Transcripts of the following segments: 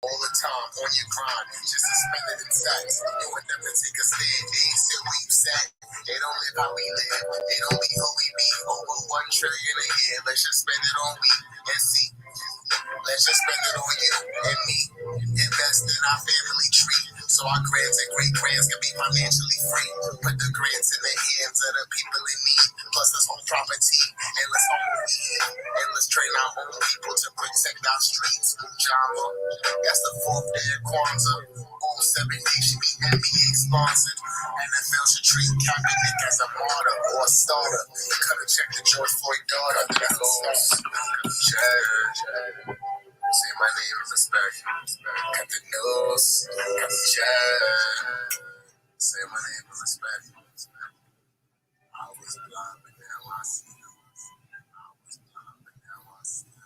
all the time on your grind, just suspended in sex. You would never take a stand. They ain't still where you sat. They don't live how we live. They don't be who we be. Over 1 trillion a year. Let's just spend it on we and see. Let's just spend it on you and me. Invest in our family tree, so our grands and great grands can be financially free. Put the grants in the hands of the people in need. Plus this whole property, and let's own what we get. And let's train our own people to protect our streets. Java, that's the fourth day of Kwanzaa. All 7 days should be NBA sponsored. NFL should treat Kaepernick as a martyr or a starter. Cut a check to George Floyd daughter. That's say my name is respect. Cut the nose. Cut the check. Say my name is respect. I was blind, but now I see. I was blind, but now I see. I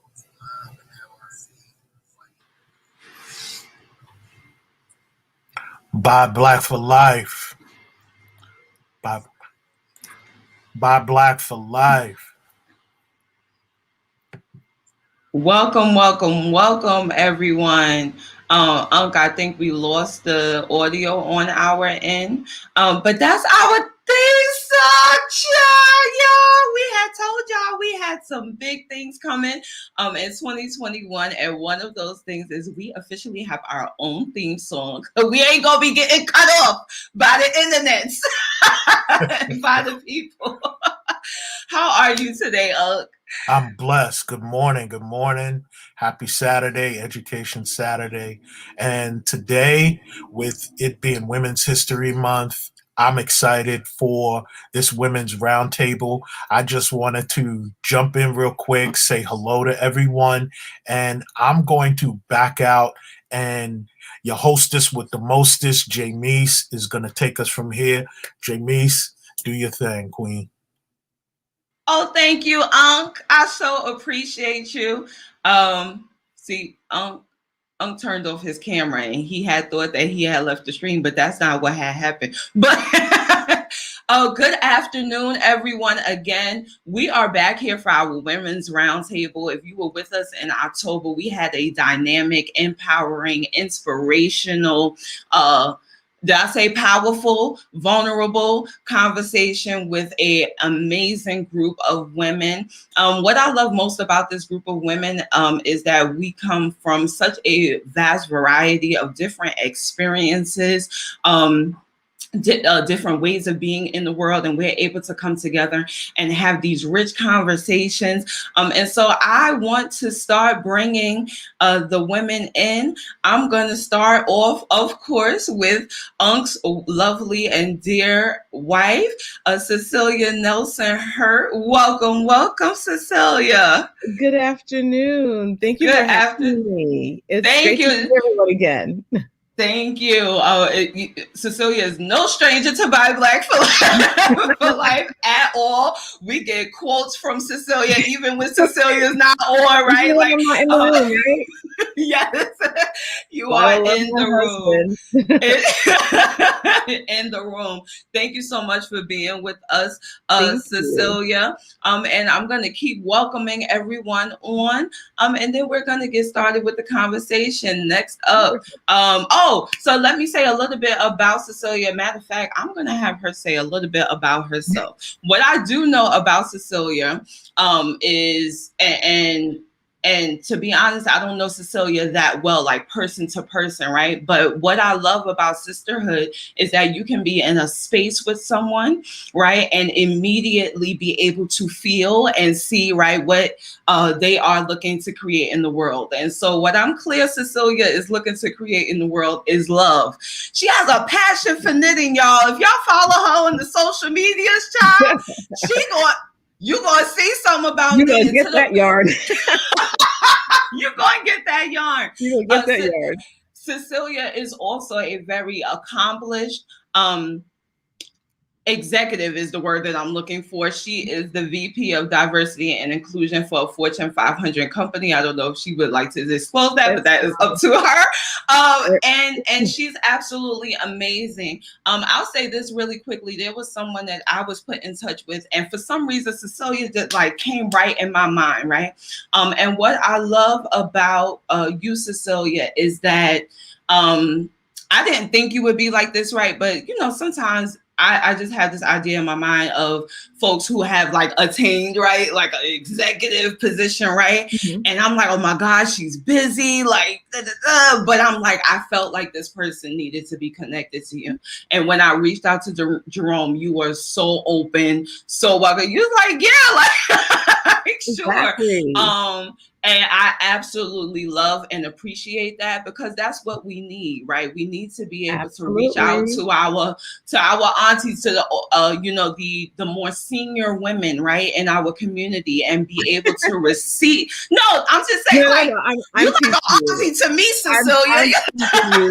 was blind, but now I see. BuyBlack4Life. BuyBlack4Life. Welcome, everyone. I think we lost the audio on our end, but that's our theme song, y'all. We had told y'all we had some big things coming in 2021, and one of those things is we officially have our own theme song. We ain't gonna be getting cut off by the internet, by the people. How are you today, Ugg? I'm blessed. Good morning. Good morning. Happy Saturday, Education Saturday. And today, with it being Women's History Month, I'm excited for this Women's Roundtable. I just wanted to jump in real quick, say hello to everyone, and I'm going to back out, and your hostess with the mostest, Jamise, is going to take us from here. Jamise, do your thing, Queen. Oh, thank you, Unc. I so appreciate you. See, Unc turned off his camera and he had thought that he had left the stream, but that's not what had happened. But good afternoon, everyone. Again, we are back here for our Women's Roundtable. If you were with us in October, we had a dynamic, empowering, inspirational, did I say powerful, vulnerable conversation with an amazing group of women. What I love most about this group of women is that we come from such a vast variety of different experiences, different ways of being in the world, and we're able to come together and have these rich conversations. And so I want to start bringing the women in. I'm going to start off, of course, with Unc's lovely and dear wife, Cecilia Nelson Hurt. Welcome, Cecilia. Good afternoon. Thank you for having me. It's great to see everyone again. Thank you. Cecilia is no stranger to BuyBlack4Life at all. We get quotes from Cecilia, even when Cecilia is not on, right? Like, I'm not in the room, right? Yes, you are in the room. In the room. Thank you so much for being with us, Cecilia. And I'm going to keep welcoming everyone on. And then we're going to get started with the conversation. Next up. So let me say a little bit about Cecilia. Matter of fact, I'm going to have her say a little bit about herself. What I do know about Cecilia is, and to be honest, I don't know Cecilia that well, like person to person, right? But what I love about sisterhood is that you can be in a space with someone, right? And immediately be able to feel and see, right, what they are looking to create in the world. And so what I'm clear Cecilia is looking to create in the world is love. She has a passion for knitting, y'all. If y'all follow her on the social medias, child, you're going to see something about you're going to get that yarn. You're going to get that yarn. You're going to get that yarn. Cecilia is also a very accomplished executive is the word that I'm looking for. She is the VP of Diversity and Inclusion for a Fortune 500 company. I don't know if she would like to disclose that, but that is up to her. And she's absolutely amazing. I'll say this really quickly. There was someone that I was put in touch with, and for some reason, Cecilia just like came right in my mind, right? And what I love about you, Cecilia, is that I didn't think you would be like this, right? But you know, sometimes I just have this idea in my mind of folks who have like attained, right? Like an executive position, right? Mm-hmm. And I'm like, oh my gosh, she's busy, like, da, da, da. But I'm like, I felt like this person needed to be connected to you. And when I reached out to Jerome, you were so open, so welcome. You was like, yeah, like exactly. Sure. And I absolutely love and appreciate that, because that's what we need, right? We need to be able to reach out to our aunties, to the you know, the more senior women, right, in our community, and be able to receive. No, I'm just saying, I'm you're like an auntie to me, Cecilia.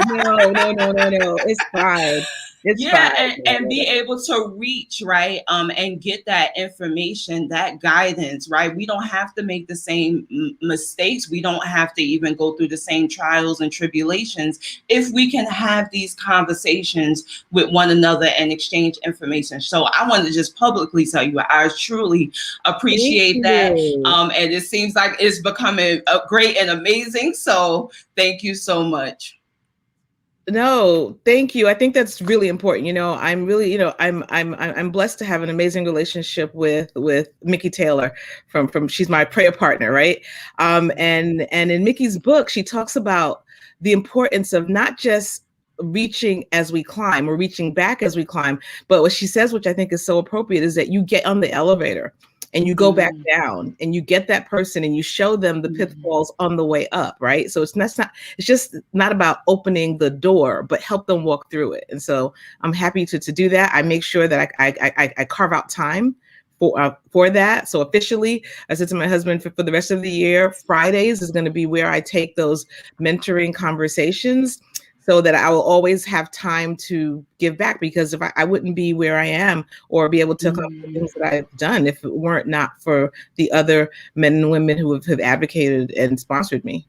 No. It's fine. And be able to reach, right, and get that information, that guidance, right? We don't have to make the same mistakes. We don't have to even go through the same trials and tribulations if we can have these conversations with one another and exchange information. So I want to just publicly tell you, I truly appreciate that. And it seems like it's becoming great and amazing. So thank you so much. No, thank you. I think that's really important. You know, I'm really, you know, I'm blessed to have an amazing relationship with Mickey Taylor from she's my prayer partner, right? And in Mickey's book, she talks about the importance of not just reaching as we climb or reaching back as we climb, but what she says, which I think is so appropriate, is that you get on the elevator and you go back down and you get that person and you show them the pitfalls on the way up, right? So it's just not about opening the door, but help them walk through it. And so I'm happy to do that. I make sure that I carve out time for that. So officially, I said to my husband, for the rest of the year, Fridays is going to be where I take those mentoring conversations, so that I will always have time to give back, because if I wouldn't be where I am or be able to accomplish the things that I've done if it weren't not for the other men and women who have advocated and sponsored me.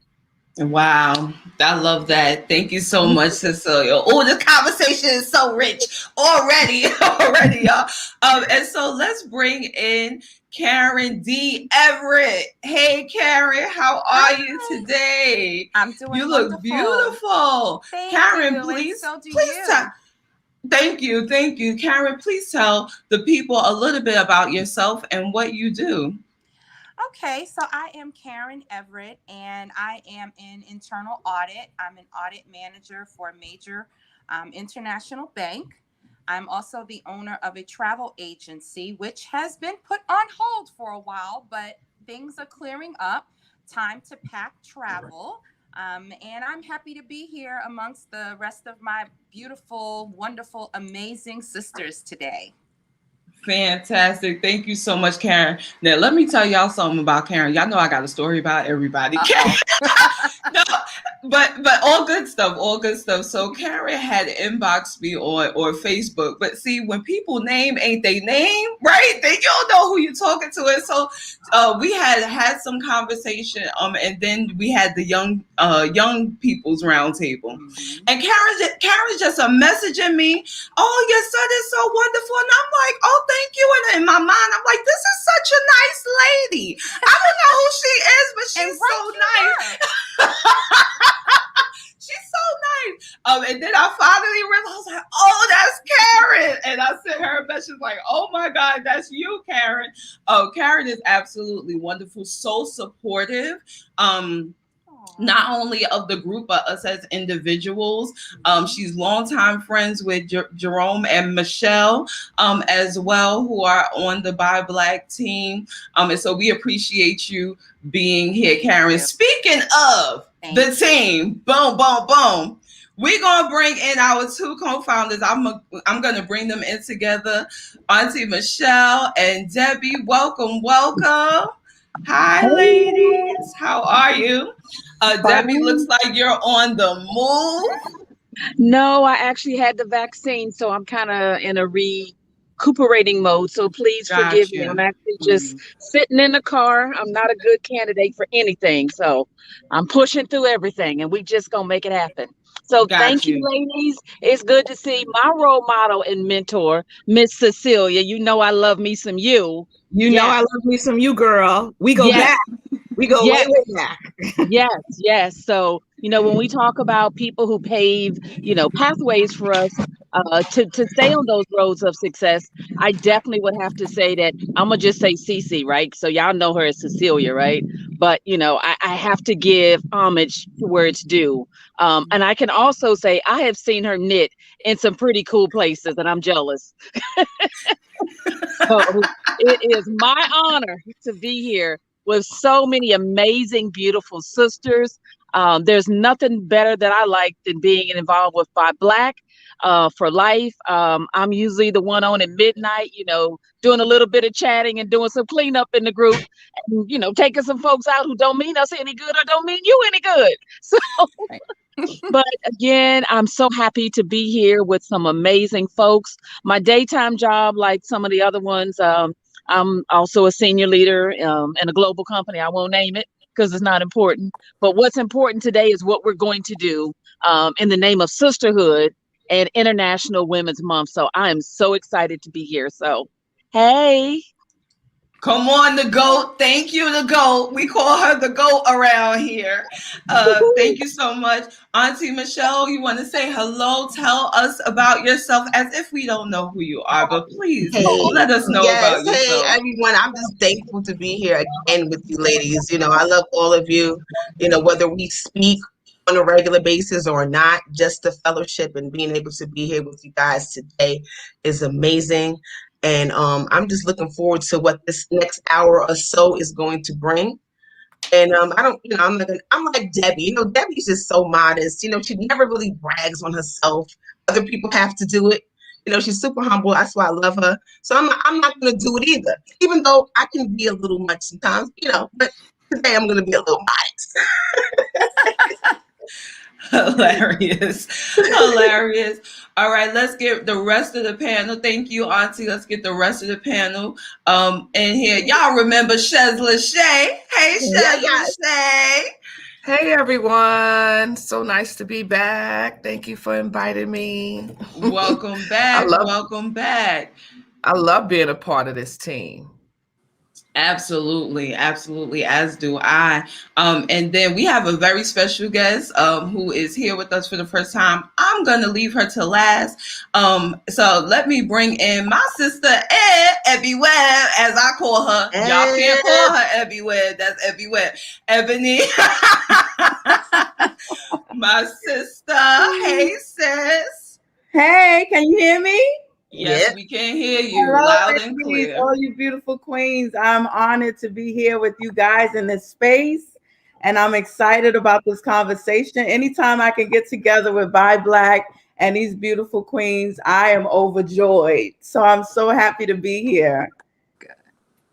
Wow, I love that. Thank you so much, Cecilia. Oh, this conversation is so rich already, y'all. And so let's bring in Karen D. Everett. Hey, Karen, how are you today? I'm doing You look wonderful. Beautiful. Thank Karen, you. please tell. Thank you. Karen, please tell the people a little bit about yourself and what you do. Okay, so I am Karen Everett, and I am in internal audit. I'm an audit manager for a major international bank. I'm also the owner of a travel agency, which has been put on hold for a while, but things are clearing up. Time to pack travel. And I'm happy to be here amongst the rest of my beautiful, wonderful, amazing sisters today. Fantastic. Thank you so much, Karen. Now, let me tell y'all something about Karen. Y'all know I got a story about everybody. No, but all good stuff. So Karen had inboxed me on Facebook, but see, when people name ain't they name, right? They don't know who you're talking to. And so we had some conversation, and then we had the young people's roundtable. Mm-hmm. And Karen's just messaging me, oh, your son is so wonderful. And I'm like, oh, thank you. And in my mind, I'm like, this is such a nice lady. I don't know who she is, but she's so nice. She's so nice. And then I finally realized, like, oh, that's Karen. And I sent her a message like, oh my God, that's you, Karen. Oh, Karen is absolutely wonderful, so supportive. Not only of the group, but us as individuals. She's longtime friends with Jerome and Michelle as well, who are on the BuyBlack team. And so we appreciate you being here, Karen. Speaking of the team, boom, boom, boom. We're going to bring in our two co-founders. I'm going to bring them in together. Auntie Michelle and Debbie, welcome. Hi, ladies. How are you? Debbie, looks like you're on the move. No, I actually had the vaccine, so I'm kind of in a recuperating mode. So please forgive me. I'm Gotcha. actually just sitting in the car. I'm not a good candidate for anything. So I'm pushing through everything and we just gonna make it happen. So Got thank you, you. ladies. It's good to see my role model and mentor, Miss Cecilia. You know I love me some you. You know I love me some you, girl. We go Yes. back. We go way, Yes. way back. Yes. So, when we talk about people who pave, pathways for us to stay on those roads of success, I definitely would have to say that I'm gonna just say Cece, right? So y'all know her as Cecilia, right? But I have to give homage to where it's due. And I can also say I have seen her knit in some pretty cool places, and I'm jealous. So it is my honor to be here with so many amazing, beautiful sisters. There's nothing better that I like than being involved with Buy Black for Life. I'm usually the one on at midnight, doing a little bit of chatting and doing some cleanup in the group and, taking some folks out who don't mean us any good or don't mean you any good. So but again, I'm so happy to be here with some amazing folks. My daytime job, like some of the other ones, I'm also a senior leader in a global company. I won't name it because it's not important. But what's important today is what we're going to do in the name of sisterhood and International Women's Month. So I am so excited to be here. So, hey. Come on, the GOAT. Thank you, the GOAT. We call her the GOAT around here. Thank you so much. Auntie Michelle, you want to say hello? Tell us about yourself as if we don't know who you are, but please let us know about yourself. Hey, everyone. I'm just thankful to be here again with you ladies. I love all of you, whether we speak on a regular basis or not, just the fellowship and being able to be here with you guys today is amazing. And I'm just looking forward to what this next hour or so is going to bring. And I don't, I'm like Debbie. Debbie's just so modest. She never really brags on herself. Other people have to do it. She's super humble. That's why I love her. So I'm not going to do it either. Even though I can be a little much sometimes, but today I'm going to be a little modest. Hilarious. All right, let's get the rest of the panel. Thank you, Auntie. Let's get the rest of the panel in here. Y'all remember Shez Lachey? Hey, Shez Lachey. Hey, everyone. So nice to be back. Thank you for inviting me. Welcome back. Welcome back. I love being a part of this team. Absolutely, as do I. And then we have a very special guest who is here with us for the first time. I'm gonna leave her to last. So let me bring in my sister Ebby Webb, as I call her. Y'all can't call her Ebby Webb. That's Ebby Webb. Ebony, my sister. Hey, sis. Hey, can you hear me? Yes, we can hear you. Hello, loud and clear. All you beautiful queens. I'm honored to be here with you guys in this space. And I'm excited about this conversation. Anytime I can get together with Buy Black and these beautiful queens, I am overjoyed. So I'm so happy to be here.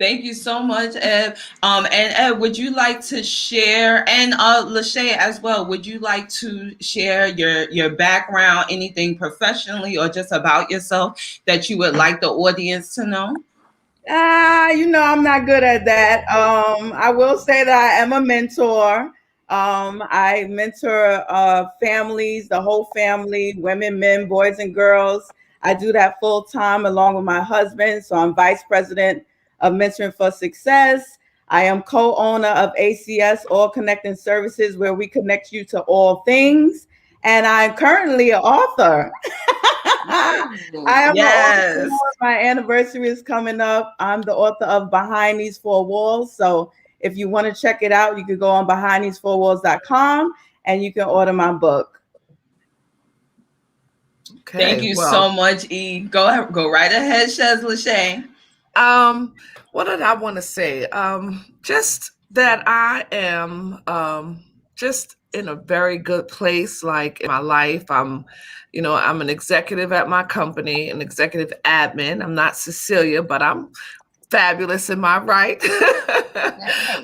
Thank you so much, Ed. And Ed, would you like to share, and Lachey as well, would you like to share your background, anything professionally or just about yourself that you would like the audience to know? I'm not good at that. I will say that I am a mentor. I mentor families, the whole family, women, men, boys, and girls. I do that full time along with my husband. So I'm vice president of Mentoring for Success. I am co-owner of ACS, All Connecting Services, where we connect you to all things. And I'm currently an author. I am an author. My anniversary is coming up. I'm the author of Behind These Four Walls. So if you want to check it out, you can go on behindthese4walls.com and you can order my book. Okay, thank you so much, E. Go right ahead, Shez Lachey. What did I want to say? Just that I am just in a very good place, like in my life. I'm an executive at my company, an executive admin. I'm not Cecilia, but I'm fabulous in my right.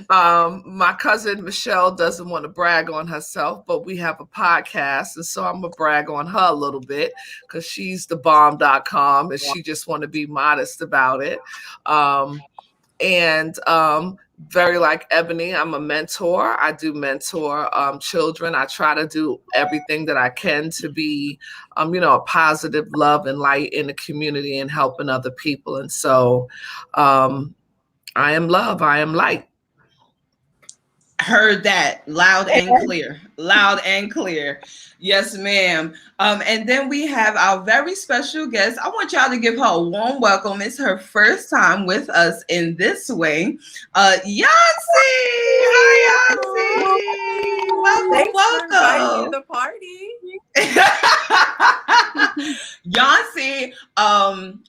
My cousin Michelle doesn't want to brag on herself, but we have a podcast, and so I'm gonna brag on her a little bit because she's the bomb.com, and she just want to be modest about it. And very like Ebony, I'm a mentor. I do mentor children. I try to do everything that I can to be, a positive love and light in the community and helping other people. And so I am love. I am light. Heard that loud and clear. Loud and clear. Yes, ma'am. And then we have our very special guest. I want y'all to give her a warm welcome. It's her first time with us in this way. Yancy! Hi, Yancy! Welcome. The party. Yancy,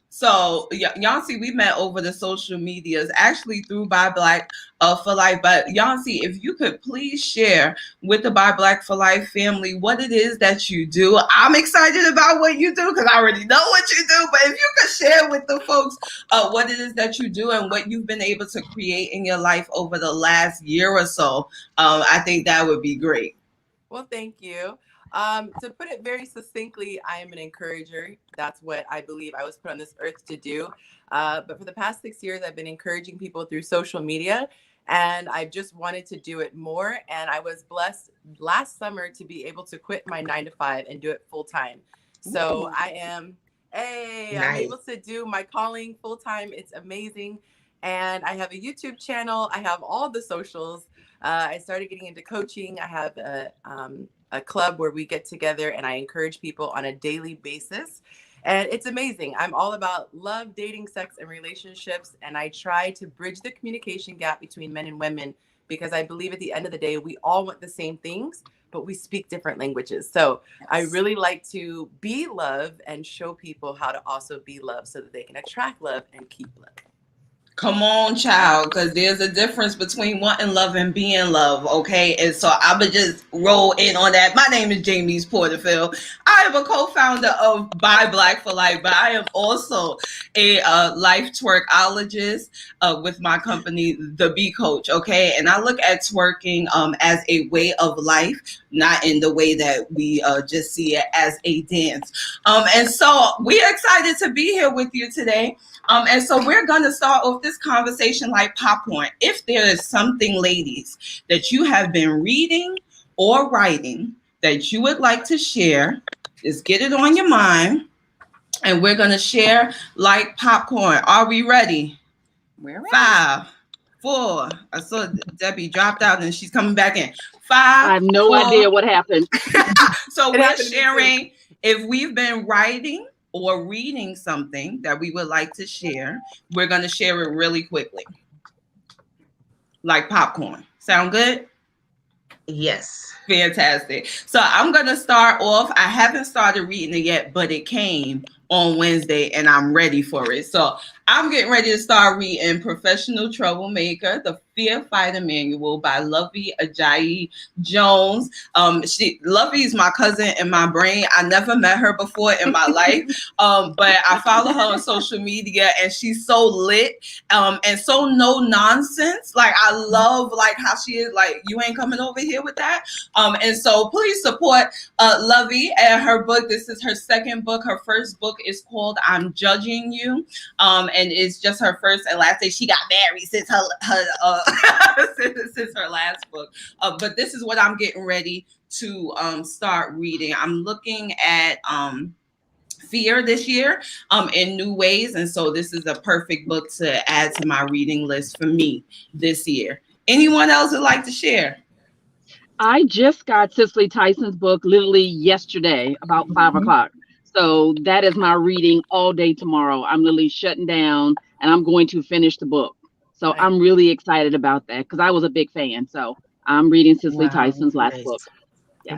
so Yancy, we met over the social medias, actually through BuyBlack4Life. But Yancy, if you could please share with the BuyBlack4Life family what it is that you do. I'm excited about what you do because I already know what you do. But if you could share with the folks what it is that you do and what you've been able to create in your life over the last year or so, I think that would be great. Well, thank you. To put it very succinctly, I am an encourager. That's what I believe I was put on this earth to do. But for the past 6 years, I've been encouraging people through social media, and I just wanted to do it more. And I was blessed last summer to be able to quit my 9-to-5 and do it full time. So I am, I'm able to do my calling full time. It's amazing. And I have a YouTube channel. I have all the socials. I started getting into coaching. I have a club where we get together and I encourage people on a daily basis. And it's amazing. I'm all about love, dating, sex, and relationships. And I try to bridge the communication gap between men and women because I believe at the end of the day, we all want the same things, but we speak different languages. So yes. I really like to be love and show people how to also be love so that they can attract love and keep love. Come on, child, because there's a difference between wanting love and being love, okay? And so I would just roll in on that. My name is Jamie Porterfield. I am a co-founder of BuyBlack4Life, but I am also a life twerkologist with my company, The Bee Coach, okay? And I look at twerking as a way of life, not in the way that we just see it as a dance. And so we're excited to be here with you today. And so we're going to start off this conversation like popcorn. If there is something, ladies, that you have been reading or writing that you would like to share, just get it on your mind. And we're going to share like popcorn. Are we ready? We're ready. 5, 4. I saw Debbie dropped out and she's coming back in. 5. I have no 4. idea what happened. So we're sharing if we've been writing or reading something that we would like to share. We're going to share it really quickly. Like popcorn. Sound good? Yes. Fantastic. So I'm going to start off. I haven't started reading it yet, but it came on Wednesday and I'm ready for it. So I'm getting ready to start reading Professional Troublemaker, The Fear Fighter Manual by Lovey Ajayi Jones. Lovey is my cousin in my brain. I never met her before in my life, but I follow her on social media and she's so lit and so no nonsense. Like I love like how she is like, you ain't coming over here with that. And so please support Lovey and her book. This is her second book. Her first book is called I'm Judging You. And it's just her first and last day. She got married since her since her last book. But this is what I'm getting ready to start reading. I'm looking at fear this year in new ways. And so this is a perfect book to add to my reading list for me this year. Anyone else would like to share? I just got Cicely Tyson's book literally yesterday about 5 o'clock. So that is my reading all day tomorrow. I'm literally shutting down and I'm going to finish the book. So I'm really excited about that because I was a big fan. So I'm reading Cicely Tyson's last book. Yeah.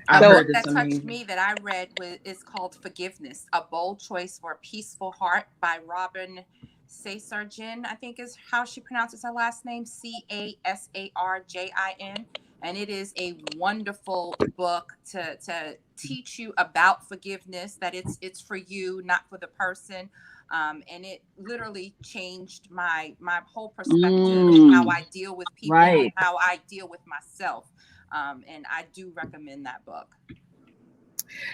I The heard book that it's touched amazing. me that I read is called Forgiveness, A Bold Choice for a Peaceful Heart by Robin Casarjin, I think is how she pronounces her last name, Casarjin. And it is a wonderful book to teach you about forgiveness, that it's for you, not for the person. And it literally changed my whole perspective and how I deal with people and how I deal with myself. And I do recommend that book.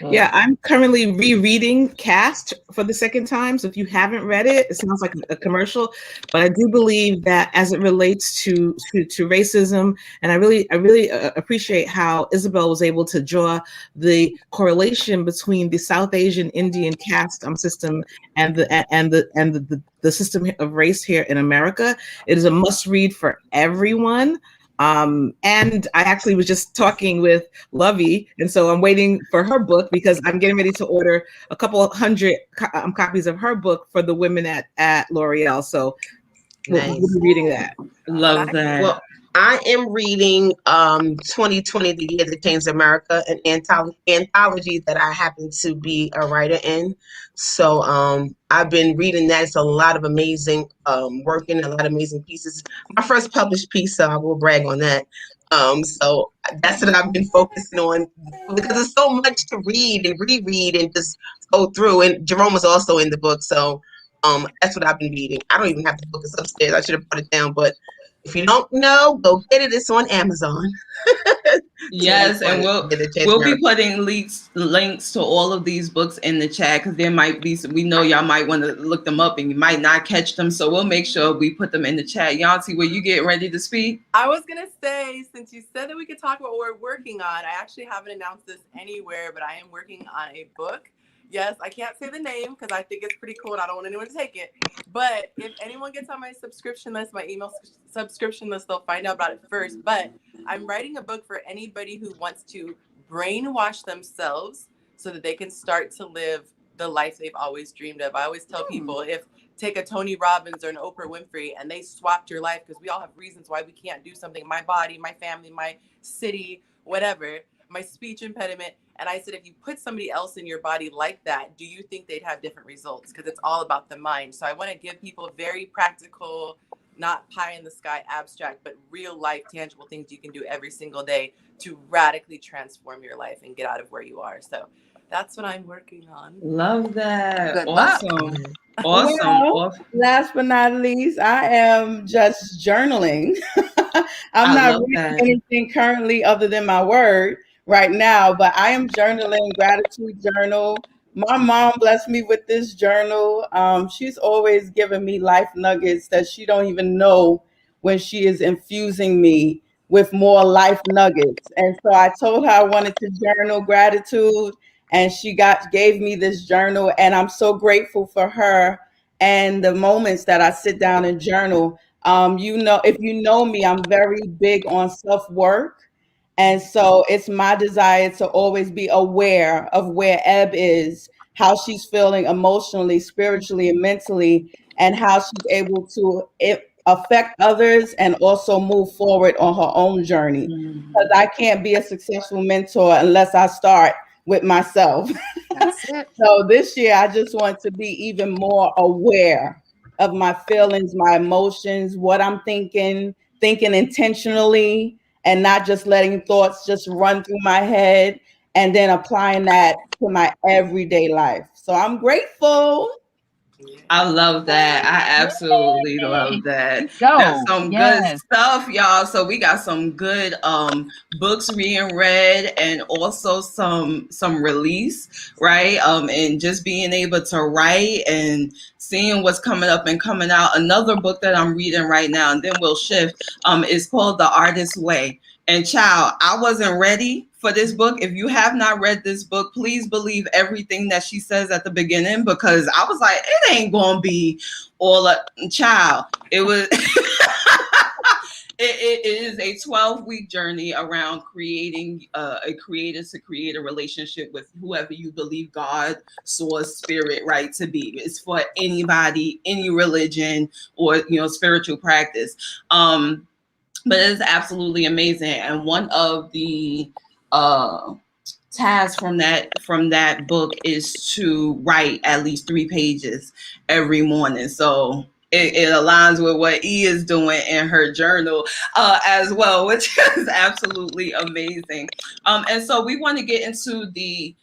Yeah, I'm currently rereading Cast for the second time. So if you haven't read it, it sounds like a commercial, but I do believe that as it relates to racism, and I really appreciate how Isabel was able to draw the correlation between the South Asian Indian caste system and the system of race here in America. It is a must read for everyone. And I actually was just talking with Lovey, and so I'm waiting for her book because I'm getting ready to order a couple of hundred copies of her book for the women at L'Oreal. So we'll be reading that. Love that. Well, I am reading 2020, The Year That Changed America, an anthology that I happen to be a writer in. So I've been reading that. It's a lot of amazing work and a lot of amazing pieces. My first published piece, so I will brag on that. So that's what I've been focusing on because there's so much to read and reread and just go through. And Jerome was also in the book, so that's what I've been reading. I don't even have the book; it's upstairs. I should have put it down, but if you don't know, go get it. It's on Amazon. Yes, and we'll be putting links to all of these books in the chat because there might be some, we know y'all might want to look them up and you might not catch them. So we'll make sure we put them in the chat. Yanti, were you getting ready to speak? I was gonna say, since you said that we could talk about what we're working on, I actually haven't announced this anywhere, but I am working on a book. Yes, I can't say the name because I think it's pretty cool and I don't want anyone to take it. But if anyone gets on my subscription list, my email subscription list, they'll find out about it first. But I'm writing a book for anybody who wants to brainwash themselves so that they can start to live the life they've always dreamed of. I always tell people, take a Tony Robbins or an Oprah Winfrey and they swapped your life because we all have reasons why we can't do something. My body, my family, my city, whatever, my speech impediment. And I said, if you put somebody else in your body like that, do you think they'd have different results? Because it's all about the mind. So I want to give people very practical, not pie in the sky abstract, but real life, tangible things you can do every single day to radically transform your life and get out of where you are. So that's what I'm working on. Love that. Good Awesome. luck. Awesome. Well, last but not least, I am just journaling. I'm not reading anything currently other than my word right now, but I am journaling, gratitude journal. My mom blessed me with this journal. She's always given me life nuggets that she don't even know when she is infusing me with more life nuggets. And so I told her I wanted to journal gratitude, and she gave me this journal, and I'm so grateful for her and the moments that I sit down and journal. If you know me, I'm very big on self-work. And so it's my desire to always be aware of where Eb is, how she's feeling emotionally, spiritually, and mentally, and how she's able to affect others and also move forward on her own journey. Because I can't be a successful mentor unless I start with myself. That's it. So this year, I just want to be even more aware of my feelings, my emotions, what I'm thinking intentionally, and not just letting thoughts just run through my head, and then applying that to my everyday life. So I'm grateful. I love that. I absolutely love that. That's some good stuff, y'all. So we got some good books being read and also some release, right? And just being able to write and seeing what's coming up and coming out. Another book that I'm reading right now, and then we'll shift, is called The Artist's Way. And child, I wasn't ready for this book. If you have not read this book, please believe everything that she says at the beginning, because I was like, it ain't gonna be all a child. It was it is a 12-week journey around creating a creator-to-creator relationship with whoever you believe God, source, spirit, right, to be. It's for anybody, any religion, or spiritual practice. But it is absolutely amazing. And one of the tasks from that book is to write at least 3 pages every morning. So it aligns with what E is doing in her journal as well, which is absolutely amazing. And so we want to get into the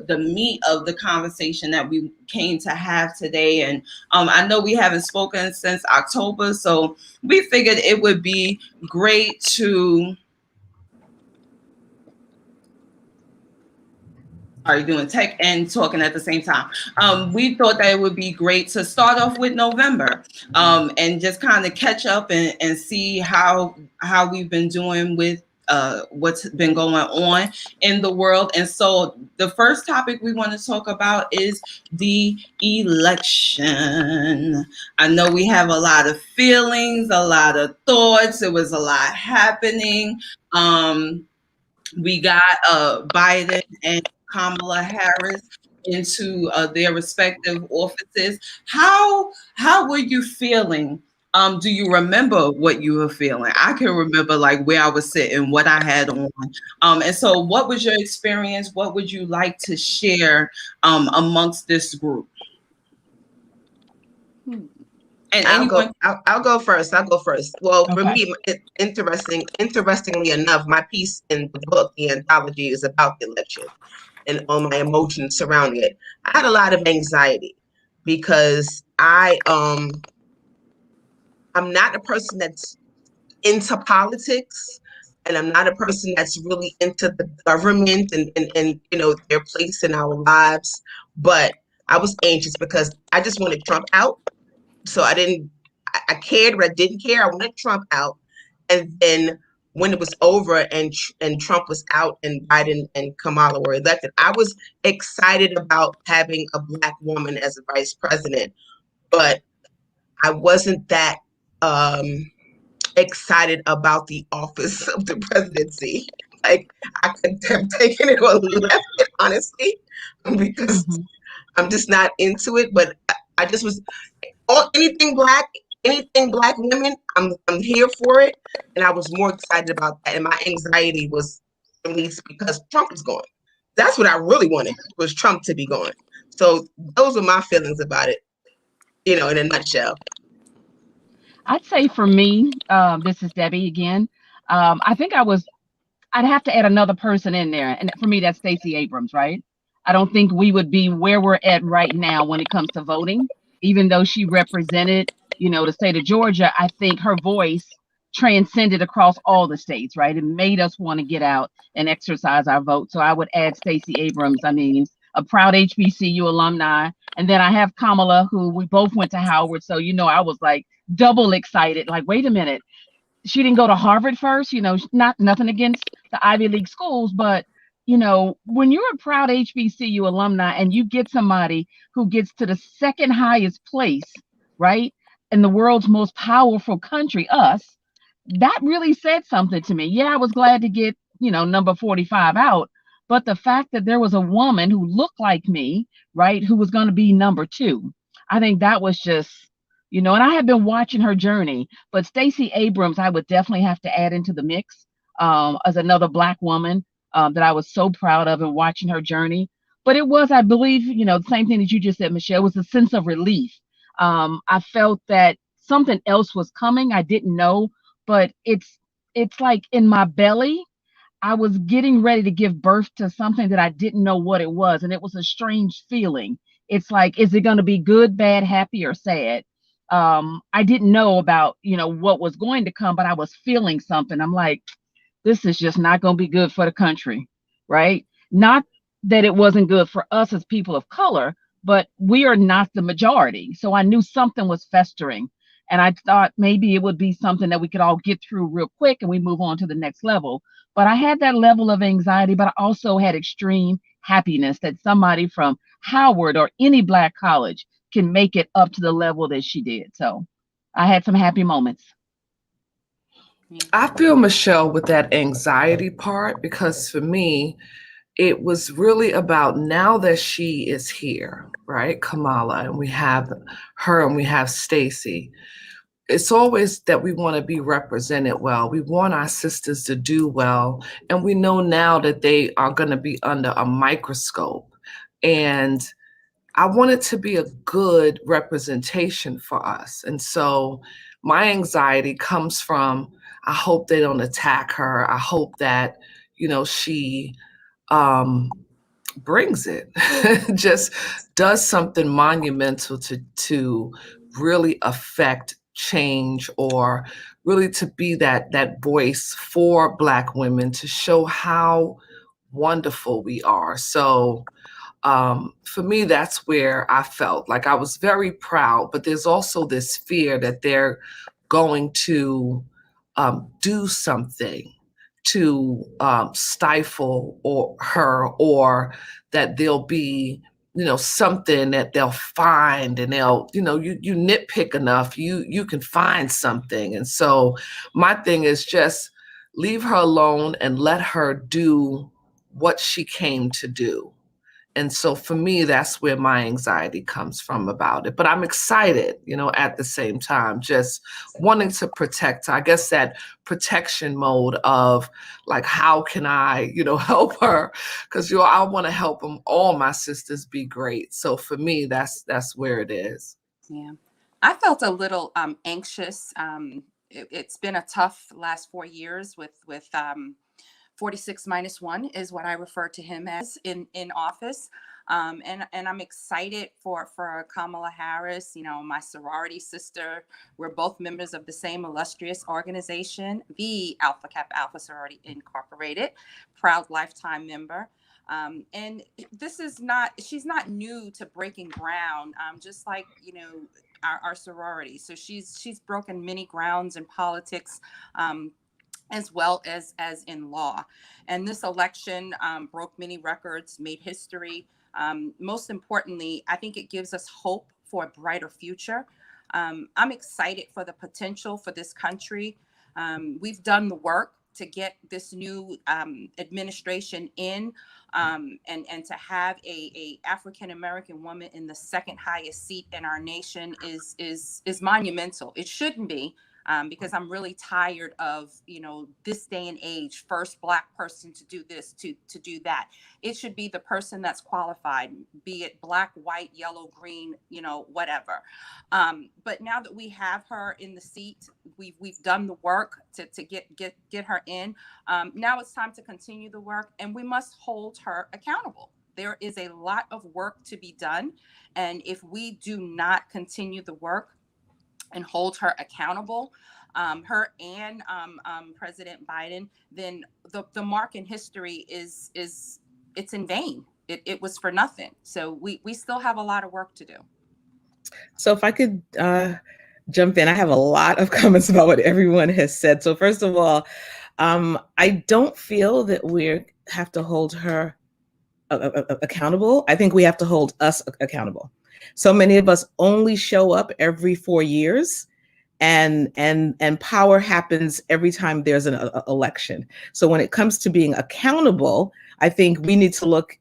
meat of the conversation that we came to have today. And I know we haven't spoken since October, so we figured it would be great to are you doing tech and talking at the same time? We thought that it would be great to start off with November and just kind of catch up and see how we've been doing with what's been going on in the world. And so the first topic we want to talk about is the election. I know we have a lot of feelings, a lot of thoughts. It was a lot happening. We got Biden and Kamala Harris into their respective offices. How were you feeling? Do you remember what you were feeling? I can remember like where I was sitting, what I had on. And so what was your experience? What would you like to share amongst this group? And I'll go first. Well, for me, interestingly enough, my piece in the book, the anthology, is about the election and all my emotions surrounding it. I had a lot of anxiety because I'm not a person that's into politics, and I'm not a person that's really into the government and you know, their place in our lives. But I was anxious because I just wanted Trump out. So I cared, but I didn't care. I wanted Trump out. And then when it was over and Trump was out and Biden and Kamala were elected, I was excited about having a Black woman as a vice president, but I wasn't that excited about the office of the presidency. Like, I could have taken it or left it, honestly, because I'm just not into it. But I just was, anything black women, I'm here for it. And I was more excited about that. And my anxiety was released because Trump was gone. That's what I really wanted, was Trump to be gone. So those were my feelings about it, you know, in a nutshell. I'd say for me, this is Debbie again. I think I'd have to add another person in there. And for me, that's Stacey Abrams, right? I don't think we would be where we're at right now when it comes to voting, even though she represented, you know, the state of Georgia. I think her voice transcended across all the states, right? It made us want to get out and exercise our vote. So I would add Stacey Abrams. I mean, a proud HBCU alumni. And then I have Kamala, who we both went to Howard. So, you know, I was like double excited, like, wait a minute. She didn't go to Harvard first, you know, nothing against the Ivy League schools, but you know, when you're a proud HBCU alumni and you get somebody who gets to the second highest place, right, in the world's most powerful country, us, that really said something to me. Yeah, I was glad to get, you know, number 45 out, but the fact that there was a woman who looked like me, right, who was going to be number 2, I think that was just, you know, and I have been watching her journey, but Stacey Abrams, I would definitely have to add into the mix as another Black woman that I was so proud of and watching her journey. But it was, I believe, you know, the same thing that you just said, Michelle, was a sense of relief. I felt that something else was coming. I didn't know, but it's like in my belly, I was getting ready to give birth to something that I didn't know what it was. And it was a strange feeling. It's like, is it going to be good, bad, happy, or sad? I didn't know about, you know, what was going to come, but I was feeling something. I'm like, this is just not going to be good for the country, right? Not that it wasn't good for us as people of color, but we are not the majority. So I knew something was festering. And I thought maybe it would be something that we could all get through real quick and we move on to the next level. But I had that level of anxiety, but I also had extreme happiness that somebody from Howard or any Black college can make it up to the level that she did. So I had some happy moments. I feel, Michelle, with that anxiety part, because for me, it was really about, now that she is here, right, Kamala, and we have her and we have Stacey, it's always that we want to be represented well. We want our sisters to do well. And we know now that they are going to be under a microscope. And I want it to be a good representation for us. And so my anxiety comes from, I hope they don't attack her. I hope that, she brings it, just does something monumental to really affect change, or really to be that voice for Black women, to show how wonderful we are. So for me, that's where I felt like I was very proud, but there's also this fear that they're going to do something to stifle her, or that there'll be, something that they'll find, and they'll, you nitpick enough, you can find something. And so my thing is just leave her alone and let her do what she came to do. And so for me, that's where my anxiety comes from about it. But I'm excited, at the same time, just wanting to protect her. I guess that protection mode of like, how can I, help her? Because I want to help them, all my sisters be great. So for me, that's where it is. Yeah. I felt a little anxious. It's been a tough last 4 years with 46 minus one is what I refer to him as in office. And I'm excited for Kamala Harris, my sorority sister. We're both members of the same illustrious organization, the Alpha Kappa Alpha Sorority Incorporated, proud lifetime member. And she's not new to breaking ground, just like, our sorority. So she's broken many grounds in politics, as well as in law. And this election broke many records, made history. Most importantly, I think it gives us hope for a brighter future. I'm excited for the potential for this country. We've done the work to get this new administration in, and to have a African American woman in the second highest seat in our nation is monumental. It shouldn't be. Because I'm really tired of, this day and age, first Black person to do this, to do that. It should be the person that's qualified, be it Black, white, yellow, green, whatever. But now that we have her in the seat, we've done the work to get her in. Now it's time to continue the work, and we must hold her accountable. There is a lot of work to be done. And if we do not continue the work and hold her accountable, her and President Biden, then the mark in history is it's in vain. It was for nothing. So we still have a lot of work to do. So if I could jump in, I have a lot of comments about what everyone has said. So first of all, I don't feel that we have to hold her accountable. I think we have to hold us accountable. So many of us only show up every 4 years, and power happens every time there's an election. So when it comes to being accountable, I think we need to look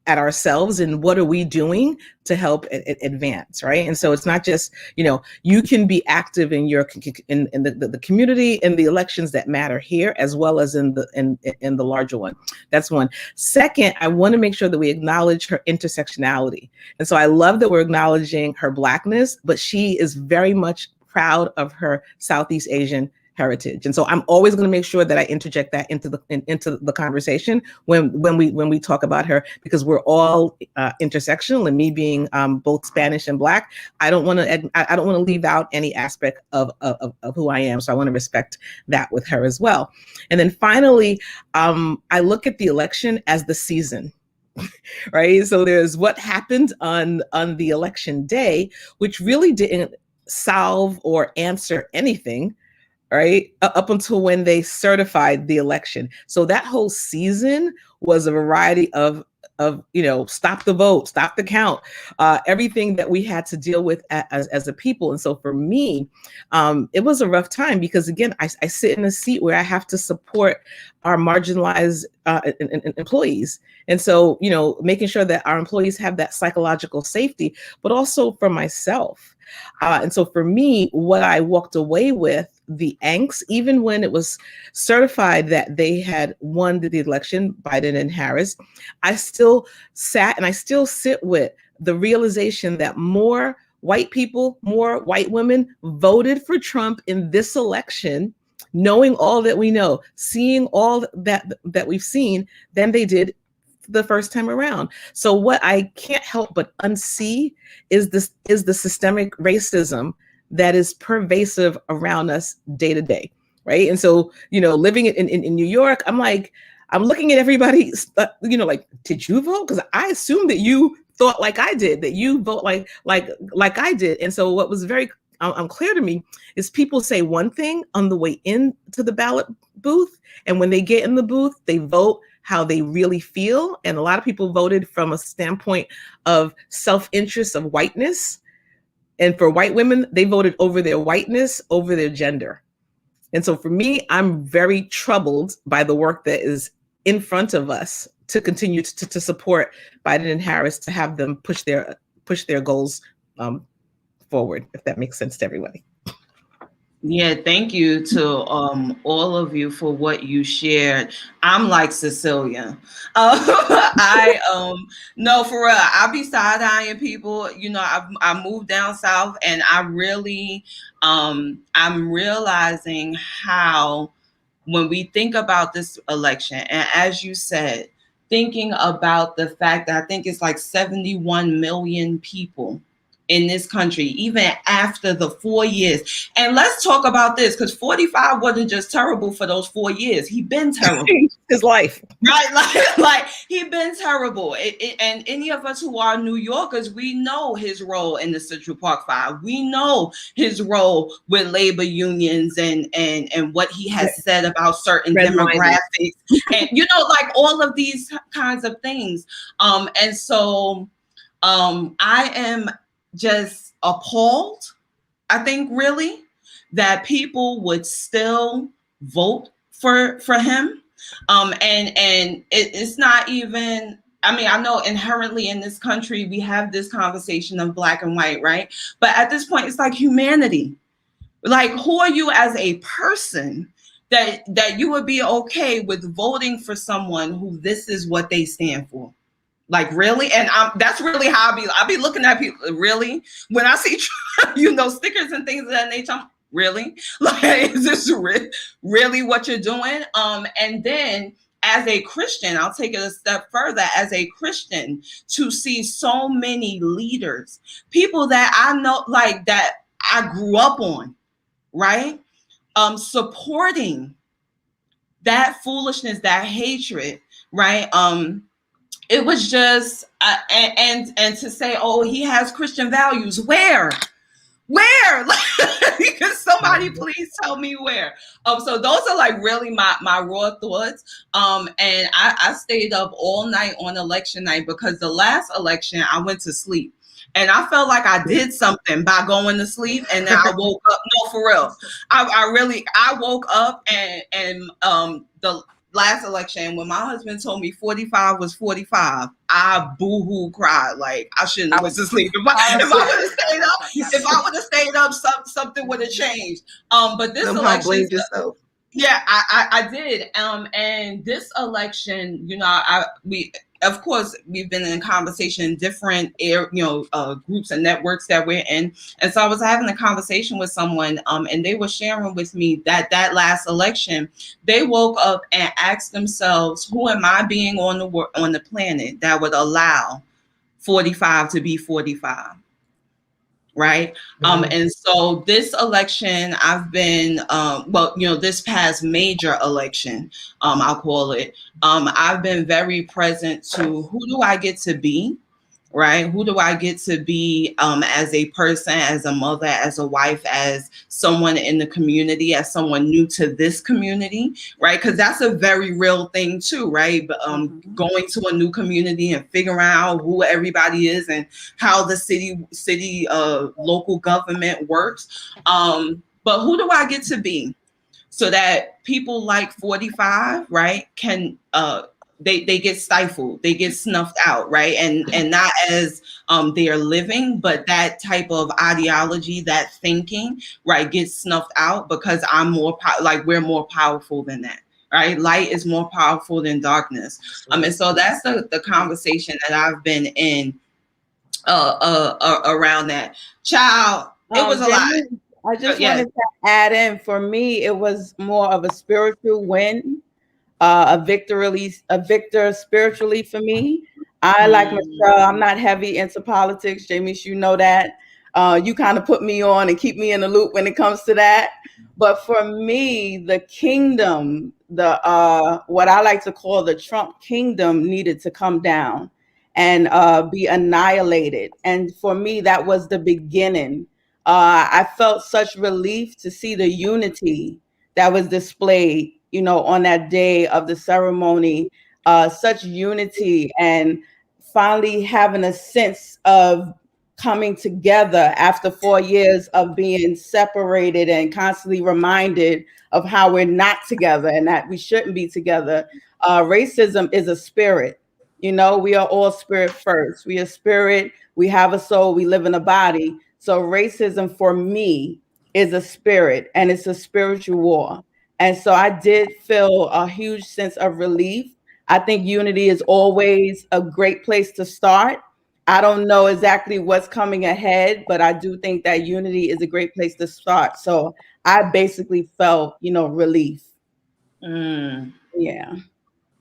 at ourselves and what are we doing to help advance, right? And so it's not just, you can be active in your in the community, in the elections that matter here, as well as in the larger one. That's one. Second, I want to make sure that we acknowledge her intersectionality. And so I love that we're acknowledging her Blackness, but she is very much proud of her Southeast Asian heritage. And so I'm always going to make sure that I interject that into the conversation when we talk about her, because we're all intersectional, and me being both Spanish and Black, I don't want to leave out any aspect of who I am. So I want to respect that with her as well. And then finally, I look at the election as the season. Right? So there's what happened on the election day, which really didn't solve or answer anything, right, up until when they certified the election. So that whole season was a variety of stop the vote, stop the count, everything that we had to deal with as a people. And so for me, it was a rough time, because again, I sit in a seat where I have to support our marginalized employees. And so, making sure that our employees have that psychological safety, but also for myself. And so for me, what I walked away with, the angst, even when it was certified that they had won the election, Biden and Harris, I still sat and I still sit with the realization that more white people, more white women voted for Trump in this election, knowing all that we know, seeing all that we've seen, than they did the first time around. So what I can't help but unsee is the systemic racism that is pervasive around us day to day, right? And so, living in New York, I'm looking at everybody, like, did you vote? Because I assumed that you thought like I did, that you vote like I did. And so what was very unclear to me is people say one thing on the way into the ballot booth, and when they get in the booth, they vote how they really feel. And a lot of people voted from a standpoint of self-interest of whiteness. And for white women, they voted over their whiteness, over their gender. And so for me, I'm very troubled by the work that is in front of us to continue to support Biden and Harris, to have them push their goals forward, if that makes sense to everybody. Yeah, thank you to all of you for what you shared. I'm like Cecilia. No, for real. I be side-eyeing people. I moved down south, and I really, I'm realizing how, when we think about this election, and as you said, thinking about the fact that I think it's like 71 million people in this country, even after the 4 years. And let's talk about this, because 45 wasn't just terrible for those 4 years. He been terrible. His life. Right, like he been terrible. And any of us who are New Yorkers, we know his role in the Central Park Five. We know his role with labor unions and what he has said about certain demographics, and like all of these kinds of things. And so I am just appalled, I think, really, that people would still vote for him. And it's not even, I know inherently in this country, we have this conversation of black and white, right? But at this point, it's like humanity. Like, who are you as a person that you would be okay with voting for someone who this is what they stand for? Like, really? And that's really how I be looking at people. Really? When I see, stickers and things of that nature, really? Like, is this really what you're doing? And then as a Christian, I'll take it a step further. As a Christian, to see so many leaders, people that I know, like, that I grew up on, right? Supporting that foolishness, that hatred, right? It was just, and to say, oh, he has Christian values. Where? Can somebody please tell me where? So those are like really my raw thoughts. And I stayed up all night on election night, because the last election I went to sleep. And I felt like I did something by going to sleep, and then I woke up. No, for real. I woke up, and the last election, when my husband told me 45 was 45, I boo-hoo cried. Like, I shouldn't have went to sleep. If I would have stayed up, something would have changed. But this election, blamed yourself. Yeah, I did. And this election, of course, we've been in conversation in different groups and networks that we're in. And so I was having a conversation with someone, and they were sharing with me that last election, they woke up and asked themselves, who am I being on the planet that would allow 45 to be 45? Right. And so this election, I've been, this past major election, I'll call it, I've been very present to who do I get to be, right? Who do I get to be as a person, as a mother, as a wife, as someone in the community, as someone new to this community, right? Because that's a very real thing too, right? Going to a new community and figuring out who everybody is and how the city local government works. But who do I get to be so that people like 45, right, can they get stifled, they get snuffed out, right? And not as they are living, but that type of ideology, that thinking, right, gets snuffed out, because I'm more we're more powerful than that, right? Light is more powerful than darkness. And so that's the conversation that I've been in around that. Child, it was a lot. Jamie, I just Yes. wanted to add in, for me, it was more of a spiritual win, a victor spiritually for me. I, like Michelle, I'm not heavy into politics. Jamie, you know that. You kind of put me on and keep me in the loop when it comes to that. But for me, the kingdom, the what I like to call the Trump kingdom, needed to come down and be annihilated. And for me, that was the beginning. I felt such relief to see the unity that was displayed, on that day of the ceremony, such unity, and finally having a sense of coming together after 4 years of being separated and constantly reminded of how we're not together and that we shouldn't be together. Racism is a spirit. We are all spirit first. We are spirit. We have a soul. We live in a body. So racism for me is a spirit, and it's a spiritual war. And so I did feel a huge sense of relief. I think unity is always a great place to start. I don't know exactly what's coming ahead, but I do think that unity is a great place to start. So I basically felt, relief. Yeah.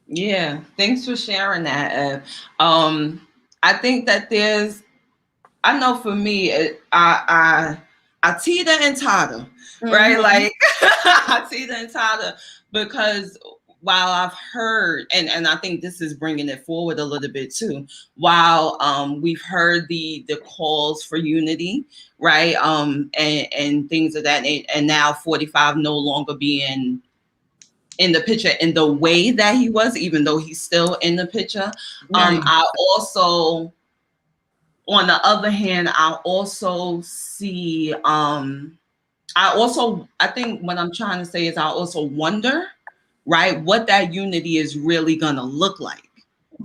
Yeah. Thanks for sharing that, Ed. I think that I know for me, I teeter and totter, right? Like I teeter and totter because while I've heard, and I think this is bringing it forward a little bit too, while we've heard the calls for unity, right? And things of that, and now 45 no longer being in the picture in the way that he was, even though he's still in the picture. Right. I also, on the other hand, I also see, I think what I'm trying to say is I also wonder, right, what that unity is really gonna look like.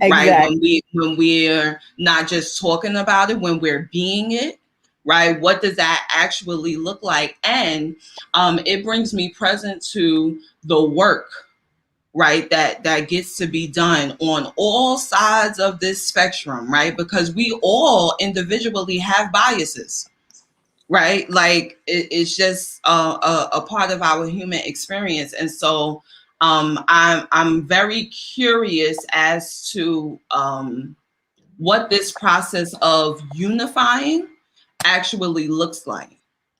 Right. Exactly. When we're not just talking about it, when we're being it, right? What does that actually look like? And it brings me present to the work, right, that gets to be done on all sides of this spectrum, right? Because we all individually have biases, right? Like it's just a part of our human experience. And so I'm very curious as to what this process of unifying actually looks like.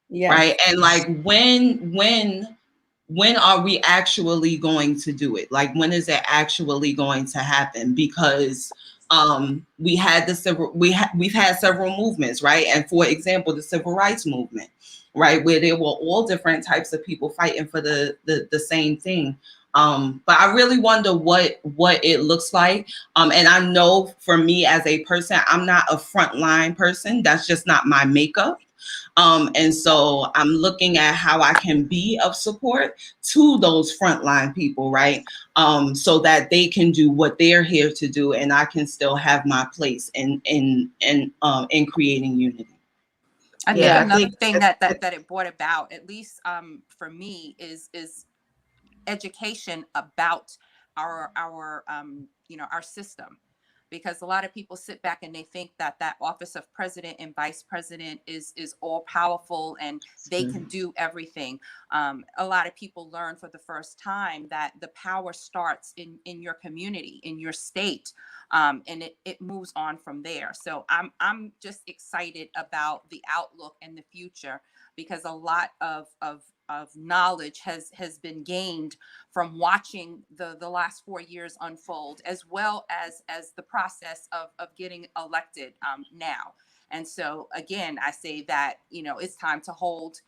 Yes. Right. And like when are we actually going to do it? Like, when is it actually going to happen? Because we've had several movements, right? And for example, the civil rights movement, right, where there were all different types of people fighting for the same thing. But I really wonder what it looks like. And I know for me as a person, I'm not a frontline person. That's just not my makeup. And so I'm looking at how I can be of support to those frontline people, right? So that they can do what they're here to do, and I can still have my place in creating unity. I think another thing that it brought about, at least for me, is education about our our system, because a lot of people sit back and they think that office of president and vice president is all powerful and they can do everything. A lot of people learn for the first time that the power starts in your community, in your state, and it moves on from there. So I'm just excited about the outlook and the future, because a lot of knowledge has been gained from watching the last 4 years unfold, as well as the process of getting elected now. And so again, I say that it's time to hold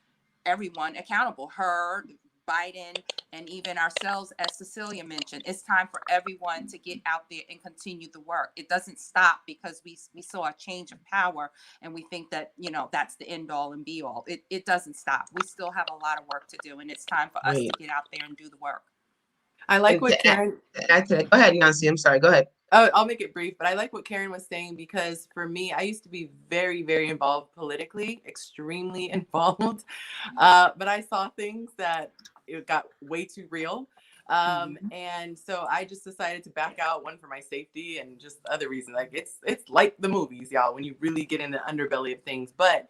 everyone accountable. Her, Biden, and even ourselves, as Cecilia mentioned, it's time for everyone to get out there and continue the work. It doesn't stop because we saw a change of power and we think that that's the end all and be all. It doesn't stop. We still have a lot of work to do, and it's time for us to get out there and do the work. I like what Karen. Go ahead, Nancy. I'm sorry. Go ahead. Oh, I'll make it brief, but I like what Karen was saying, because for me, I used to be very, very involved politically, extremely involved. But I saw things that it got way too real. And so I just decided to back out, one for my safety and just other reasons. Like it's like the movies, y'all, when you really get in the underbelly of things. But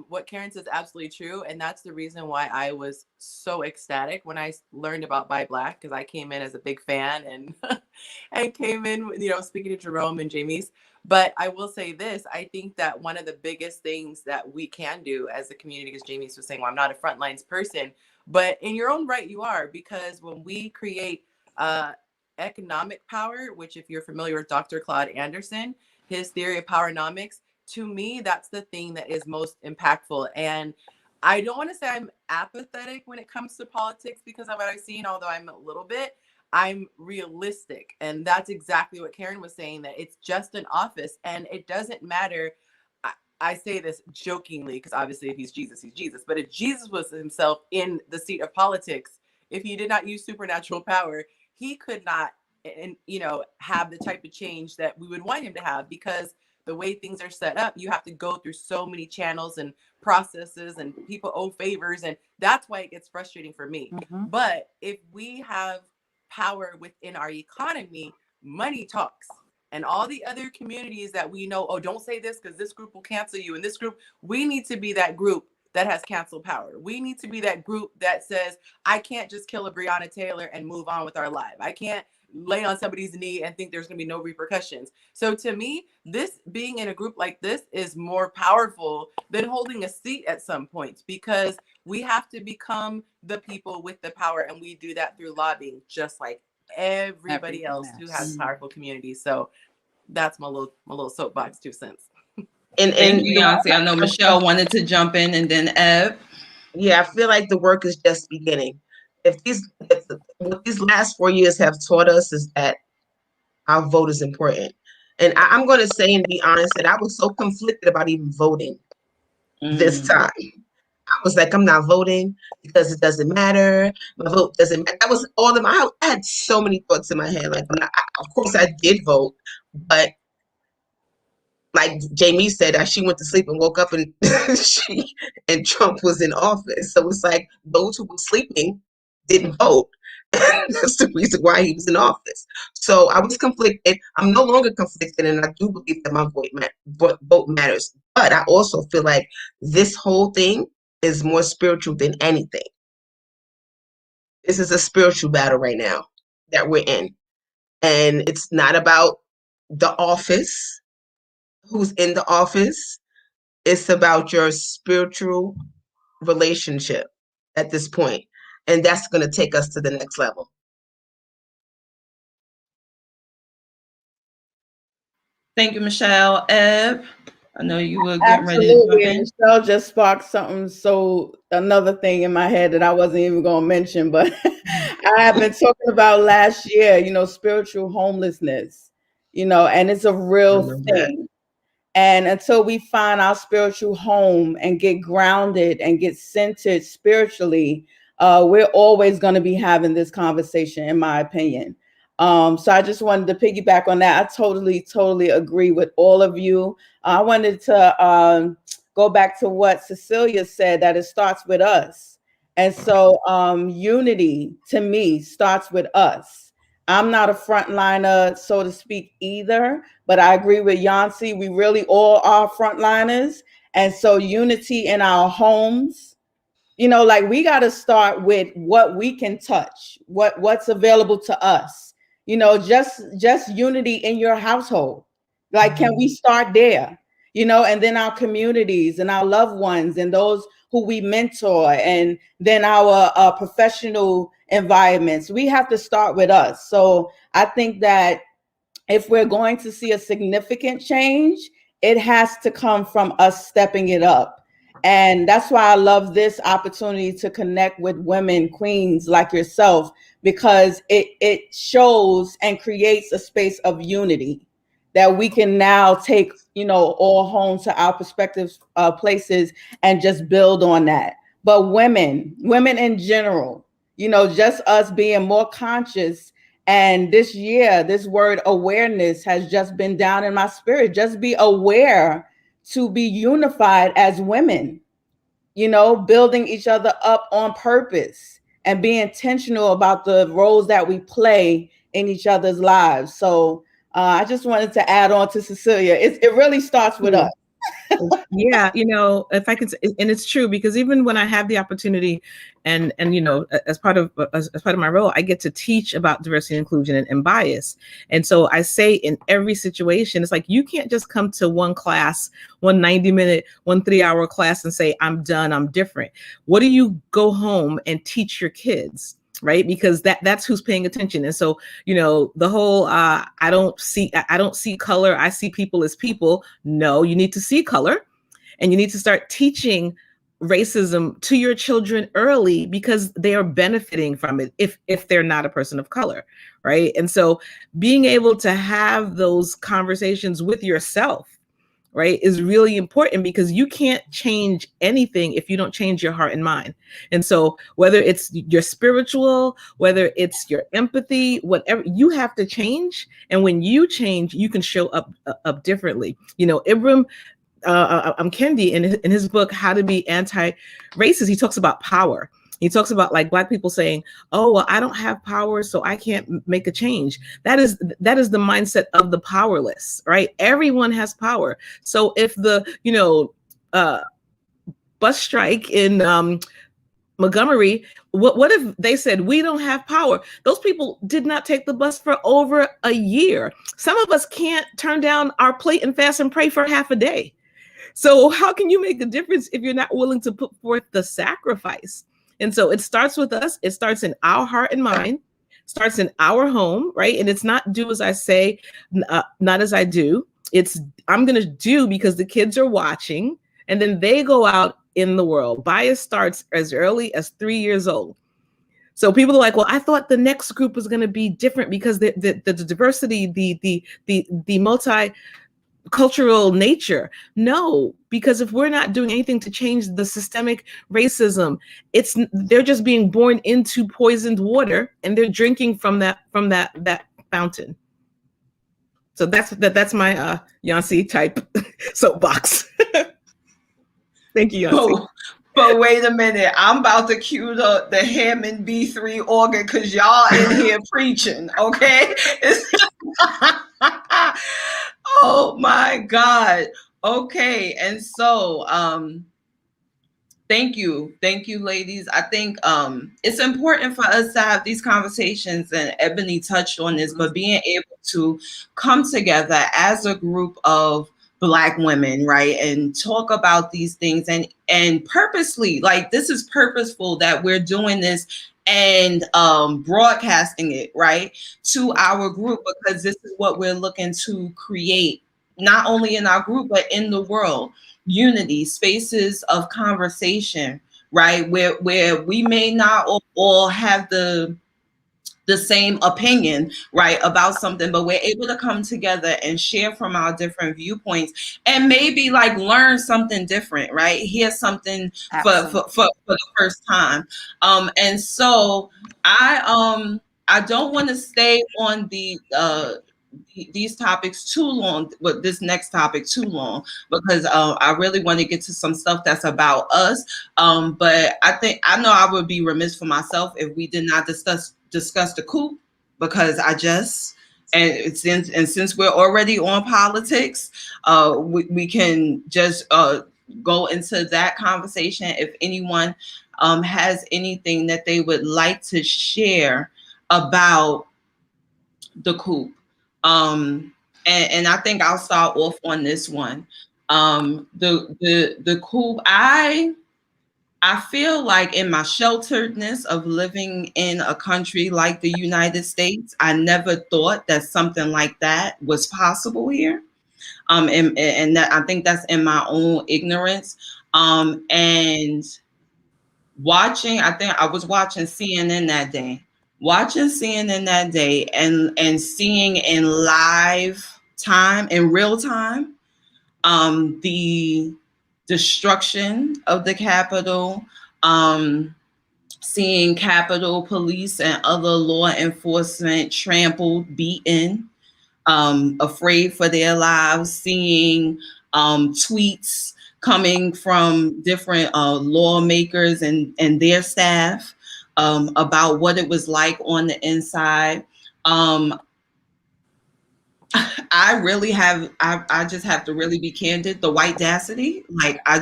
what Karen says is absolutely true, and that's the reason why I was so ecstatic when I learned about Buy Black, because I came in as a big fan and and came in, speaking to Jerome and Jamie's. But I will say this: I think that one of the biggest things that we can do as a community, because Jamie was saying, well, I'm not a frontlines person, but in your own right, you are, because when we create economic power, which if you're familiar with Dr. Claude Anderson, his theory of powernomics, to me, that's the thing that is most impactful. And I don't want to say I'm apathetic when it comes to politics because of what I've seen, although I'm a little bit. I'm realistic. And that's exactly what Karen was saying, that it's just an office and it doesn't matter. I say this jokingly because obviously if he's Jesus, he's Jesus. But if Jesus was himself in the seat of politics, if he did not use supernatural power, he could not, have the type of change that we would want him to have, because the way things are set up, you have to go through so many channels and processes, and people owe favors. And that's why it gets frustrating for me. But if we have power within our economy, money talks. And all the other communities that we know, oh, don't say this because this group will cancel you. And this group, we need to be that group that has cancel power. We need to be that group that says, I can't just kill a Breonna Taylor and move on with our life. I can't lay on somebody's knee and think there's going to be no repercussions. So to me, this being in a group like this is more powerful than holding a seat at some points, because we have to become the people with the power. And we do that through lobbying, just like everybody else who has powerful communities. So that's my little soapbox 2 cents. And thank you, Yancy. I know Michelle wanted to jump in, and then Ev. Yeah, I feel like the work is just beginning. What these last 4 years have taught us is that our vote is important. And I'm going to say and be honest that I was so conflicted about even voting this time. I was like, I'm not voting because it doesn't matter. My vote doesn't matter. That was all of my. I had so many thoughts in my head. Like, of course, I did vote, but like Jamie said, she went to sleep and woke up and and Trump was in office. So it's like those who were sleeping didn't vote. That's the reason why he was in office. So I was conflicted. I'm no longer conflicted, and I do believe that my vote matters. But I also feel like this whole thing is more spiritual than anything. This is a spiritual battle right now that we're in. And it's not about the office, who's in the office. It's about your spiritual relationship at this point. And that's going to take us to the next level. Thank you, Michelle. Ev, I know you were getting ready to jump in. Michelle just sparked something. So another thing in my head that I wasn't even going to mention, but I have been talking about last year, spiritual homelessness, and it's a real thing. And until we find our spiritual home and get grounded and get centered spiritually, we're always going to be having this conversation, in my opinion. So I just wanted to piggyback on that. I totally agree with all of you. I wanted to go back to what Cecilia said, that it starts with us. And so unity, to me, starts with us. I'm not a frontliner, so to speak, either, but I agree with Yancy. We really all are frontliners. And so unity in our homes, like we got to start with what we can touch, what's available to us, just unity in your household. Like, can we start there? And then our communities and our loved ones and those who we mentor, and then our professional environments. We have to start with us. So I think that if we're going to see a significant change, it has to come from us stepping it up. And that's why I love this opportunity to connect with women, queens like yourself, because it shows and creates a space of unity that we can now take, all home to our prospective places and just build on that. But women in general, just us being more conscious. And this year, this word awareness has just been down in my spirit. Just be aware to be unified as women, building each other up on purpose and be intentional about the roles that we play in each other's lives. So I just wanted to add on to Cecilia. It really starts with us. Yeah, if I could say, and it's true, because even when I have the opportunity and as part of my role, I get to teach about diversity and inclusion and bias. And so I say in every situation, it's like, you can't just come to one class, one 90-minute, one 3-hour class and say, I'm done, I'm different. What do you go home and teach your kids? Right, because that's who's paying attention. And so the whole I don't see color, I see people as people. No, you need to see color, and you need to start teaching racism to your children early, because they are benefiting from it if they're not a person of color, right? And so being able to have those conversations with yourself, right, is really important, because you can't change anything if you don't change your heart and mind. And so whether it's your spiritual, whether it's your empathy, whatever, you have to change. And when you change, you can show up differently. Ibram Kendi, in his book, How to Be Anti-Racist, he talks about power. He talks about like Black people saying, oh, well, I don't have power, so I can't make a change. That is the mindset of the powerless, right? Everyone has power. So if the, bus strike in Montgomery, what if they said, we don't have power? Those people did not take the bus for over a year. Some of us can't turn down our plate and fast and pray for half a day. So how can you make a difference if you're not willing to put forth the sacrifice? And so it starts with us. It starts in our heart and mind, starts in our home, right? And it's not do as I say, not as I do. It's I'm going to do because the kids are watching, and then they go out in the world. Bias starts as early as 3 years old. So people are like, well, I thought the next group was going to be different because the diversity, the multicultural nature. No, because if we're not doing anything to change the systemic racism, they're just being born into poisoned water, and they're drinking from that fountain. So that's my Yancy type soapbox. Thank you, Yancy. But wait a minute, I'm about to cue the Hammond B3 organ, because y'all in here preaching, okay? Oh my God. Okay. And so thank you, ladies. I think it's important for us to have these conversations, and Ebony touched on this, but being able to come together as a group of Black women, right, and talk about these things, and purposely, like, this is purposeful that we're doing this and broadcasting it, right, to our group, because this is what we're looking to create, not only in our group, but in the world. Unity, spaces of conversation, right, where we may not all have the same opinion, right, about something, but we're able to come together and share from our different viewpoints, and maybe like learn something different, right, hear something for the first time. And so I don't want to stay on these topics too long, with this next topic too long, because I really want to get to some stuff that's about us. But I know I would be remiss for myself if we did not discuss the coup, because since we're already on politics, we can just go into that conversation. If anyone has anything that they would like to share about the coup. And I think I'll start off on this one. The coup, I feel like in my shelteredness of living in a country like the United States, I never thought that something like that was possible here. And that, I think that's in my own ignorance. And I think I was watching CNN that day. And seeing in live time, in real time, the destruction of the Capitol, seeing Capitol Police and other law enforcement trampled, beaten, afraid for their lives, seeing tweets coming from different lawmakers and their staff, about what it was like on the inside. I really have, I just have to really be candid. The white dacity, like I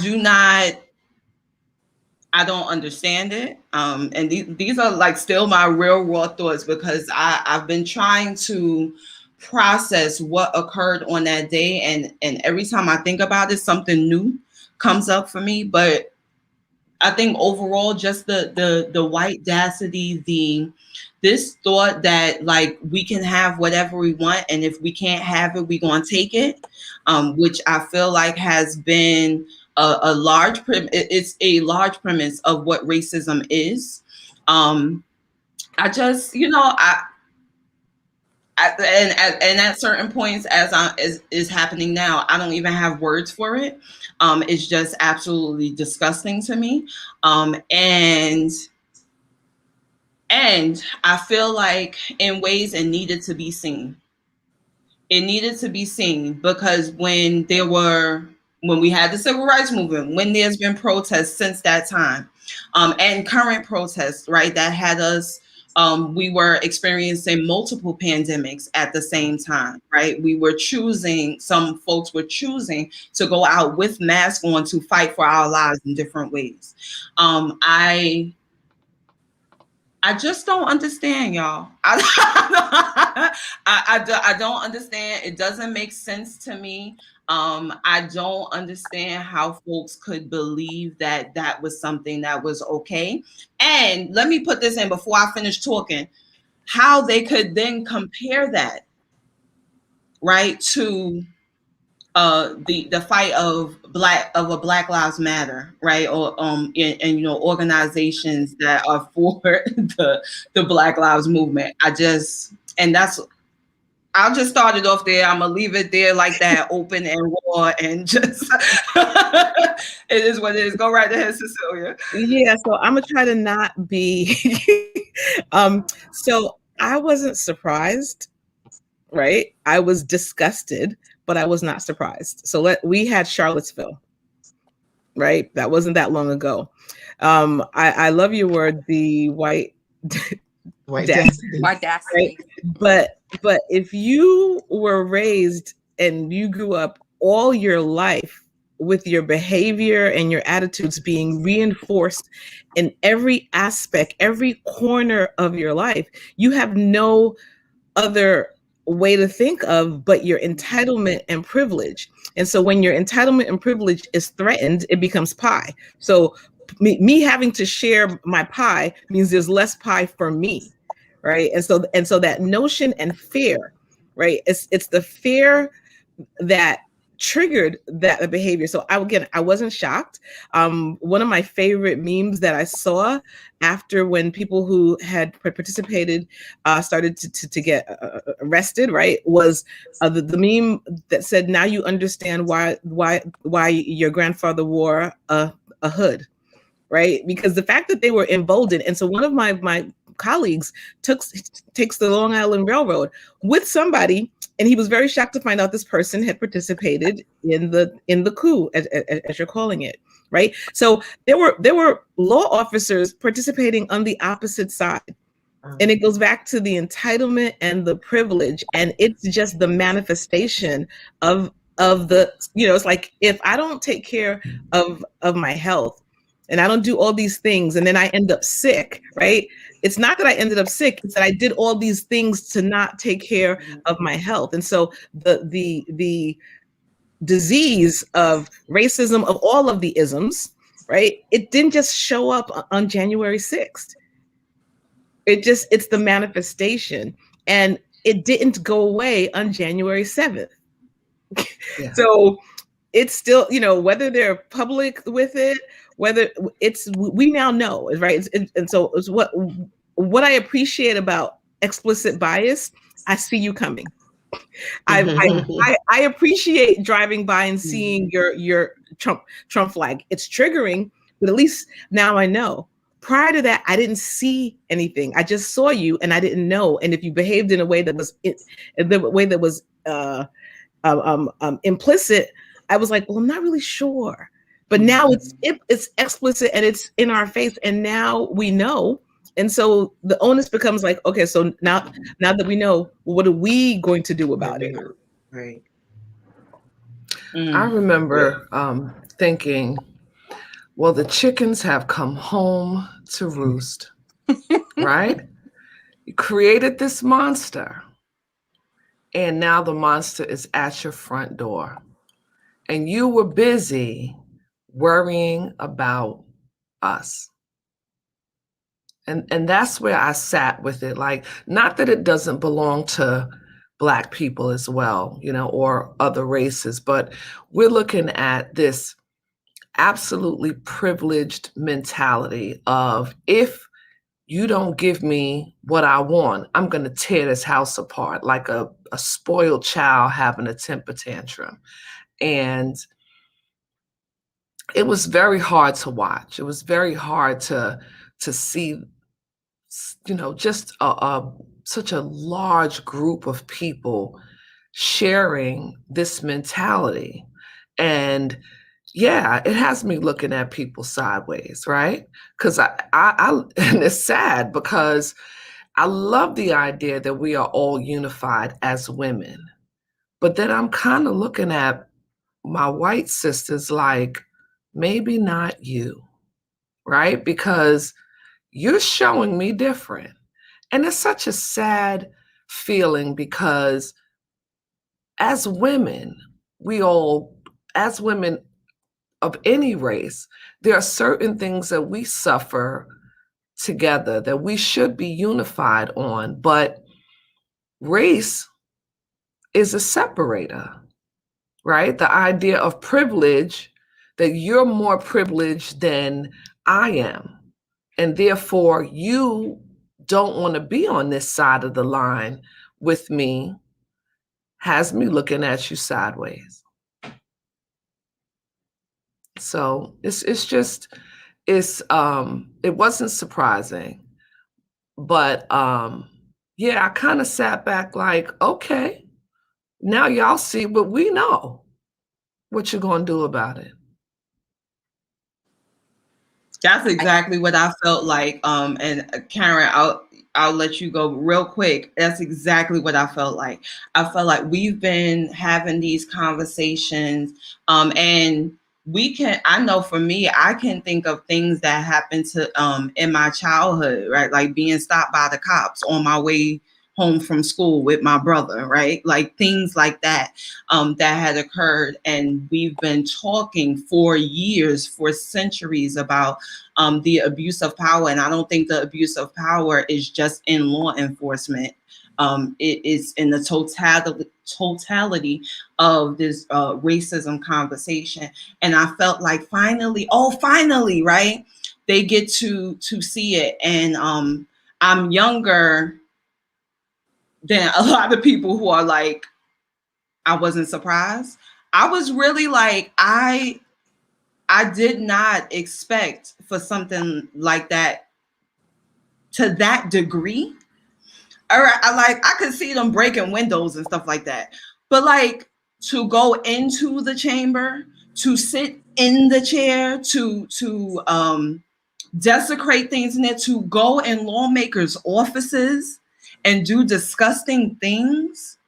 do not, I don't understand it. And these are like still my real raw thoughts, because I've been trying to process what occurred on that day. And every time I think about it, something new comes up for me. But I think overall, just the white dacity, this thought that like we can have whatever we want, and if we can't have it, we're gonna take it, which I feel like has been a large it's a large premise of what racism is. I just, and at certain points, as is happening now, I don't even have words for it. It's just absolutely disgusting to me. And I feel like in ways it needed to be seen. It needed to be seen because when we had the civil rights movement, when there's been protests since that time, and current protests, right, that had us, we were experiencing multiple pandemics at the same time, right? Some folks were choosing to go out with masks on to fight for our lives in different ways. I just don't understand, y'all. I don't understand. It doesn't make sense to me. I don't understand how folks could believe that that was something that was okay. And let me put this in before I finish talking, how they could then compare that, right, to the fight of a Black Lives Matter, right, or and organizations that are for the Black Lives movement. I'll just start it off there. I'm gonna leave it there like that, open and raw, and just it is what it is. Go right ahead, Cecilia. Yeah, so I'm gonna try to not be. So I wasn't surprised, right? I was disgusted, but I was not surprised. So we had Charlottesville, right? That wasn't that long ago. I love your word, the white dacity. Right? But if you were raised and you grew up all your life with your behavior and your attitudes being reinforced in every aspect, every corner of your life, you have no other way to think of but your entitlement and privilege. And so when your entitlement and privilege is threatened, it becomes pie. So me having to share my pie means there's less pie for me, right? And so that notion and fear, right? It's the fear that triggered that behavior. So I wasn't shocked. One of my favorite memes that I saw after when people who had participated started to get arrested, right, was the meme that said, "Now you understand why your grandfather wore a hood." Right? Because the fact that they were emboldened. And so one of my colleagues takes the Long Island Railroad with somebody, and he was very shocked to find out this person had participated in the coup, as you're calling it, right? So there were law officers participating on the opposite side. And it goes back to the entitlement and the privilege, and it's just the manifestation of the, it's like, if I don't take care of my health, and I don't do all these things, and then I end up sick, right? It's not that I ended up sick, it's that I did all these things to not take care of my health. And so the disease of racism, of all of the isms, right? It didn't just show up on January 6th. It's the manifestation. And it didn't go away on January 7th. Yeah. So it's still, whether they're public with it, whether we now know, right? And so it's what I appreciate about explicit bias. I see you coming. I appreciate driving by and seeing your Trump flag. It's triggering, but at least now I know. Prior to that, I didn't see anything. I just saw you, and I didn't know. And if you behaved in a way that was implicit, I was like, well, I'm not really sure. But now it's explicit and it's in our face, and now we know. And so the onus becomes like, okay, so now that we know, what are we going to do about it? Right. I remember thinking, well, the chickens have come home to roost, right? You created this monster, and now the monster is at your front door. And you were busy worrying about us. And that's where I sat with it. Like, not that it doesn't belong to Black people as well, you know, or other races, but we're looking at this absolutely privileged mentality of, if you don't give me what I want, I'm going to tear this house apart, like a spoiled child having a temper tantrum. And it was very hard to watch. It was very hard to see, you know, just such a large group of people sharing this mentality. And yeah, it has me looking at people sideways, right? Because I and it's sad because I love the idea that we are all unified as women. But then I'm kind of looking at my white sisters like, maybe not you, right? Because you're showing me different. And it's such a sad feeling because as women, as women of any race, there are certain things that we suffer together that we should be unified on. But race is a separator, right? The idea of privilege, that you're more privileged than I am. And therefore, you don't want to be on this side of the line with me, has me looking at you sideways. So it wasn't surprising, but yeah, I kind of sat back like, okay, now y'all see what we know. What you gonna do about it? That's exactly what I felt like. And Karen, I'll let you go real quick. That's exactly what I felt like. I felt like we've been having these conversations, and I know for me, I can think of things that happened to in my childhood, right? Like being stopped by the cops on my way home from school with my brother, right? Like things like that that had occurred. And we've been talking for years, for centuries, about the abuse of power. And I don't think the abuse of power is just in law enforcement. It is in the totality of this racism conversation. And I felt like finally, right? They get to see it. And I'm younger than a lot of people who are like, I wasn't surprised. I was really like, I did not expect for something like that to that degree. Or I could see them breaking windows and stuff like that. But like to go into the chamber, to sit in the chair, to desecrate things in there, to go in lawmakers' offices and do disgusting things,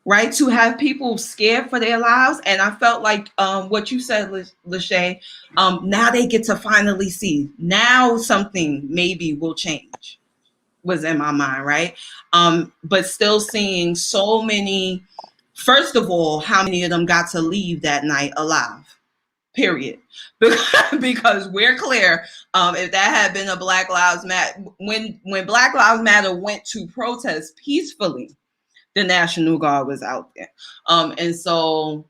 right? To have people scared for their lives. And I felt like what you said, Lachey, now they get to finally see. Now something maybe will change, was in my mind, right? But still seeing so many, first of all, how many of them got to leave that night alive? Period. Because we're clear, if that had been a Black Lives Matter, when Black Lives Matter went to protest peacefully, the National Guard was out there. And so,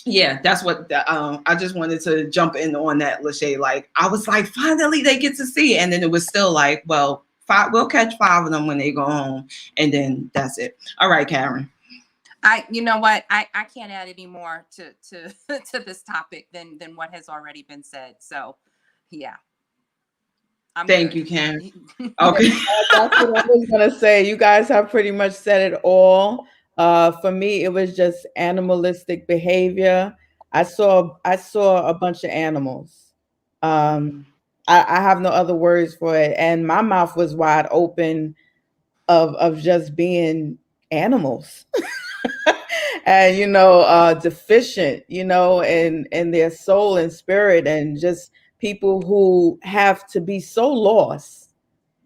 yeah, that's what I just wanted to jump in on that, Lachey. Like, I was like, finally they get to see it. And then it was still like, well, we'll catch 5 of them when they go home. And then that's it. All right, Karen. You know what? I can't add any more to to this topic than what has already been said. So, yeah. Thank you, Karen. Okay. That's what I was gonna say. You guys have pretty much said it all. For me, it was just animalistic behavior. I saw a bunch of animals. Um, I have no other words for it, and my mouth was wide open of just being animals. And deficient, in their soul and spirit, and just people who have to be so lost.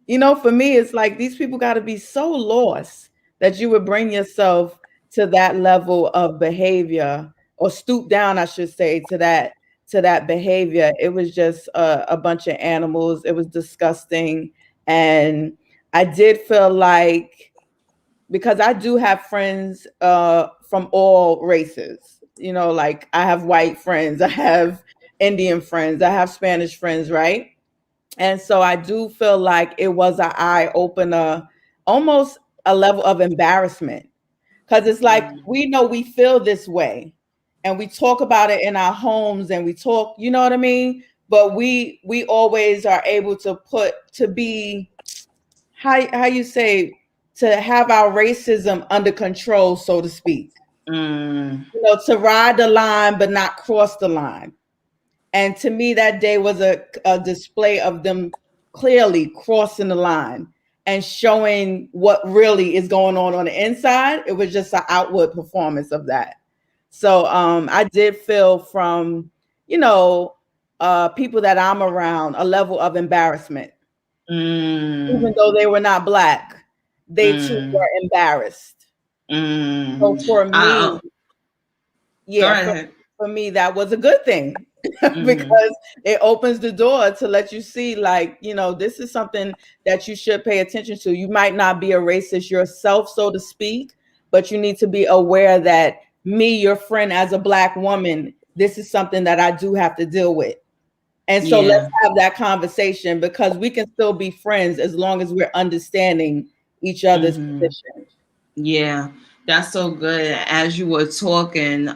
For me, it's like these people got to be so lost that you would bring yourself to that level of behavior, or stoop down, I should say, to that behavior. It was just a bunch of animals. It was disgusting. And I did feel like, because I do have friends from all races, like I have white friends, I have Indian friends, I have Spanish friends, right? And so I do feel like it was an eye opener, almost a level of embarrassment. Because it's like, we know we feel this way, and we talk about it in our homes, and we talk, you know what I mean? But we always are able to be, how you say, to have our racism under control, so to speak. To ride the line but not cross the line. And to me, that day was a display of them clearly crossing the line and showing what really is going on the inside. It was just an outward performance of that. So I did feel from, people that I'm around, a level of embarrassment. Even though they were not Black, they too were embarrassed. So for me, yeah, for me, that was a good thing. Because it opens the door to let you see, like, this is something that you should pay attention to. You might not be a racist yourself, so to speak, but you need to be aware that me, your friend, as a Black woman, this is something that I do have to deal with. And so let's have that conversation, because we can still be friends as long as we're understanding each other's position. Yeah, that's so good. As you were talking,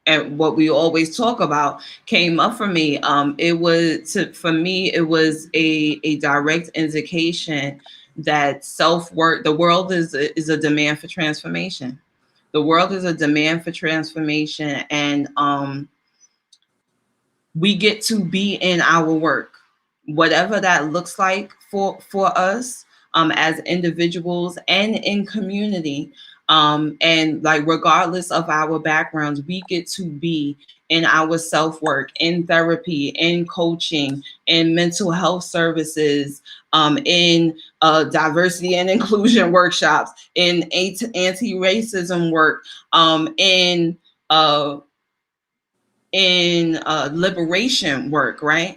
and what we always talk about came up for me. For me, it was a direct indication that self-worth, the world is a demand for transformation. The world is a demand for transformation, and we get to be in our work, whatever that looks like for us, as individuals and in community. And like, regardless of our backgrounds, we get to be in our self-work, in therapy, in coaching, in mental health services, in diversity and inclusion workshops, in anti-racism work, in liberation work, right?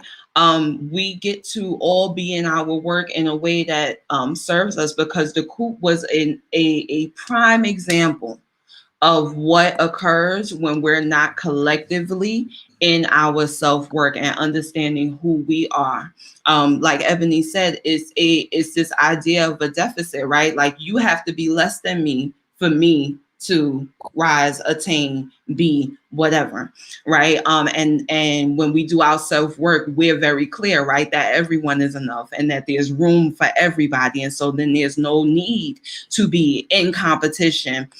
We get to all be in our work in a way that serves us, because the coup was a prime example of what occurs when we're not collectively in our self-work and understanding who we are. Like Ebony said, it's this idea of a deficit, right? Like, you have to be less than me for me to rise, attain, be whatever, right? And when we do our self-work, we're very clear, right, that everyone is enough and that there's room for everybody. And so then there's no need to be in competition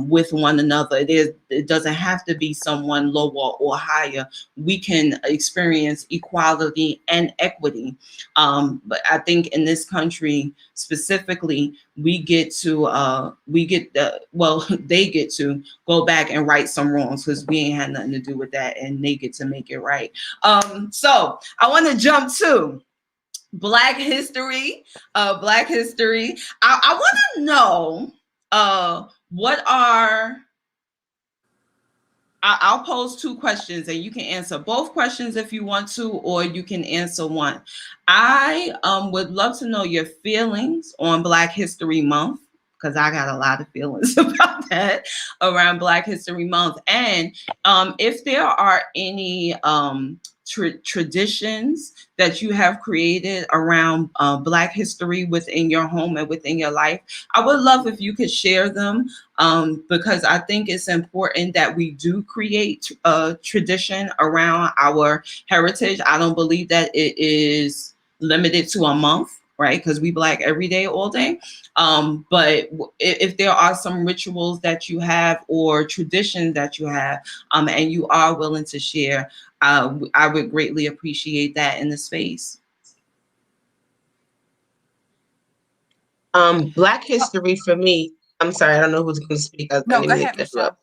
with one another. It doesn't have to be someone lower or higher. We can experience equality and equity. But I think in this country specifically, they get to go back and right some wrongs, because we ain't had nothing to do with that, and they get to make it right. So I want to jump to Black history. Black history. I want to know what are. I'll pose two questions, and you can answer both questions if you want to, or you can answer one. I would love to know your feelings on Black History Month, because I got a lot of feelings about that around Black History Month. And if there are any traditions that you have created around Black history within your home and within your life, I would love if you could share them, because I think it's important that we do create a tradition around our heritage. I don't believe that it is limited to a month right? Because we Black every day, all day. But if there are some rituals that you have or traditions that you have, and you are willing to share, I would greatly appreciate that in the space. Black history for me. I'm sorry, I don't know who's going to speak. I No, didn't go mean to ahead, cut you up.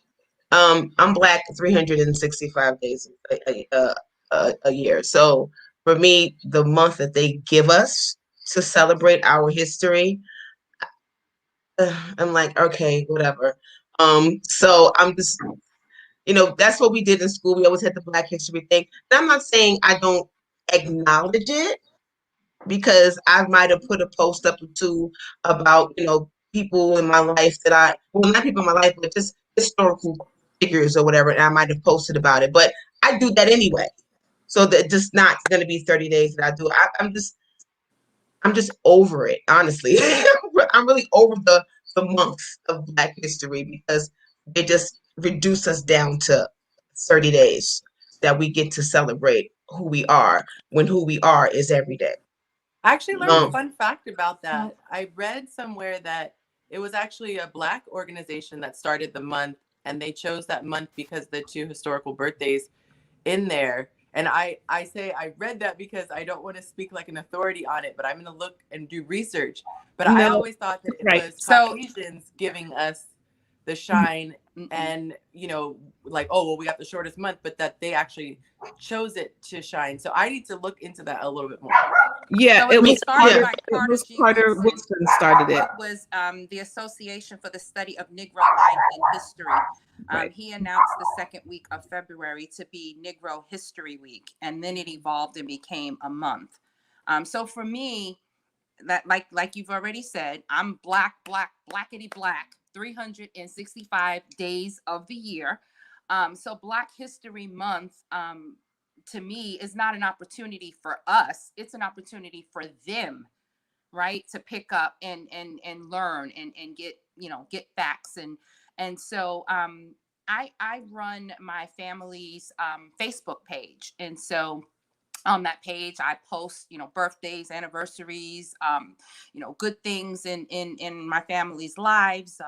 Michelle. I'm Black 365 days a year. So for me, the month that they give us to celebrate our history, I'm like, okay, whatever. So I'm just, that's what we did in school. We always had the Black History thing. And I'm not saying I don't acknowledge it, because I might have put a post up or two about, people in my life well, not people in my life, but just historical figures or whatever, and I might have posted about it. But I do that anyway. So that just not going to be 30 days that I do. I'm just over it, honestly. I'm really over the months of Black history, because they just reduce us down to 30 days that we get to celebrate who we are, when who we are is every day. I actually learned a fun fact about that. I read somewhere that it was actually a Black organization that started the month, and they chose that month because the two historical birthdays in there. And I say I read that because I don't want to speak like an authority on it, but I'm going to look and do research. But I always thought that it was Caucasians giving us the shine, and like, oh well, we got the shortest month, but that they actually chose it to shine. So I need to look into that a little bit more. Yeah, So it was started by Carter, Carter Woodson started it. It was the Association for the Study of Negro Life and History. He announced the second week of February to be Negro History Week, and then it evolved and became a month. So for me, that like you've already said, I'm blackety black, 365 days of the year. So Black History Month, to me, is not an opportunity for us. It's an opportunity for them, right, to pick up and learn and get facts. And so I run my family's Facebook page, and so on that page I post birthdays, anniversaries, good things in my family's lives,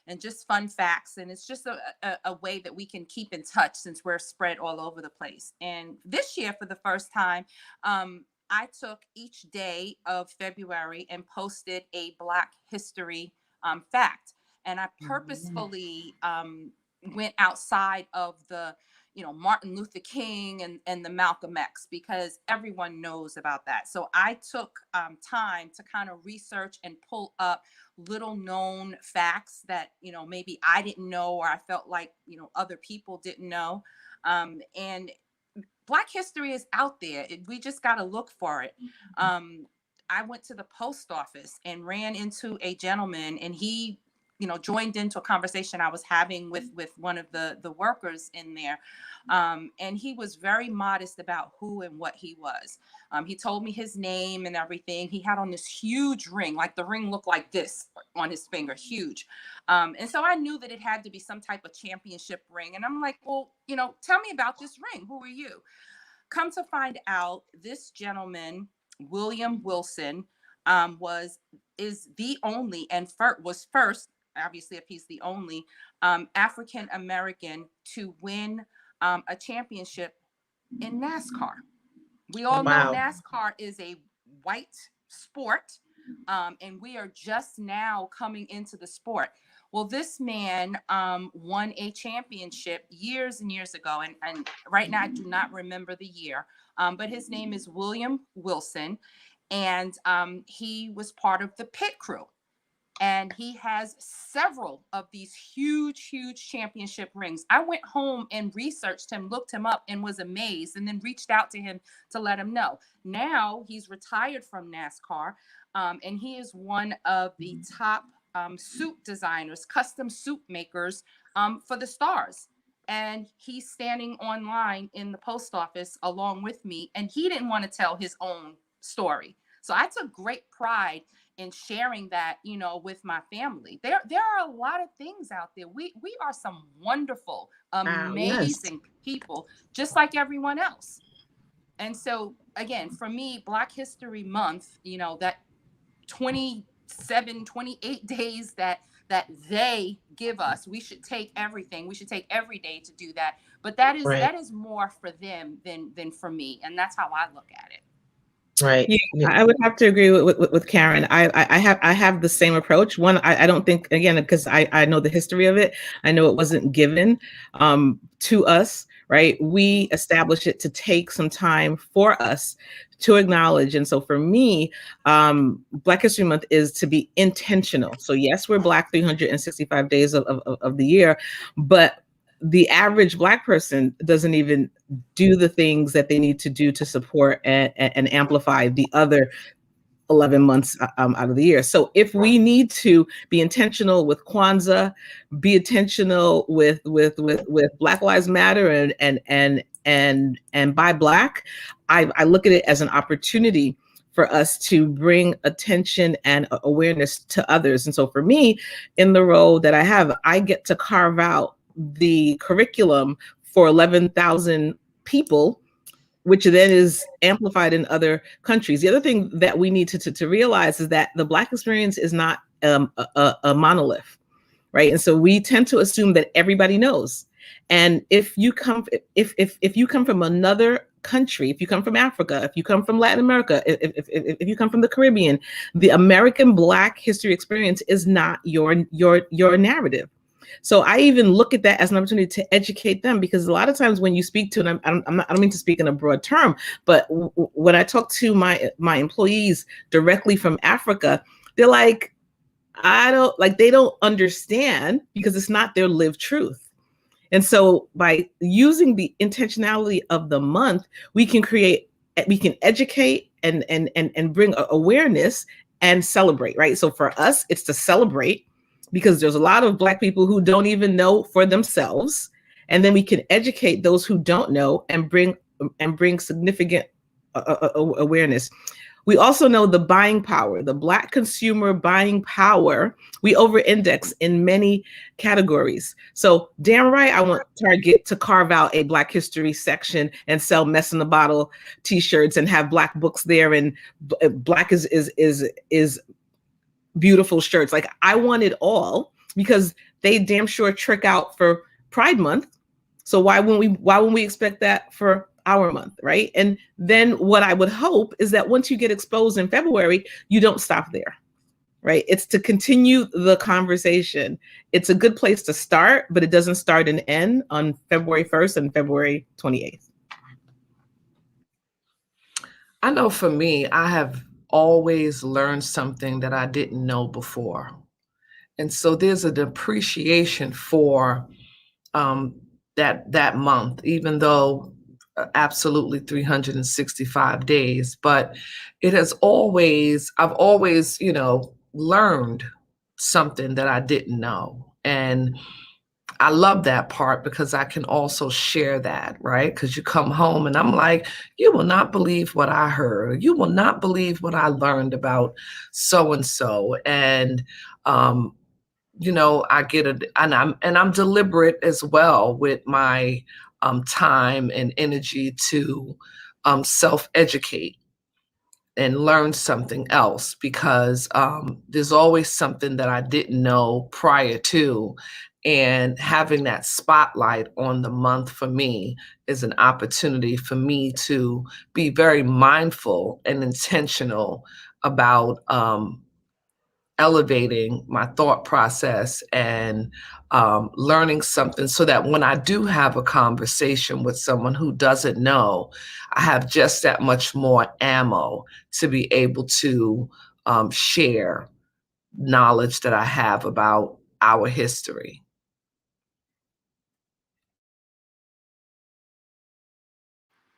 and just fun facts. And it's just a way that we can keep in touch, since we're spread all over the place. And this year, for the first time, I took each day of February and posted a Black history fact. And I purposefully went outside of the Martin Luther King and the Malcolm X, because everyone knows about that. So I took time to kind of research and pull up little known facts that maybe I didn't know, or I felt like other people didn't know. And Black history is out there. We just got to look for it. I went to the post office and ran into a gentleman, and he joined into a conversation I was having with one of the workers in there. And he was very modest about who and what he was. He told me his name and everything. He had on this huge ring, like the ring looked like this on his finger, huge. And so I knew that it had to be some type of championship ring. And I'm like, well, tell me about this ring. Who are you? Come to find out, this gentleman, William Wilson, is the only and was first, obviously if he's the only African American to win a championship in NASCAR. We all know NASCAR is a white sport, and we are just now coming into the sport. Well, this man won a championship years and years ago, and right now I do not remember the year, but his name is William Wilson, and he was part of the pit crew. And he has several of these huge championship rings. I went home and researched him, looked him up, and was amazed, and then reached out to him to let him know. Now he's retired from NASCAR, and he is one of the top suit designers, custom suit makers for the stars. And he's standing online in the post office along with me, and he didn't want to tell his own story. So I took great pride in sharing that, with my family. There are a lot of things out there. We are some wonderful, amazing people, just like everyone else. And so again, for me, Black History Month, that 27, 28 days that they give us. We should take everything. We should take every day to do that. But that is more for them than for me. And that's how I look at it. Right. Yeah, I would have to agree with Karen. I have the same approach. One, I don't think, again, because I know the history of it. I know it wasn't given to us, right? We established it to take some time for us to acknowledge. And so for me, Black History Month is to be intentional. So yes, we're Black 365 days of the year, but the average Black person doesn't even do the things that they need to do to support and amplify the other 11 months out of the year. So if we need to be intentional with Kwanzaa, be intentional with Black Lives Matter and Buy Black, I look at it as an opportunity for us to bring attention and awareness to others. And so for me, in the role that I have, I get to carve out the curriculum for 11,000 people, which then is amplified in other countries. The other thing that we need to realize is that the Black experience is not a monolith, right? And so we tend to assume that everybody knows. And if you come from another country, if you come from Africa, if you come from Latin America, if you come from the Caribbean, the American Black history experience is not your narrative. So I even look at that as an opportunity to educate them, because a lot of times when you speak to, and I don't mean to speak in a broad term, but when I talk to my employees directly from Africa, they're like, they don't understand because it's not their lived truth. And so by using the intentionality of the month, we can educate and bring awareness and celebrate, right? So for us, it's to celebrate, because there's a lot of Black people who don't even know for themselves. And then we can educate those who don't know and bring significant awareness. We also know the buying power, the Black consumer buying power. We over-index in many categories. So damn right, I want Target to carve out a Black history section and sell mess in the bottle T-shirts and have Black books there, and Black is beautiful shirts. Like, I want it all, because they damn sure trick out for Pride Month. So why wouldn't we expect that for our month, right? And then what I would hope is that once you get exposed in February, you don't stop there, right? It's to continue the conversation. It's a good place to start, but it doesn't start and end on February 1st and February 28th. I know for me, I have always learned something that I didn't know before. And so there's an appreciation for that month, even though absolutely 365 days, but I've always, learned something that I didn't know. And I love that part, because I can also share that, right? Because you come home and I'm like, you will not believe what I heard. You will not believe what I learned about so-and-so. And, I get it. And I'm deliberate as well with my time and energy to self-educate and learn something else, because there's always something that I didn't know prior to. And having that spotlight on the month for me is an opportunity for me to be very mindful and intentional about elevating my thought process and learning something, so that when I do have a conversation with someone who doesn't know, I have just that much more ammo to be able to share knowledge that I have about our history.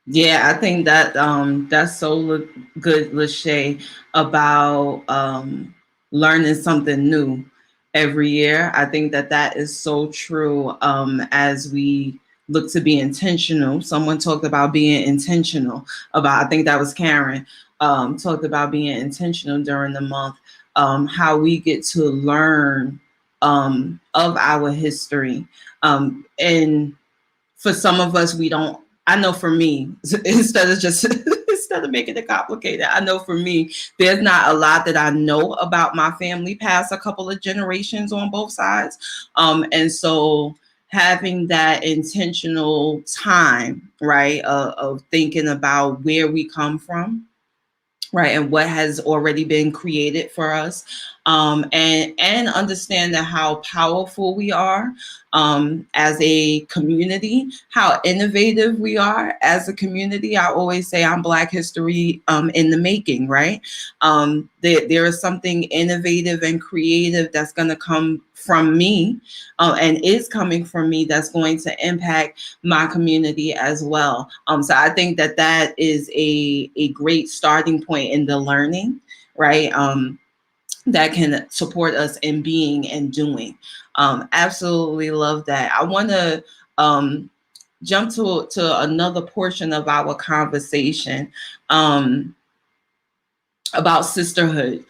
Yeah, I think that that's so good, Lachey, about learning something new every year. I think that is so true. As we look to be intentional, someone talked about being intentional about, I think that was Karen, talked about being intentional during the month, how we get to learn of our history. And for some of us, we don't. I know for me, instead of just instead of making it complicated. I know for me, there's not a lot that I know about my family past a couple of generations on both sides. And so having that intentional time, right, of thinking about where we come from, right, and what has already been created for us, and understand that how powerful we are as a community, how innovative we are as a community. I always say I'm Black history in the making, right? There is something innovative and creative that's going to come from me, and is coming from me, that's going to impact my community as well. So I think that that is a great starting point in the learning, right? That can support us in being and doing. Absolutely love that. I want to jump to another portion of our conversation about sisterhood.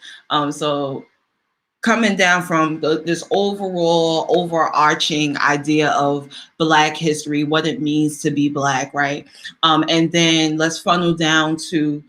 So coming down from this overall overarching idea of Black history, what it means to be Black, right? And then let's funnel down to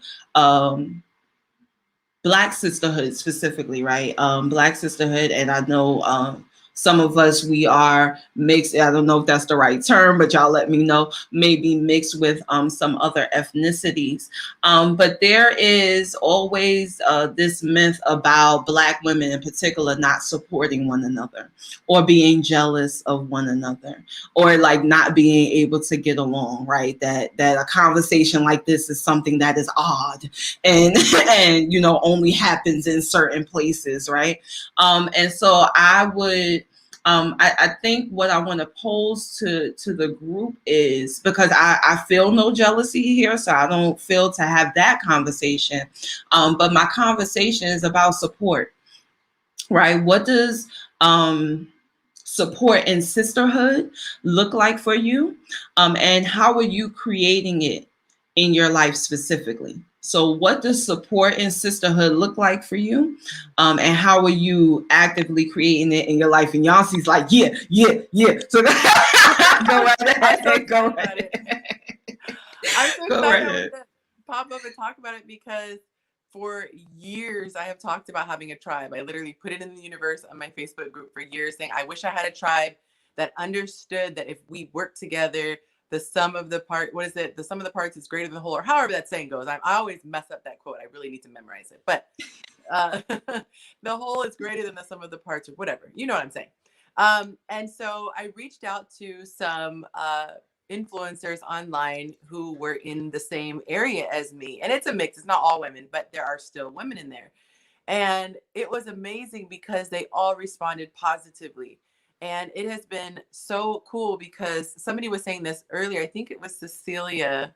Black sisterhood specifically, right? Black sisterhood, and I know some of us, we are mixed. I don't know if that's the right term, but y'all let me know. Maybe mixed with some other ethnicities. But there is always this myth about Black women in particular not supporting one another, or being jealous of one another, or like not being able to get along, right? That a conversation like this is something that is odd, and and only happens in certain places, right? And so I would I think what I want to pose to the group is, because I feel no jealousy here, so I don't feel to have that conversation. But my conversation is about support, right? What does support and sisterhood look like for you? And how are you creating it in your life specifically? So what does support and sisterhood look like for you? And how are you actively creating it in your life? And Yancey's like, yeah. So go right ahead. Go right ahead. I'm so Go excited right I ahead. wanted to pop up and talk about it, because for years I have talked about having a tribe. I literally put it in the universe on my Facebook group for years, saying I wish I had a tribe that understood that if we work together, the sum of the part, what is it? The sum of the parts is greater than the whole, or however that saying goes. I always mess up that quote. I really need to memorize it. But the whole is greater than the sum of the parts, or whatever. You know what I'm saying? And so I reached out to some influencers online who were in the same area as me. And it's a mix. It's not all women, but there are still women in there. And it was amazing because they all responded positively. And it has been so cool, because somebody was saying this earlier. I think it was Cecilia,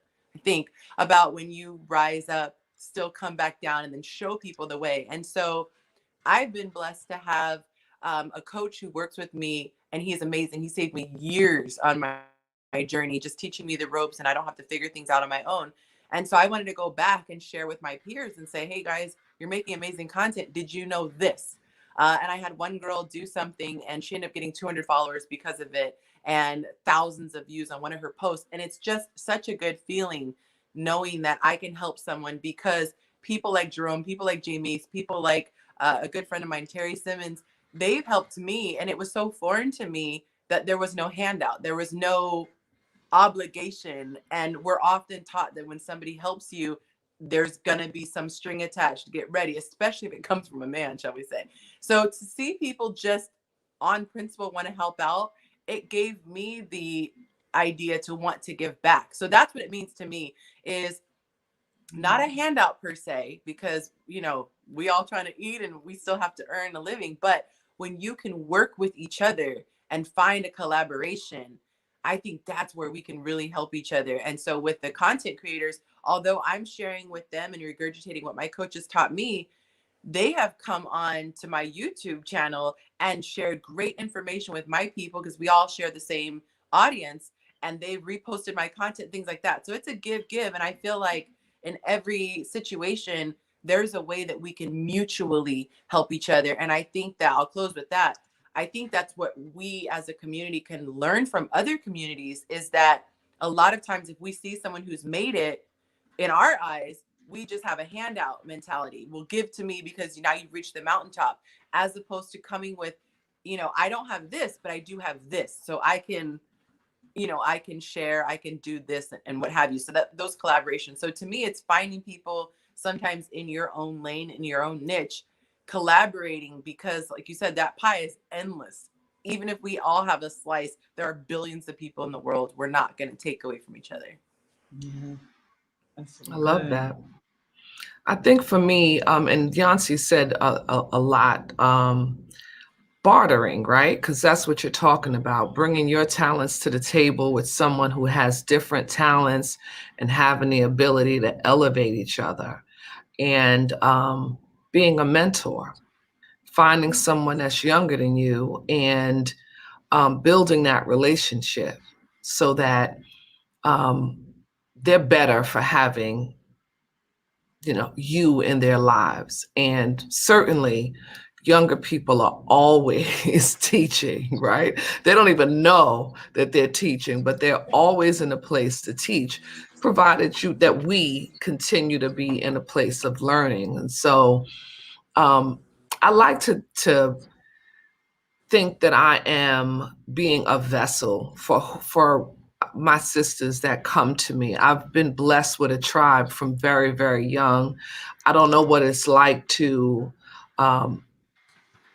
about when you rise up, still come back down, and then show people the way. And so I've been blessed to have a coach who works with me, and he is amazing. He saved me years on my journey, just teaching me the ropes, and I don't have to figure things out on my own. And so I wanted to go back and share with my peers and say, hey guys, you're making amazing content. Did you know this? And I had one girl do something, and she ended up getting 200 followers because of it, and thousands of views on one of her posts. And it's just such a good feeling knowing that I can help someone, because people like Jerome, people like Jamie, people like a good friend of mine, Terry Simmons, they've helped me. And it was so foreign to me that there was no handout. There was no obligation. And we're often taught that when somebody helps you, there's going to be some string attached. Get ready, especially if it comes from a man, shall we say. So to see people just on principle want to help out, it gave me the idea to want to give back. So that's what it means to me, is not a handout per se, because we all trying to eat and we still have to earn a living. But when you can work with each other and find a collaboration, I think that's where we can really help each other. And so with the content creators, although I'm sharing with them and regurgitating what my coaches taught me, they have come on to my YouTube channel and shared great information with my people, because we all share the same audience, and they reposted my content, things like that. So it's a give. And I feel like in every situation, there's a way that we can mutually help each other. And I think that, I'll close with that, I think that's what we as a community can learn from other communities, is that a lot of times if we see someone who's made it, in our eyes, we just have a handout mentality. Will give to me because now you've reached the mountaintop, as opposed to coming with, I don't have this, but I do have this. So I can, I can share, I can do this and what have you. So that those collaborations. So to me, it's finding people sometimes in your own lane, in your own niche, collaborating, because like you said, that pie is endless. Even if we all have a slice, there are billions of people in the world. We're not going to take away from each other. Yeah, that's I love good. that. I think for me, and Yancy said a lot, bartering, right? Because that's what you're talking about, bringing your talents to the table with someone who has different talents and having the ability to elevate each other. And being a mentor, finding someone that's younger than you and building that relationship so that they're better for having you in their lives. And certainly younger people are always teaching, right? They don't even know that they're teaching, but they're always in a place to teach, provided that we continue to be in a place of learning. And so I like to think that I am being a vessel for my sisters that come to me. I've been blessed with a tribe from very, very young. I don't know what it's like to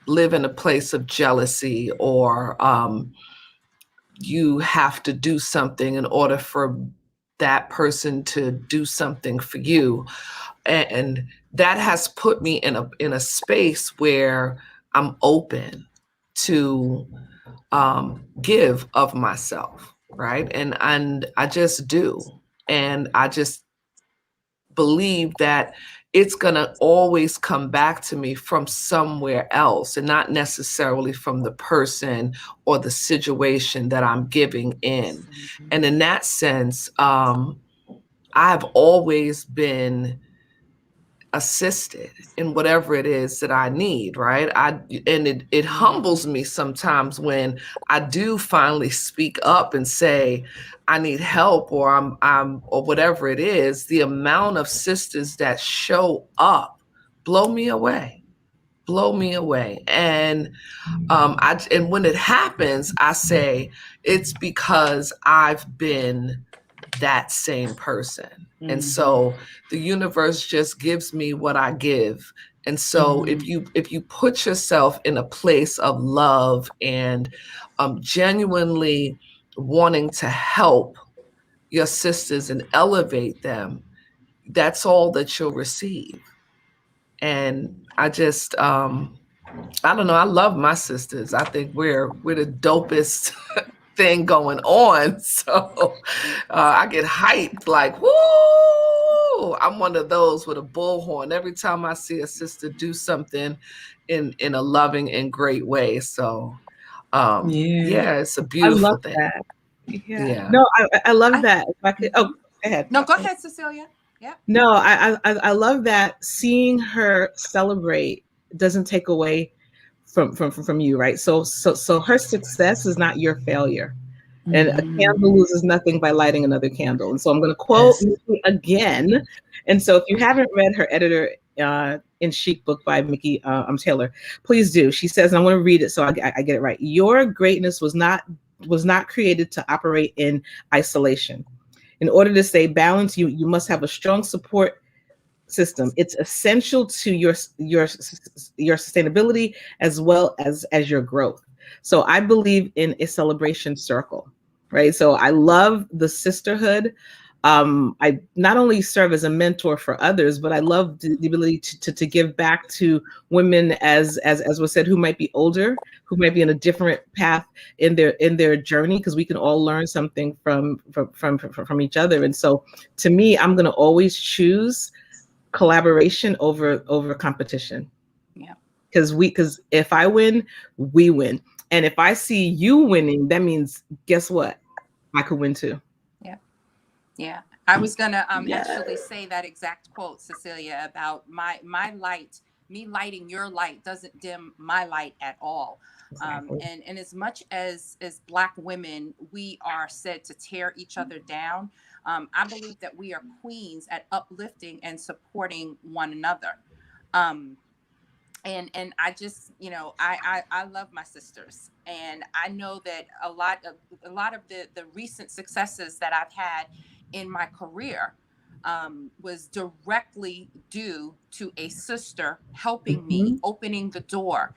live in a place of jealousy, or you have to do something in order for that person to do something for you. And that has put me in a space where I'm open to give of myself, right? And I just do. And I just believe that it's going to always come back to me from somewhere else, and not necessarily from the person or the situation that I'm giving in. And in that sense, I've always been assisted in whatever it is that I need, right? It humbles me sometimes when I do finally speak up and say I need help, or I'm or whatever it is. The amount of sisters that show up blow me away. And and when it happens, I say it's because I've been that same person. And so the universe just gives me what I give. And so if you put yourself in a place of love and genuinely wanting to help your sisters and elevate them, that's all that you'll receive. And I just I don't know, I love my sisters. I think we're the dopest thing going on. So I get hyped like, woo! I'm one of those with a bullhorn every time I see a sister do something in a loving and great way. So yeah, it's a I beautiful love thing. that. Yeah. No, I love that. If I could, go ahead. No, go ahead, Cecilia. Yeah. No, I love that. Seeing her celebrate doesn't take away from you, right? So her success is not your failure. And a candle loses nothing by lighting another candle. And so I'm going to quote Mickey again. And so if you haven't read her editor in Chic book by Mickey Taylor, please do. She says, and I want to read it so I get it right. Your greatness was not created to operate in isolation. In order to stay balanced, you must have a strong support system. It's essential to your sustainability as well as your growth. So I believe in a celebration circle, right? So I love the sisterhood. I not only serve as a mentor for others, but I love the ability to give back to women as was said, who might be older, who might be in a different path in their journey, because we can all learn something from each other. And so to me, I'm going to always choose collaboration over competition. Yeah. Because if I win, we win. And if I see you winning, that means, guess what? I could win too. Yeah. I was going to actually say that exact quote, Cecilia, about my light, me lighting your light doesn't dim my light at all. And as much as Black women, we are said to tear each other down. I believe that we are queens at uplifting and supporting one another. And I just, you know, I love my sisters, and I know that a lot of the recent successes that I've had in my career was directly due to a sister helping me, opening the door,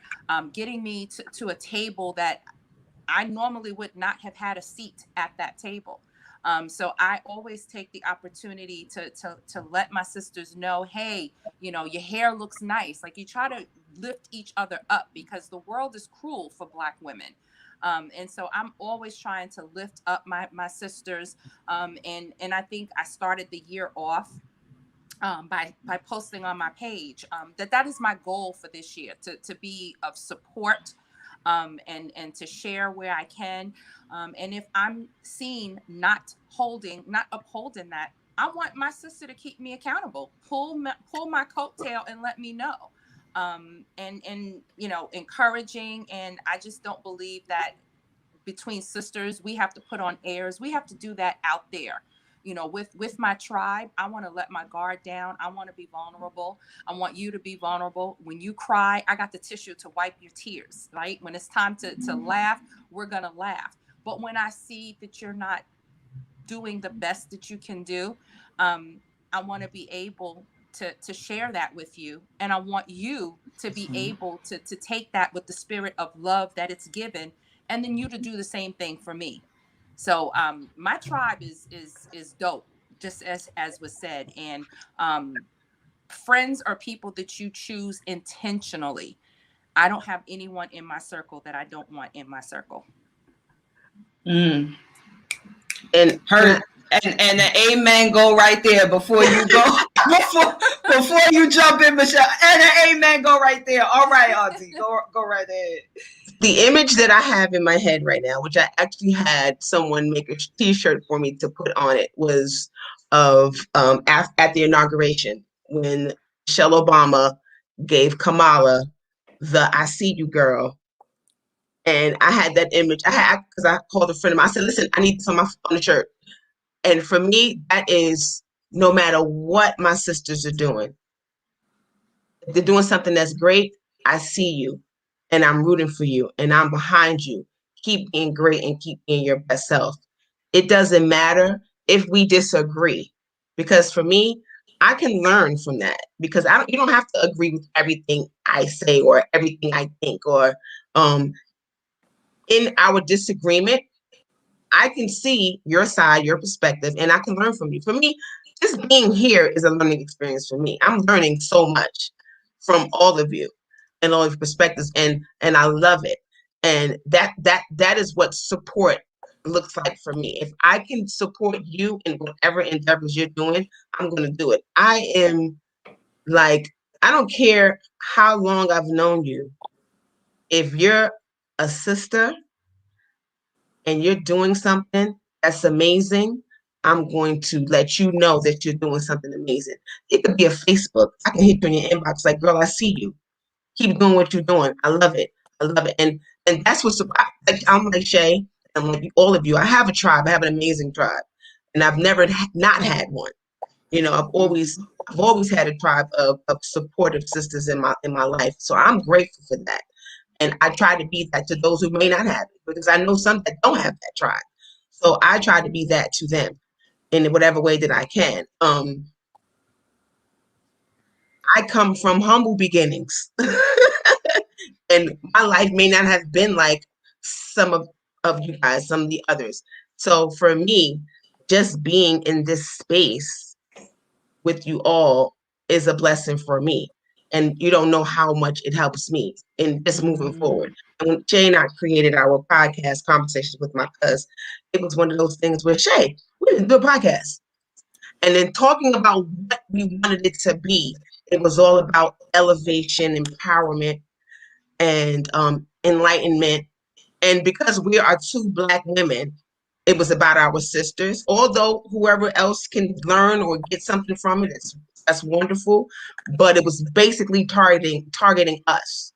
getting me to a table that I normally would not have had a seat at that table. So I always take the opportunity to let my sisters know, hey, you know, your hair looks nice. Like, you try to lift each other up, because the world is cruel for Black women. And so I'm always trying to lift up my sisters. And I think I started the year off by posting on my page that is my goal for this year, to be of support, and to share where I can. And if I'm seen not upholding that, I want my sister to keep me accountable, pull my coattail and let me know. And you know, encouraging. And I just don't believe that between sisters we have to put on airs. We have to do that out there. You know, with my tribe, I want to let my guard down. I want to be vulnerable. I want you to be vulnerable. When you cry, I got the tissue to wipe your tears, right? When it's time to laugh, we're going to laugh. But when I see that you're not doing the best that you can do, I want to be able to share that with you. And I want you to be able to take that with the spirit of love that it's given, and then you to do the same thing for me. So my tribe is dope, just as was said. And friends are people that you choose intentionally. I don't have anyone in my circle that I don't want in my circle. And her and the amen go right there before you go before you jump in, Michelle. And the amen go right there. All right, Auntie, go right ahead. The image that I have in my head right now, which I actually had someone make a T-shirt for me to put on it, was of at the inauguration when Michelle Obama gave Kamala the "I see you, girl," and I had that image. Because I called a friend of mine. I said, "Listen, I need this on the shirt." And for me, that is, no matter what my sisters are doing, if they're doing something that's great, I see you. And I'm rooting for you, and I'm behind you. Keep being great and keep being your best self. It doesn't matter if we disagree, because for me, I can learn from that, because you don't have to agree with everything I say or everything I think, or in our disagreement, I can see your side, your perspective, and I can learn from you. For me, just being here is a learning experience for me. I'm learning so much from all of you and all of your perspectives, and I love it. And that is what support looks like for me. If I can support you in whatever endeavors you're doing, I'm going to do it. I am like, I don't care how long I've known you. If you're a sister and you're doing something that's amazing, I'm going to let you know that you're doing something amazing. It could be a Facebook. I can hit you in your inbox like, girl, I see you. Keep doing what you're doing. I love it. I love it. And that's what's, like, I'm like Shay, and like all of you, I have a tribe. I have an amazing tribe. And I've never not had one. You know, I've always had a tribe of supportive sisters in my life. So I'm grateful for that. And I try to be that to those who may not have it, because I know some that don't have that tribe. So I try to be that to them in whatever way that I can. I come from humble beginnings. And my life may not have been like some of you guys, some of the others. So for me, just being in this space with you all is a blessing for me. And you don't know how much it helps me in just moving forward. And when Shay and I created our podcast, Conversations with My Cuz, it was one of those things where, Shay, we didn't do a podcast. And then talking about what we wanted it to be, it was all about elevation, empowerment, and enlightenment. And because we are two Black women, it was about our sisters. Although whoever else can learn or get something from it, that's wonderful. But it was basically targeting us.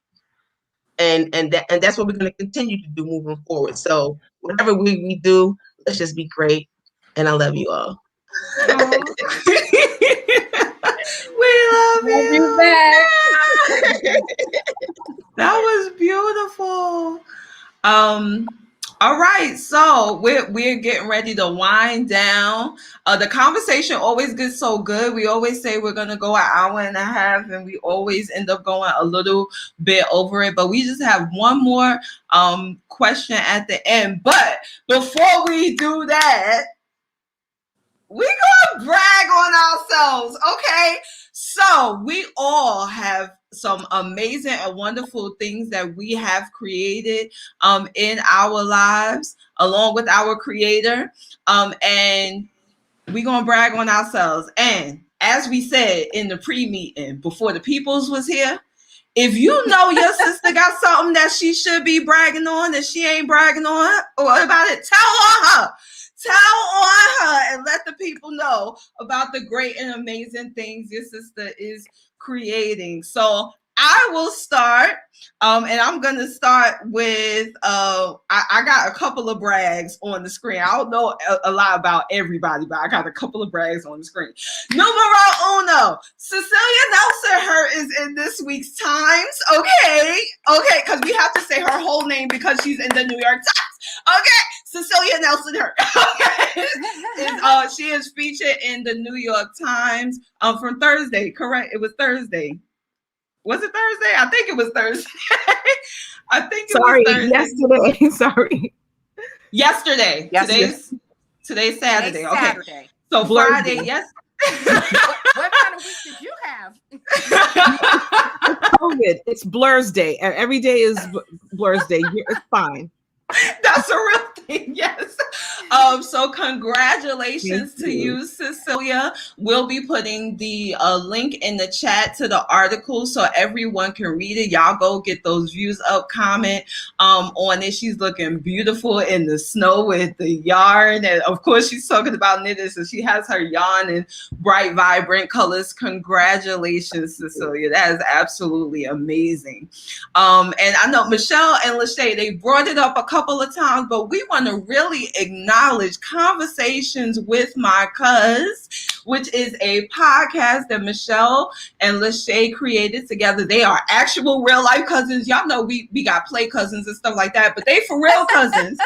and that's what we're going to continue to do moving forward. So whatever we do, let's just be great. And I love you all. We love you back. That was beautiful. All right, so we're getting ready to wind down. The conversation always gets so good. We always say we're gonna go an hour and a half, and we always end up going a little bit over it. But we just have one more question at the end. But before we do that, we gonna brag on ourselves, okay? So we all have some amazing and wonderful things that we have created in our lives along with our creator, and we gonna brag on ourselves. And as we said in the pre-meeting before the peoples was here, if you know your sister got something that she should be bragging on that she ain't bragging on or about it, tell on her. Tell on her and let the people know about the great and amazing things your sister is creating. So I will start, and I'm going to start with, I got a couple of brags on the screen. I don't know a lot about everybody, but I got a couple of brags on the screen. Numero uno, Cecilia Nelson Hurt is in this week's Times. Okay, because we have to say her whole name because she's in the New York Times. Okay, Cecilia Nelson Hurt. Okay, she is featured in the New York Times from Thursday. Correct? It was Thursday. Was it Thursday? I think it was Thursday. Yesterday. Sorry. Yesterday. Today's Saturday. Okay. Saturday. So Friday, yes. What kind of week did you have? COVID. It's Blur's Day. Every day is Blur's Day. It's fine. That's a real thing, yes. So congratulations to you, Cecilia. We'll be putting the link in the chat to the article so everyone can read it. Y'all go get those views up, comment on it. She's looking beautiful in the snow with the yarn. And of course, she's talking about knitting, so she has her yarn in bright, vibrant colors. Congratulations, Cecilia. That is absolutely amazing. And I know Michelle and Lachey, they brought it up a couple of times, but we want to really acknowledge Conversations with My Cuz, which is a podcast that Michelle and Lachey created together. They are actual real life cousins. Y'all know we got play cousins and stuff like that, but they for real cousins.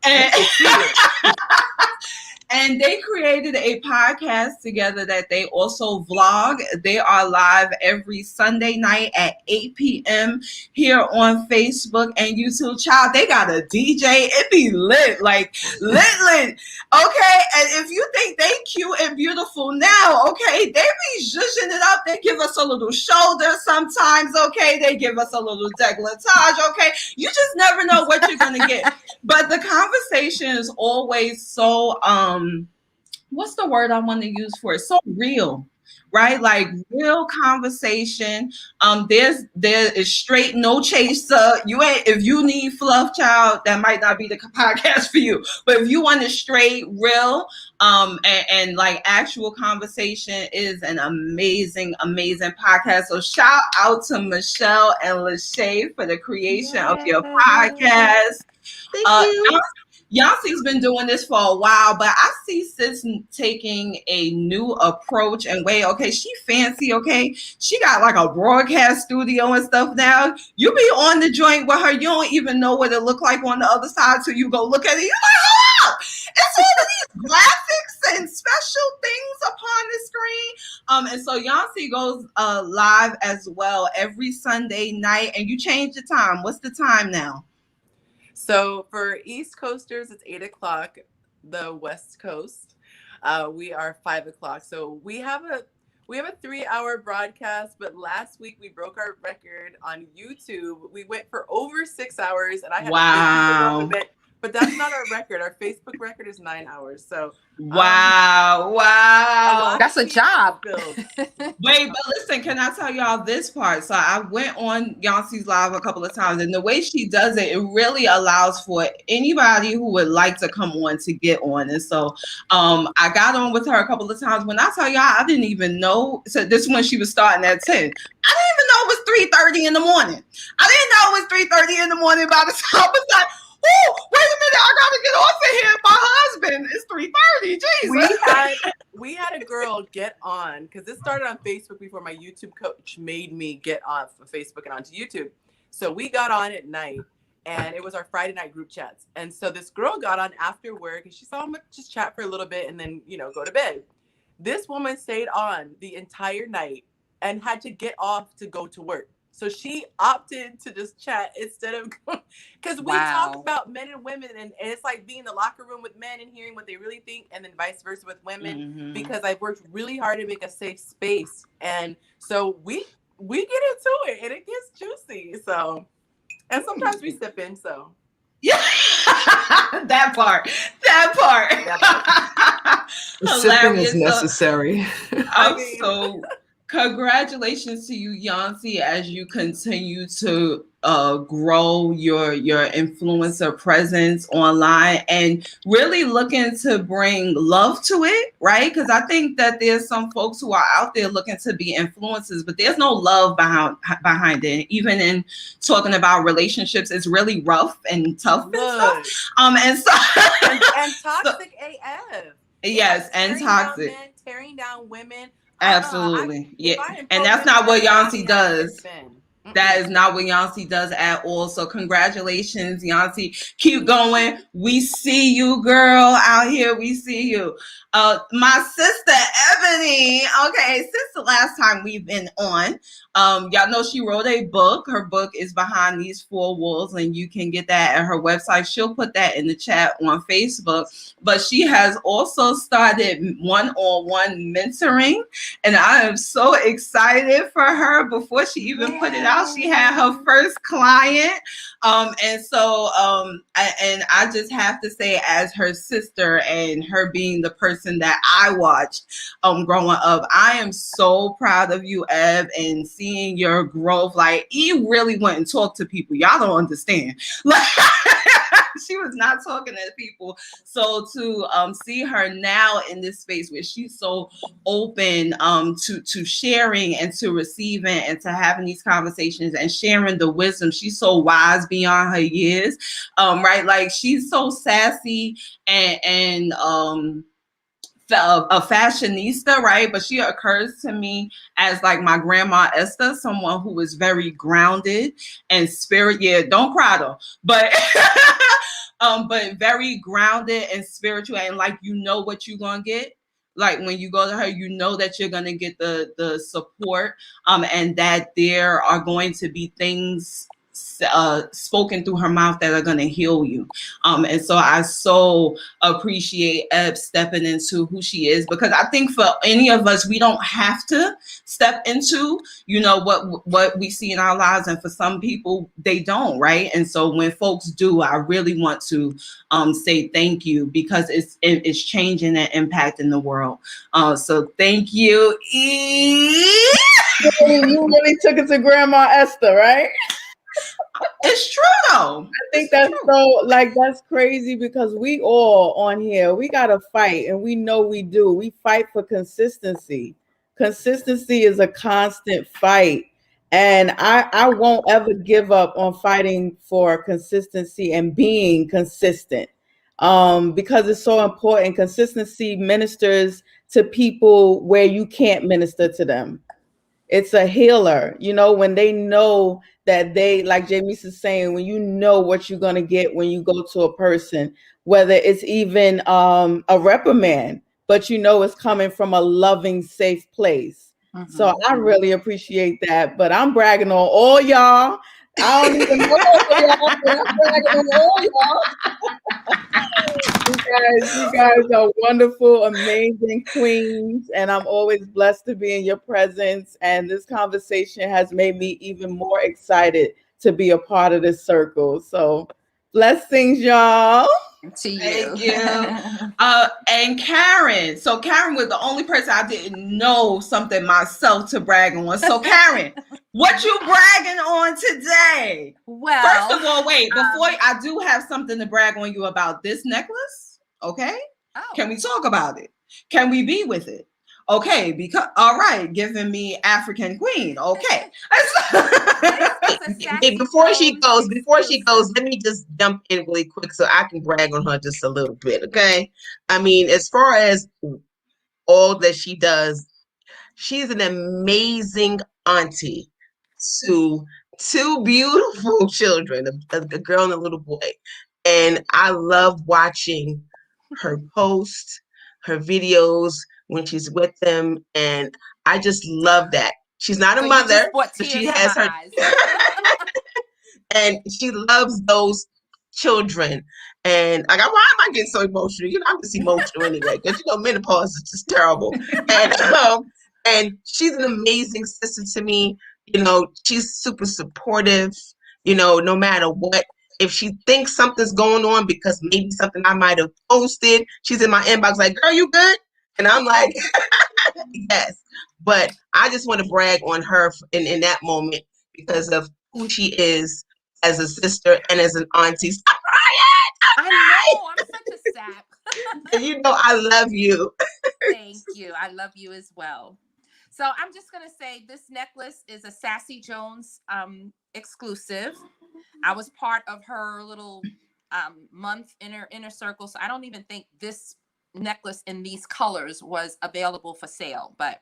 And and they created a podcast together that they also vlog. They are live every Sunday night at 8 p.m. here on Facebook and YouTube. Child, they got a DJ. It be lit, like lit. Okay, and if you think they cute and beautiful now, okay, they be zhuzhing it up. They give us a little shoulder sometimes, okay? They give us a little décolletage, okay? You just never know what you're going to get. But the conversation is always so, what's the word I want to use for it? So real, right? Like real conversation. There is straight, no chaser. If you need fluff, child, that might not be the podcast for you. But if you want a straight, real, and like actual conversation, is an amazing, amazing podcast. So shout out to Michelle and Lachey for the creation of your podcast. Thank you. Yancey's been doing this for a while, but I see sis taking a new approach and way. Okay, she fancy. Okay, she got like a broadcast studio and stuff now. You be on the joint with her, you don't even know what it look like on the other side till you go look at it. You're like, hold up, it's all of these graphics and special things upon the screen. And so Yancey goes live as well every Sunday night, and you change the time. What's the time now? So for East Coasters, it's 8 o'clock. The West Coast, we are 5 o'clock. So we have a 3-hour broadcast, but last week we broke our record on YouTube. We went for over 6 hours, and I had wow. to bit, but that's not our record. Our Facebook record is 9 hours. So wow, that's a job. Wait, but listen, can I tell y'all this part? So I went on Yancey's live a couple of times, and the way she does it, it really allows for anybody who would like to come on to get on. And so I got on with her a couple of times. When I tell y'all, I didn't even know. So this is when she was starting at 10. I didn't even know it was 3:30 in the morning. I didn't know it was 3:30 in the morning by the time I was like, oh, wait a minute, I gotta get off of here. My husband, it's 3:30. Jesus. We had a girl get on, because this started on Facebook before my YouTube coach made me get off of Facebook and onto YouTube. So we got on at night, and it was our Friday night group chats. And so this girl got on after work, and she saw him just chat for a little bit and then, go to bed. This woman stayed on the entire night and had to get off to go to work. So she opted to just chat instead of, because we talk about men and women, and it's like being in the locker room with men and hearing what they really think, and then vice versa with women, because I've worked really hard to make a safe space. And so we get into it, and it gets juicy. So, and sometimes we sip in, so. Yeah, that part. Sipping is necessary. So congratulations to you, Yancy, as you continue to grow your influencer presence online and really looking to bring love to it, right? Because I think that there's some folks who are out there looking to be influencers, but there's no love behind it. Even in talking about relationships, it's really rough and tough and stuff. And so and toxic AF. Yes, and toxic. Tearing down women. Absolutely. And that's not what Yancy does. That is not what Yancy does at all. So congratulations, Yancy. Keep going. We see you, girl, out here. We see you. My sister, Ebony. Okay, since the last time we've been on, y'all know she wrote a book. Her book is Behind These Four Walls, and you can get that at her website. She'll put that in the chat on Facebook. But she has also started one-on-one mentoring, and I am so excited for her. Before she even put it out, she had her first client. And I just have to say, as her sister and her being the person that I watched growing up, I am so proud of you, Eb, and seeing your growth. Like, you really went and talked to people. Y'all don't understand. Like, she was not talking to people. So to see her now in this space where she's so open to sharing and to receiving and to having these conversations and sharing the wisdom. She's so wise beyond her years, right? Like, she's so sassy and a fashionista, right? But she occurs to me as like my grandma Esther, someone who is very grounded and spirit. Yeah, don't cry though, but but very grounded and spiritual, and like, you know what you're gonna get. Like, when you go to her, you know that you're gonna get the support, and that there are going to be things spoken through her mouth that are going to heal you. And so I so appreciate Eb stepping into who she is, because I think for any of us, we don't have to step into, what we see in our lives. And for some people, they don't, right? And so when folks do, I really want to say thank you, because it's changing and impacting the world. So thank you, E. You really took it to Grandma Esther, right? It's true though. I think that's that's crazy, because we all on here, we got to fight, and we know we do. We fight for consistency. Consistency is a constant fight. And I won't ever give up on fighting for consistency and being consistent, because it's so important. Consistency ministers to people where you can't minister to them. It's a healer, when they know that they, like Jamie's is saying, when you know what you're going to get when you go to a person, whether it's even a reprimand, but it's coming from a loving, safe place. Mm-hmm. So I really appreciate that. But I'm bragging on all y'all. I don't even know y'all, but I'm bragging on all y'all. You guys are wonderful, amazing queens, and I'm always blessed to be in your presence. And this conversation has made me even more excited to be a part of this circle. So blessings, y'all. To you. Thank you. And Karen. So Karen was the only person I didn't know something myself to brag on. So Karen, what you bragging on today? Well, first of all, wait, before I do have something to brag on you about this necklace. Okay. Oh. Can we talk about it? Can we be with it? Okay, because all right, giving me African Queen. Okay. Before she goes, let me just jump in really quick so I can brag on her just a little bit, okay? I mean, as far as all that she does, she's an amazing auntie to two beautiful children, a girl and a little boy. And I love watching her post, her videos when she's with them. And I just love that. She's not a So you mother, just brought but she tears to has my her, eyes. and she loves those children. And like, why am I getting so emotional? You know, I'm just emotional anyway, because menopause is just terrible. And she's an amazing sister to me. She's super supportive. No matter what, if she thinks something's going on because maybe something I might have posted, she's in my inbox like, "Girl, you good?" And I'm like, "Yes." But I just want to brag on her in that moment because of who she is as a sister and as an auntie. Stop crying! I know, I'm such a sap. And I love you. Thank you. I love you as well. So I'm just gonna say this necklace is a Sassy Jones exclusive. I was part of her little month inner circle, so I don't even think this necklace in these colors was available for sale, but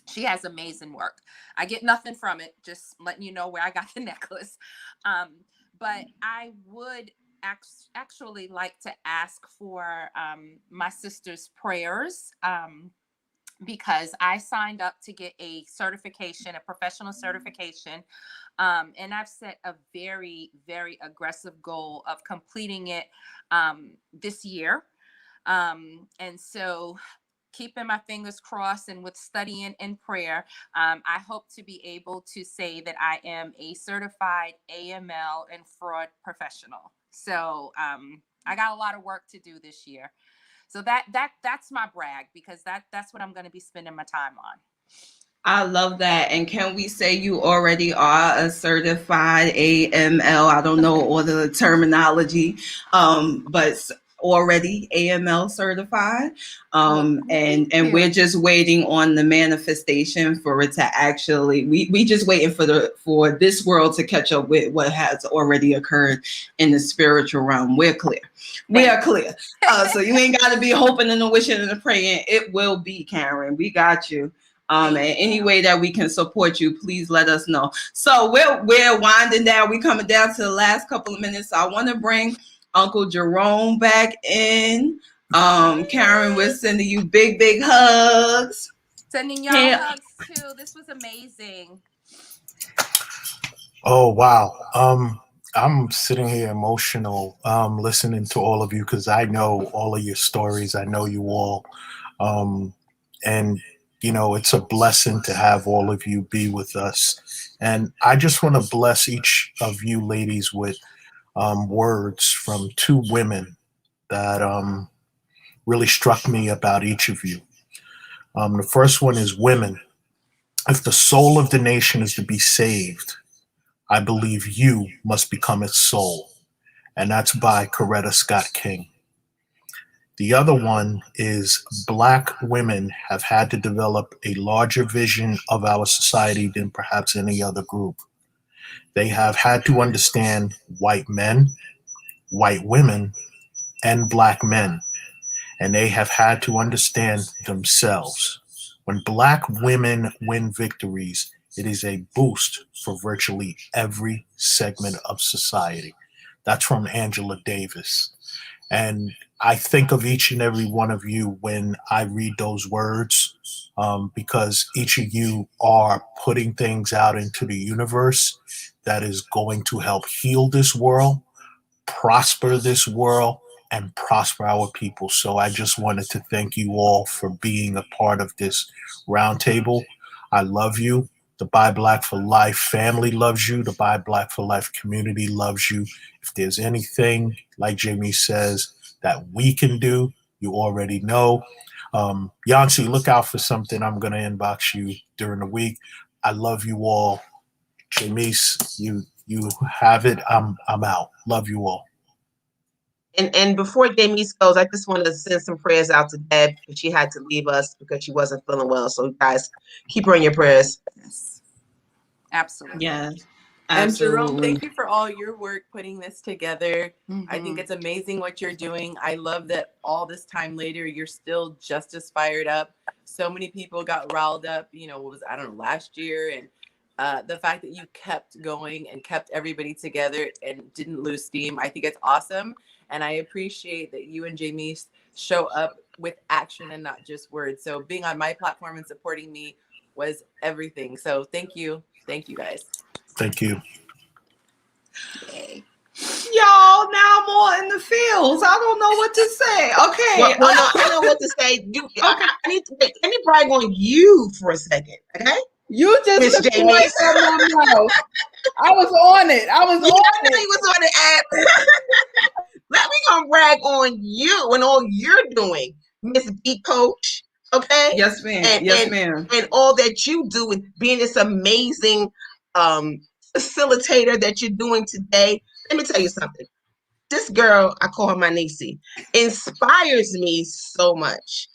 she has amazing work. I get nothing from it, just letting you know where I got the necklace. But I would actually like to ask for my sister's prayers, because I signed up to get a certification, a professional certification. And I've set a very, very aggressive goal of completing it this year. And so keeping my fingers crossed and with studying and prayer, I hope to be able to say that I am a certified AML and fraud professional. So I got a lot of work to do this year. So that's my brag, because that's what I'm going to be spending my time on. I love that. And can we say you already are a certified AML? I don't know all the terminology, but already AML certified. And we're just waiting on the manifestation for it to actually, we just waiting for this world to catch up with what has already occurred in the spiritual realm. We're clear. We are clear. So you ain't got to be hoping and wishing and praying. It will be, Karen. We got you. And any way that we can support you, please let us know. So we're winding down. We're coming down to the last couple of minutes. So I want to bring Uncle Jerome back in. Karen, we're sending you big, big hugs. Sending y'all hugs too. This was amazing. Oh, wow. I'm sitting here emotional, listening to all of you, because I know all of your stories. I know you all. And it's a blessing to have all of you be with us. And I just want to bless each of you ladies with words from two women that really struck me about each of you. The first one is: women, if the soul of the nation is to be saved, I believe you must become its soul. And that's by Coretta Scott King. The other one is: Black women have had to develop a larger vision of our society than perhaps any other group. They have had to understand white men, white women, and Black men. And they have had to understand themselves. When Black women win victories, it is a boost for virtually every segment of society. That's from Angela Davis. And I think of each and every one of you when I read those words, because each of you are putting things out into the universe that is going to help heal this world, prosper this world, and prosper our people. So I just wanted to thank you all for being a part of this roundtable. I love you. The BuyBlack4Life family loves you. The BuyBlack4Life community loves you. If there's anything, like Jamie says, that we can do, you already know. Yancy, look out for something. I'm going to inbox you during the week. I love you all. Jamise, you have it. I'm out. Love you all. And before Jamie goes, I just want to send some prayers out to Deb because she had to leave us because she wasn't feeling well. So guys, keep her in your prayers. Yes, absolutely. Yes. And Jerome, Absolutely. thank you for all your work putting this together. I think Mhm. it's amazing what you're doing. I love that all this time later, you're still just as fired up. So many people got riled up, what was, I don't know, last year. And the fact that you kept going and kept everybody together and didn't lose steam, I think it's awesome. And I appreciate that you and Jamie show up with action and not just words. So being on my platform and supporting me was everything. So thank you. Thank you guys. Thank you. Yay. Y'all, now I'm all in the fields. I don't know what to say. Okay. Well, no, I know what to say. I need to let me brag on you for a second, okay? You just Miss took the Jamie. words out of my mouth. I was on it. I was Yeah, on I know it. you was on the app. Let me gonna brag on you and all you're doing, Miss B Coach. Okay? Yes, ma'am. And, Yes, and ma'am. and all that you do with being this amazing facilitator that you're doing today. Let me tell you something. This girl, I call her my niecey, inspires me so much.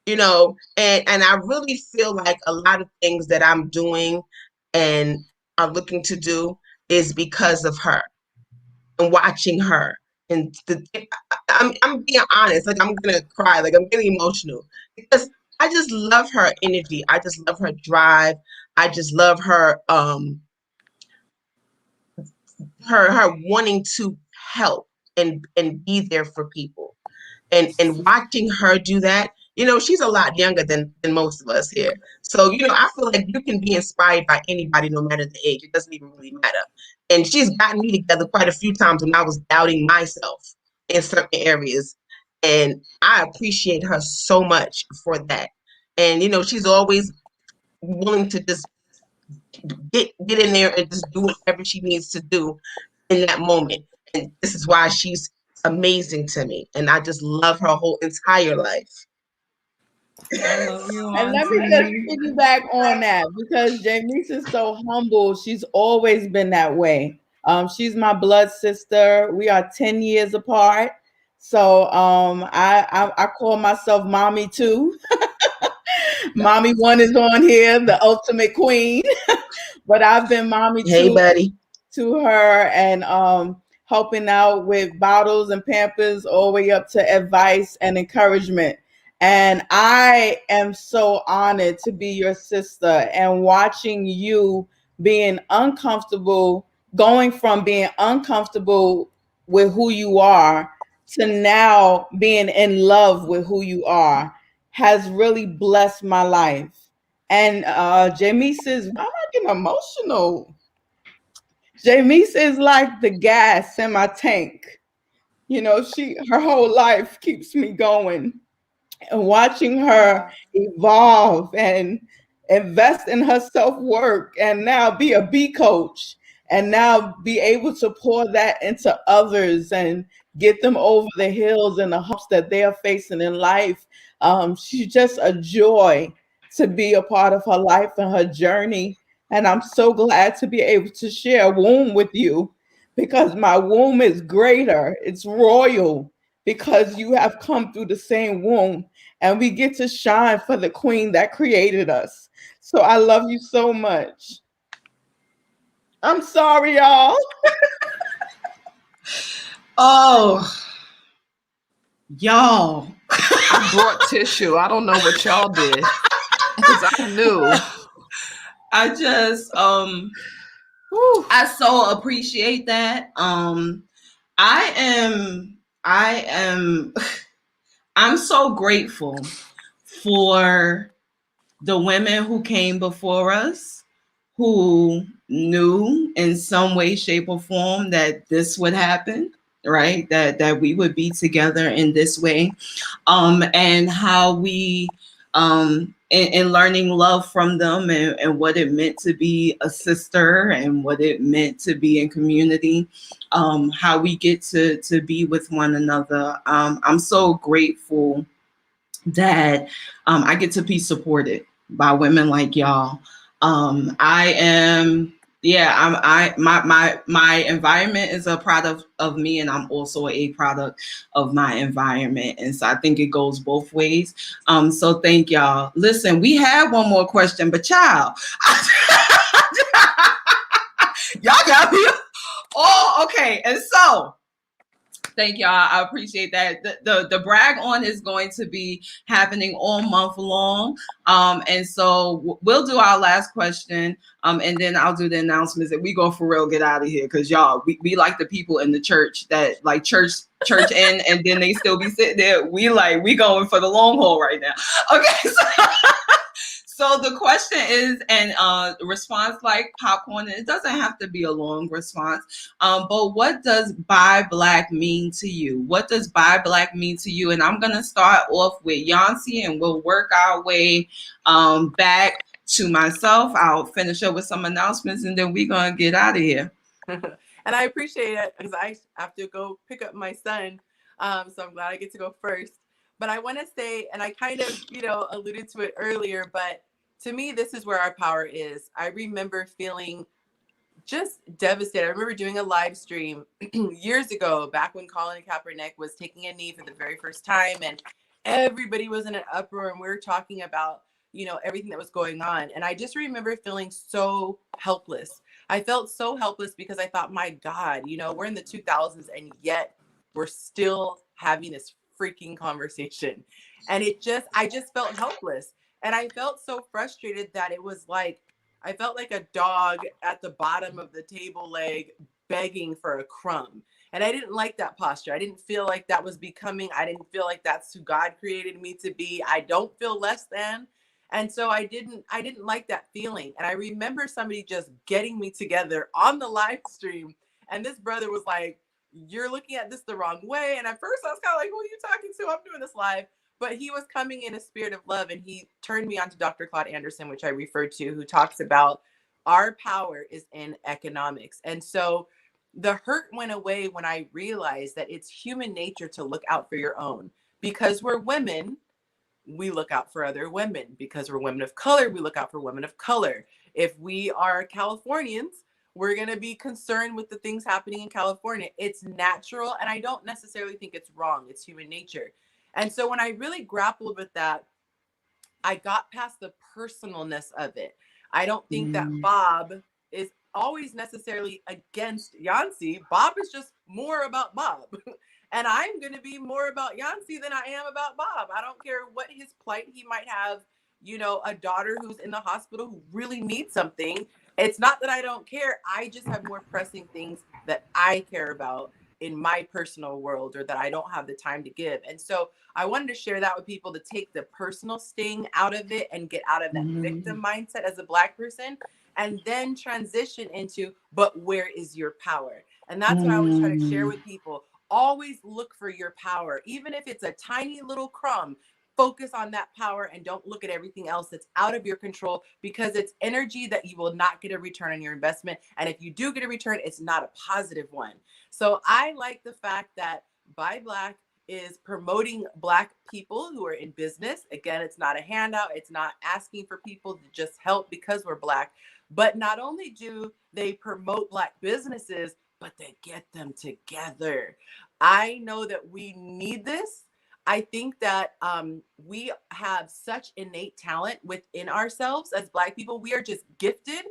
And I really feel like a lot of things that I'm doing and are looking to do is because of her and watching her. And I'm being honest, like I'm gonna cry, like I'm getting emotional because I just love her energy. I just love her drive. I just love her her wanting to help and be there for people. And watching her do that, she's a lot younger than most of us here. So, I feel like you can be inspired by anybody, no matter the age. It doesn't even really matter. And she's gotten me together quite a few times when I was doubting myself in certain areas. And I appreciate her so much for that. And, she's always willing to just get in there and just do whatever she needs to do in that moment. And this is why she's amazing to me. And I just love her whole entire life. I love you, And let me just Auntie. piggyback on that because Janice is so humble. She's always been that way. She's my blood sister. We are 10 years apart. So I call myself mommy too. Mommy one is on here, the ultimate queen. But I've been mommy Hey, too buddy. to her and helping out with bottles and Pampers all the way up to advice and encouragement. And I am so honored to be your sister and watching you being uncomfortable, going from being uncomfortable with who you are to now being in love with who you are has really blessed my life. And Jamie says, I'm not getting emotional. Jamie is like the gas in my tank. Her whole life keeps me going. And watching her evolve and invest in her self-work and now be a B coach and now be able to pour that into others and get them over the hills and the humps that they are facing in life. She's just a joy to be a part of her life and her journey. And I'm so glad to be able to share a womb with you because my womb is greater. It's royal because you have come through the same womb and we get to shine for the queen that created us. So I love you so much. I'm sorry, y'all. Oh, y'all. I brought tissue. I don't know what y'all did because I knew. I just I so appreciate that. I am I'm so grateful for the women who came before us who knew in some way, shape, or form that this would happen, right? That we would be together in this way. And how we in learning love from them and what it meant to be a sister and what it meant to be in community, how we get to be with one another. I'm so grateful that I get to be supported by women like y'all. I am My environment is a product of me, and I'm also a product of my environment, and so I think it goes both ways. So thank y'all. Listen, we had one more question, but y'all, y'all got me. Oh, okay, and so. Thank y'all. I appreciate that. The brag on is going to be happening all month long. And so we'll do our last question. And then I'll do the announcements and we go for real get out of here. Cause y'all, we like the people in the church that like church in, and then they still be sitting there. We going for the long haul right now. Okay. So the question is, and response like popcorn, and it doesn't have to be a long response, but what does Buy Black mean to you? What does Buy Black mean to you? And I'm going to start off with Yancy, and we'll work our way back to myself. I'll finish up with some announcements, and then we're going to get out of here. And I appreciate it because I have to go pick up my son. So I'm glad I get to go first. But I want to say, and I kind of, alluded to it earlier, but to me, this is where our power is. I remember feeling just devastated. I remember doing a live stream years ago, back when Colin Kaepernick was taking a knee for the very first time, and everybody was in an uproar, and we were talking about, everything that was going on. And I just remember feeling so helpless. I felt so helpless because I thought, my God, we're in the 2000s, and yet we're still having this freaking conversation. And I just felt helpless. And I felt so frustrated that it was like, I felt like a dog at the bottom of the table leg begging for a crumb. And I didn't like that posture. I didn't feel like that was becoming. I didn't feel like that's who God created me to be. I don't feel less than. And so I didn't like that feeling. And I remember somebody just getting me together on the live stream. And this brother was like, you're looking at this the wrong way. And at first I was kind of like, who are you talking to? I'm doing this live. But he was coming in a spirit of love, and he turned me on to Dr. Claude Anderson, which I referred to, who talks about our power is in economics. And so the hurt went away when I realized that it's human nature to look out for your own. Because we're women, we look out for other women. Because we're women of color, we look out for women of color. If we are Californians, we're going to be concerned with the things happening in California. It's natural, and I don't necessarily think it's wrong. It's human nature. And so when I really grappled with that, I got past the personalness of it. I don't think that Bob is always necessarily against Yancy. Bob is just more about Bob. And I'm going to be more about Yancy than I am about Bob. I don't care what his plight. He might have, a daughter who's in the hospital who really needs something. It's not that I don't care. I just have more pressing things that I care about in my personal world, or that I don't have the time to give. And so I wanted to share that with people, to take the personal sting out of it and get out of that victim mindset as a Black person, and then transition into, but where is your power? And that's what I always try to share with people. Always look for your power, even if it's a tiny little crumb. Focus on that power and don't look at everything else that's out of your control, because it's energy that you will not get a return on your investment. And if you do get a return, it's not a positive one. So I like the fact that Buy Black is promoting Black people who are in business. Again, it's not a handout. It's not asking for people to just help because we're Black. But not only do they promote Black businesses, but they get them together. I know that we need this. I think that we have such innate talent within ourselves as Black people. We are just gifted.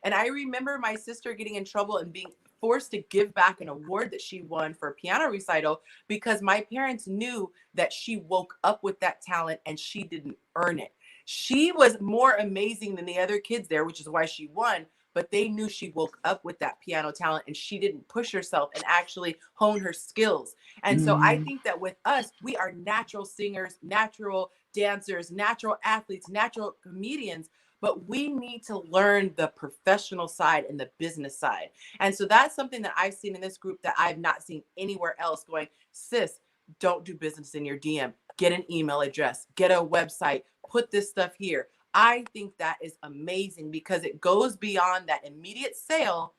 And I remember my sister getting in trouble and being forced to give back an award that she won for a piano recital, because my parents knew that she woke up with that talent and she didn't earn it. She was more amazing than the other kids there, which is why she won. But they knew she woke up with that piano talent, and she didn't push herself and actually hone her skills. And so I think that with us, we are natural singers, natural dancers, natural athletes, natural comedians, but we need to learn the professional side and the business side. And so that's something that I've seen in this group that I've not seen anywhere else. Going, sis, don't do business in your DM. Get an email address, get a website, put this stuff here. I think that is amazing, because it goes beyond that immediate sale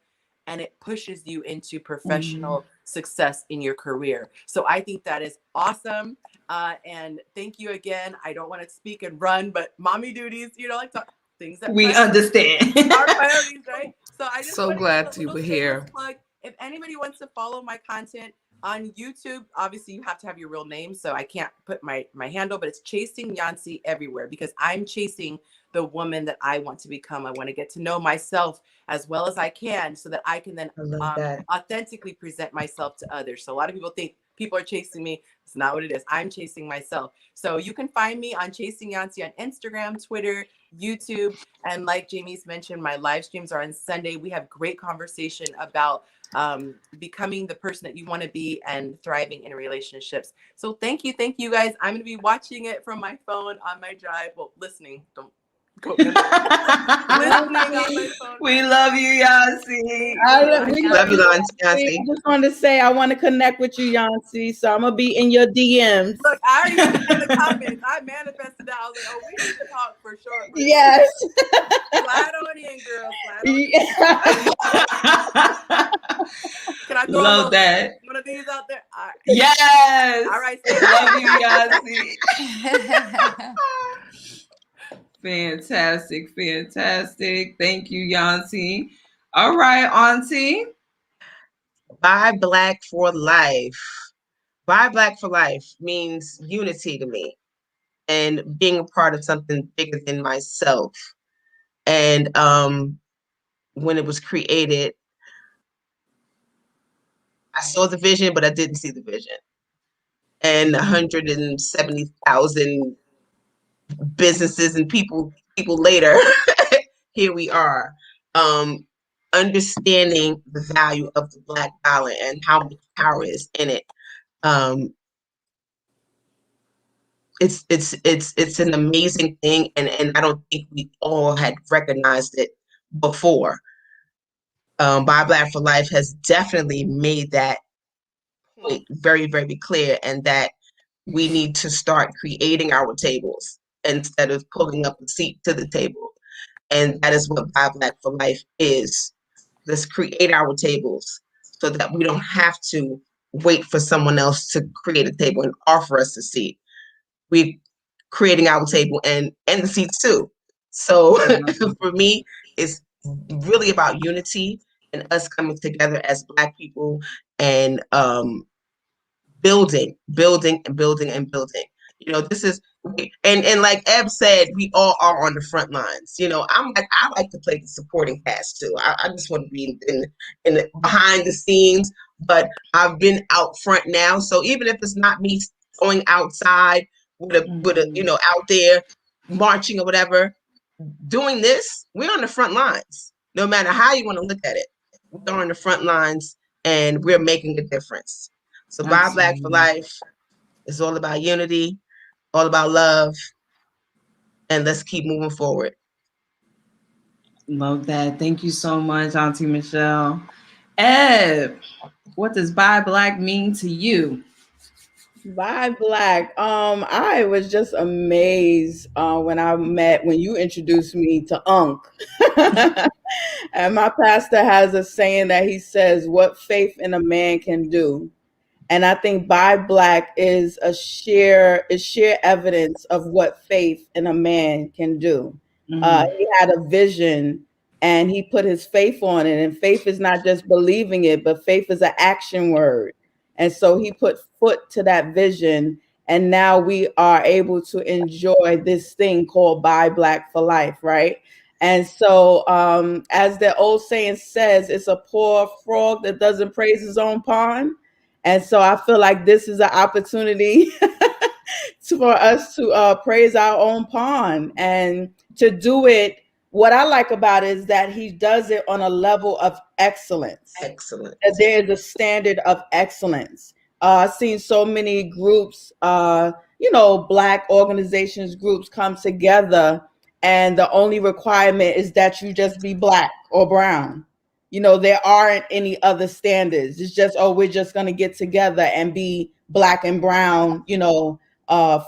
and it pushes you into professional success in your career. So I think that is awesome. And thank you again. I don't want to speak and run, but mommy duties, like things that we understand our priorities, right? So I just So want to glad give a you were little here. shameless plug. If anybody wants to follow my content on YouTube, obviously you have to have your real name, so I can't put my handle, but it's Chasing Yancy everywhere, because I'm chasing the woman that I want to become. I want to get to know myself as well as I can, so that I can then authentically present myself to others. So a lot of people think people are chasing me. It's not what it is. I'm chasing myself. So you can find me on Chasing Yancy on Instagram, Twitter, YouTube. And like Jamie's mentioned, my live streams are on Sunday. We have great conversation about becoming the person that you want to be and thriving in relationships. So thank you guys. I'm going to be watching it from my phone on my drive. Well, listening. Don't quote me on that. We love you, Yancy. We love you, Yancy. I just wanted to say I want to connect with you, Yancy. So I'm gonna be in your DMs. Look, I already put in the comments. I manifested that. I was like, oh, we need to talk for sure. Yes. Slide on in, girl. Can I throw love that one of these out there? All right. Yes. All right. Love you, Yancy. Fantastic. Thank you, Yancy. All right, Auntie. BuyBlack4Life. BuyBlack4Life means unity to me, and being a part of something bigger than myself. And when it was created, I saw the vision, but I didn't see the vision. And 170,000 businesses and people later, here we are, understanding the value of the Black dollar and how much power is in it. It's an amazing thing, and I don't think we all had recognized it before. BuyBlack4Life has definitely made that point very, very clear, and that we need to start creating our tables instead of pulling up a seat to the table. And that is what BuyBlack4Life is. Let's create our tables so that we don't have to wait for someone else to create a table and offer us a seat. We're creating our table and the seats too. So for me, it's really about unity and us coming together as Black people and building. You know, this is, and like Eb said, we all are on the front lines. You know, I like to play the supporting cast too. I just want to be in the behind the scenes, but I've been out front now. So even if it's not me going outside with a you know, out there marching or whatever, doing this, we're on the front lines. No matter how you want to look at it, we're on the front lines and we're making a difference. So BuyBlack4Life is all about unity, all about love, and let's keep moving forward. Love that. Thank you so much, Auntie Michelle. Ed, what does Buy Black mean to you? BuyBlack. I was just amazed when you introduced me to Unc. And my pastor has a saying that he says, "What faith in a man can do." And I think BuyBlack is sheer evidence of what faith in a man can do. He had a vision and he put his faith on it. And faith is not just believing it, but faith is an action word. And so he put foot to that vision. And now we are able to enjoy this thing called BuyBlack4Life, right? And so, as the old saying says, it's a poor frog that doesn't praise his own pond. And so I feel like this is an opportunity for us to praise our own pond and to do it. What I like about it is that he does it on a level of excellence. Excellent. There is a standard of excellence. I've seen so many groups, Black organizations, groups come together, and the only requirement is that you just be Black or brown. You know, there aren't any other standards. It's just, we're just going to get together and be Black and brown,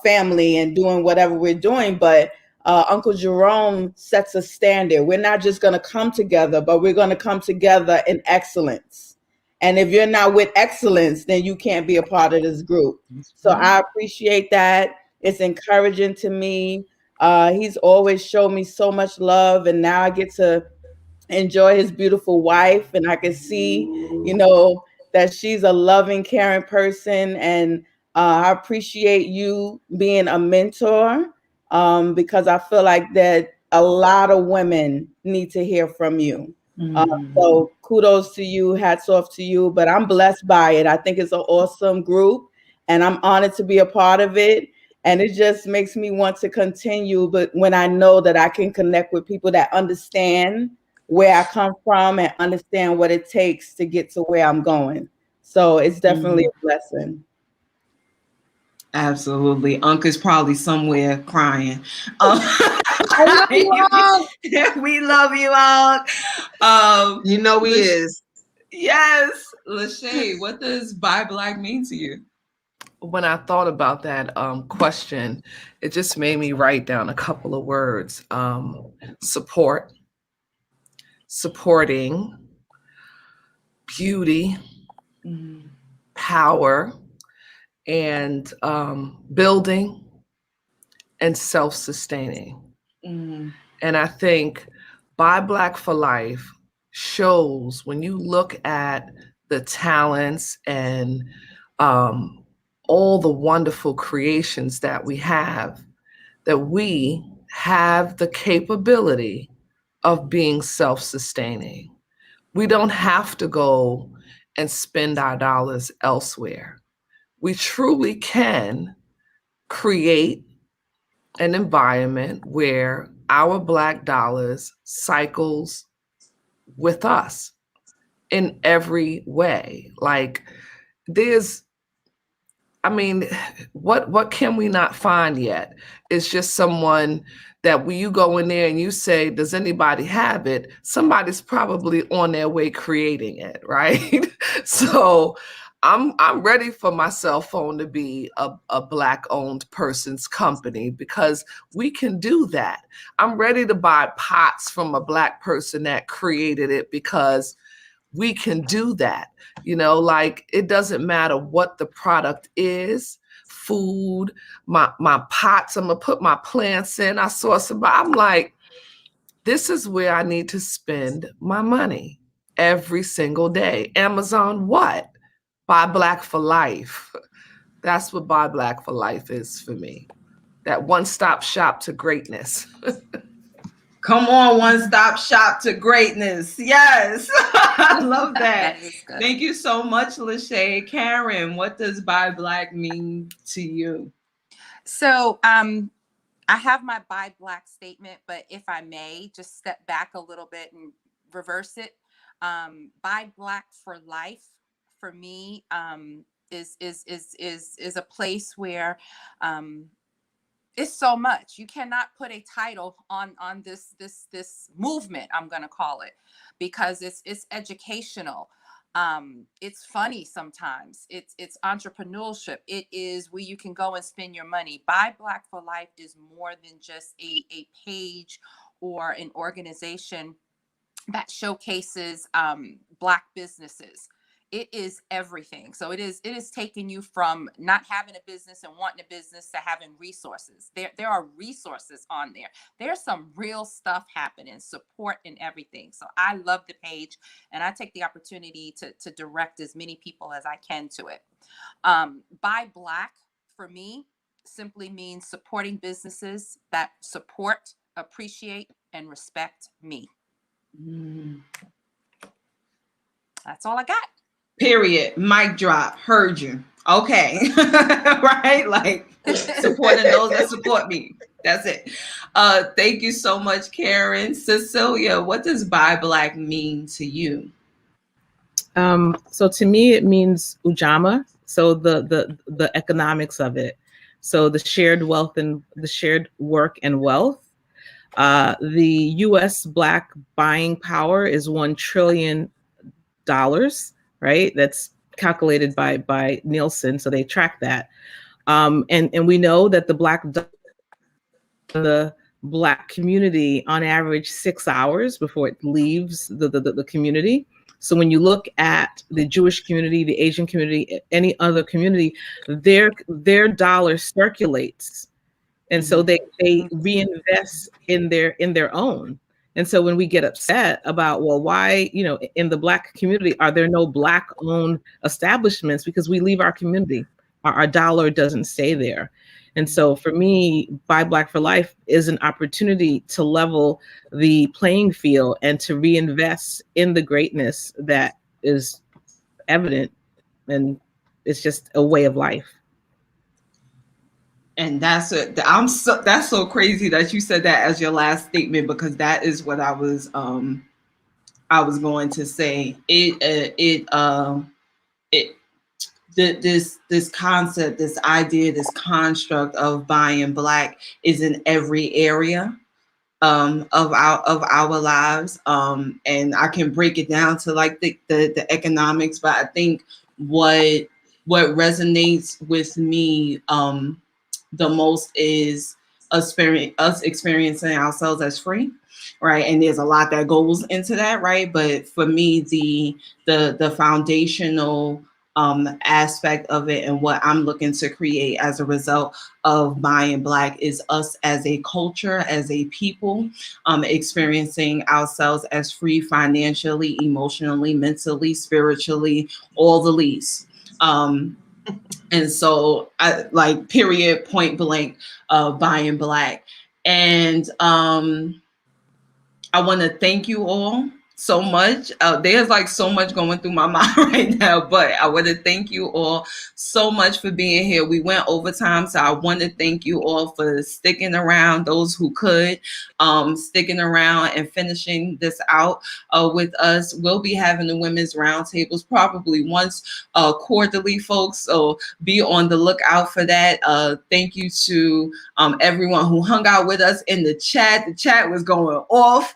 family and doing whatever we're doing. But Uncle Jerome sets a standard. We're not just going to come together, but we're going to come together in excellence. And if you're not with excellence, then you can't be a part of this group. So I appreciate that. It's encouraging to me. He's always shown me so much love, and now I get to enjoy his beautiful wife, and I can see, that she's a loving, caring person. And I appreciate you being a mentor, because I feel like that a lot of women need to hear from you. So kudos to you, hats off to you. But I'm blessed by it. I think it's an awesome group, and I'm honored to be a part of it. And it just makes me want to continue. But when I know that I can connect with people that understand where I come from and understand what it takes to get to where I'm going. So it's definitely a blessing. Absolutely. Uncle's probably somewhere crying. I love you all. We love you all. You know he is. Yes. Lachey, what does BuyBlack mean to you? When I thought about that question, it just made me write down a couple of words. Support, supporting, beauty, power, and building, and self-sustaining. And I think BuyBlack4Life shows, when you look at the talents and all the wonderful creations that we have the capability of being self-sustaining. We don't have to go and spend our dollars elsewhere. We truly can create an environment where our Black dollars cycles with us in every way. Like, what can we not find yet? It's just someone that when you go in there and you say, does anybody have it? Somebody's probably on their way creating it, right? So I'm ready for my cell phone to be a Black-owned person's company, because we can do that. I'm ready to buy pots from a Black person that created it, because we can do that. Like, it doesn't matter what the product is, food, my pots, I'm gonna put my plants in. I saw somebody, I'm like, this is where I need to spend my money every single day. Amazon, what? BuyBlack4Life. That's what BuyBlack4Life is for me. That one-stop shop to greatness. Come on, one-stop shop to greatness. Yes. I love that. Thank you so much, Lachey. Karen, what does BuyBlack mean to you? So I have my BuyBlack statement, but if I may just step back a little bit and reverse it. BuyBlack4Life for me is a place where it's so much. You cannot put a title on this movement, I'm going to call it, because it's educational. It's funny sometimes. It's entrepreneurship. It is where you can go and spend your money. BuyBlack4Life is more than just a page or an organization that showcases Black businesses. It is everything. So it is taking you from not having a business and wanting a business to having resources. There are resources on there. There's some real stuff happening, support and everything. So I love the page, and I take the opportunity to direct as many people as I can to it. BuyBlack for me simply means supporting businesses that support, appreciate, and respect me. That's all I got. Period. Mic drop. Heard you. Okay. Right? Like, supporting those that support me. That's it. Thank you so much, Karen. Cecilia, what does BuyBlack mean to you? So to me, it means Ujamaa. So the economics of it. So the shared wealth and the shared work and wealth. The U.S. Black buying power is $1 trillion. Right? That's calculated by Nielsen, so they track that. And we know that the Black community on average 6 hours before it leaves the community. So when you look at the Jewish community, the Asian community, any other community, their dollar circulates And so they reinvest in their own. And so when we get upset about, well, why, in the Black community, are there no Black owned establishments? Because we leave our community, our dollar doesn't stay there. And so for me, Buy Black for Life is an opportunity to level the playing field and to reinvest in the greatness that is evident. And it's just a way of life. And that's so crazy that you said that as your last statement, because that is what I was going to say. This concept, this idea, this construct of buying Black is in every area of our lives. And I can break it down to like the economics, but I think what resonates with me the most is us experiencing ourselves as free, right? And there's a lot that goes into that, right? But for me, the foundational aspect of it and what I'm looking to create as a result of Buying Black is us as a culture, as a people, experiencing ourselves as free financially, emotionally, mentally, spiritually, all the least. And so I like period, point blank, Buying Black. And I want to thank you all so much. There's like so much going through my mind right now, but I want to thank you all so much for being here. We went overtime, so I want to thank you all for sticking around, those who could, sticking around and finishing this out with us. We'll be having the women's roundtables probably once quarterly, folks, so be on the lookout for that. Thank you to everyone who hung out with us in the chat. The chat was going off.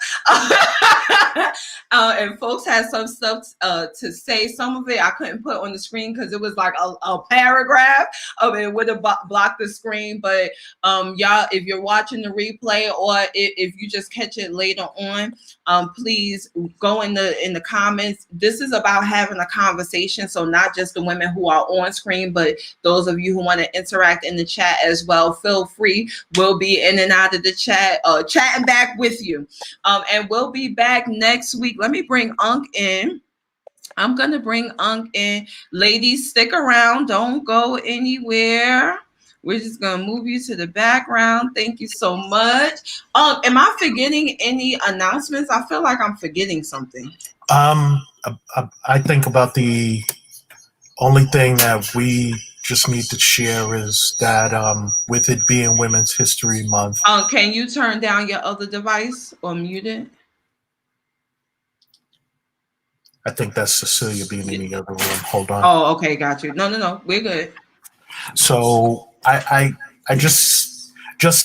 And folks had some stuff to say. Some of it I couldn't put on the screen because it was like a paragraph of it would have blocked the screen. But y'all, if you're watching the replay or if you just catch it later on, please go in the comments. This is about having a conversation. So not just the women who are on screen, but those of you who want to interact in the chat as well. Feel free. We'll be in and out of the chat, chatting back with you. And we'll be back next week. Let me bring Unc in. I'm going to bring Unc in. Ladies, stick around. Don't go anywhere. We're just going to move you to the background. Thank you so much. Am I forgetting any announcements? I feel like I'm forgetting something. I think about the only thing that we just need to share is that with it being Women's History Month. Can you turn down your other device or mute it? I think that's Cecilia being in the other room. Hold on. Oh, okay, got you. No, we're good. So I just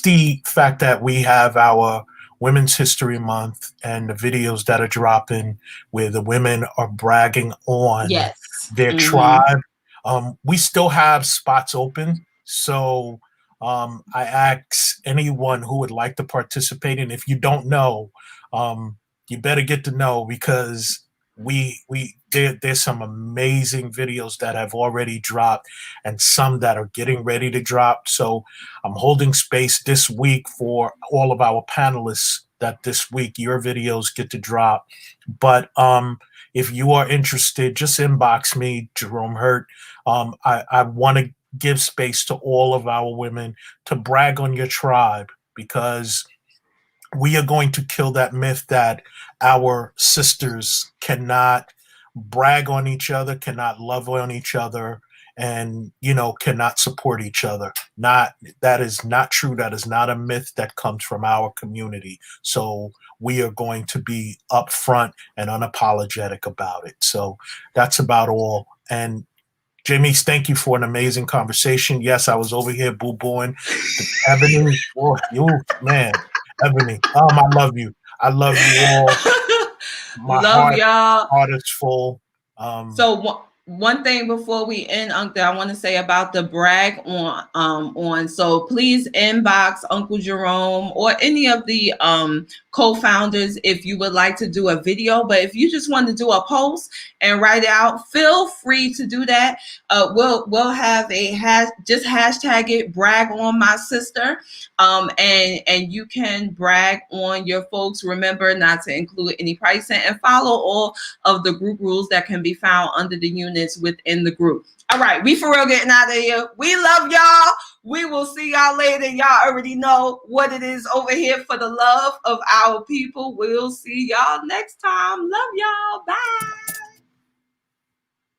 the fact that we have our Women's History Month and the videos that are dropping where the women are bragging on their tribe. We still have spots open. So I ask anyone who would like to participate. And if you don't know, you better get to know, because there's some amazing videos that have already dropped and some that are getting ready to drop. So I'm holding space this week for all of our panelists that this week your videos get to drop. But if you are interested, just inbox me, Jerome Hurt. I want to give space to all of our women to brag on your tribe, because we are going to kill that myth that our sisters cannot brag on each other, cannot love on each other, and, cannot support each other. That is not true. That is not a myth that comes from our community. So we are going to be upfront and unapologetic about it. So that's about all. And Jamie, thank you for an amazing conversation. Yes, I was over here boo-booing. Ebony, oh, you, man. Ebony, I love you. I love you all. My love y'all. heart is full. So one thing before we end, Uncle, I want to say about the brag on. So please inbox Uncle Jerome or any of the co-founders if you would like to do a video. But if you just want to do a post and write it out, feel free to do that. We'll have just hashtag it, brag on my sister, and you can brag on your folks. Remember not to include any pricing, and follow all of the group rules that can be found under the units within the group. All right, we for real getting out of here. We love y'all. We will see y'all later. Y'all already know what it is over here for the love of our people. We'll see y'all next time. Love y'all. Bye.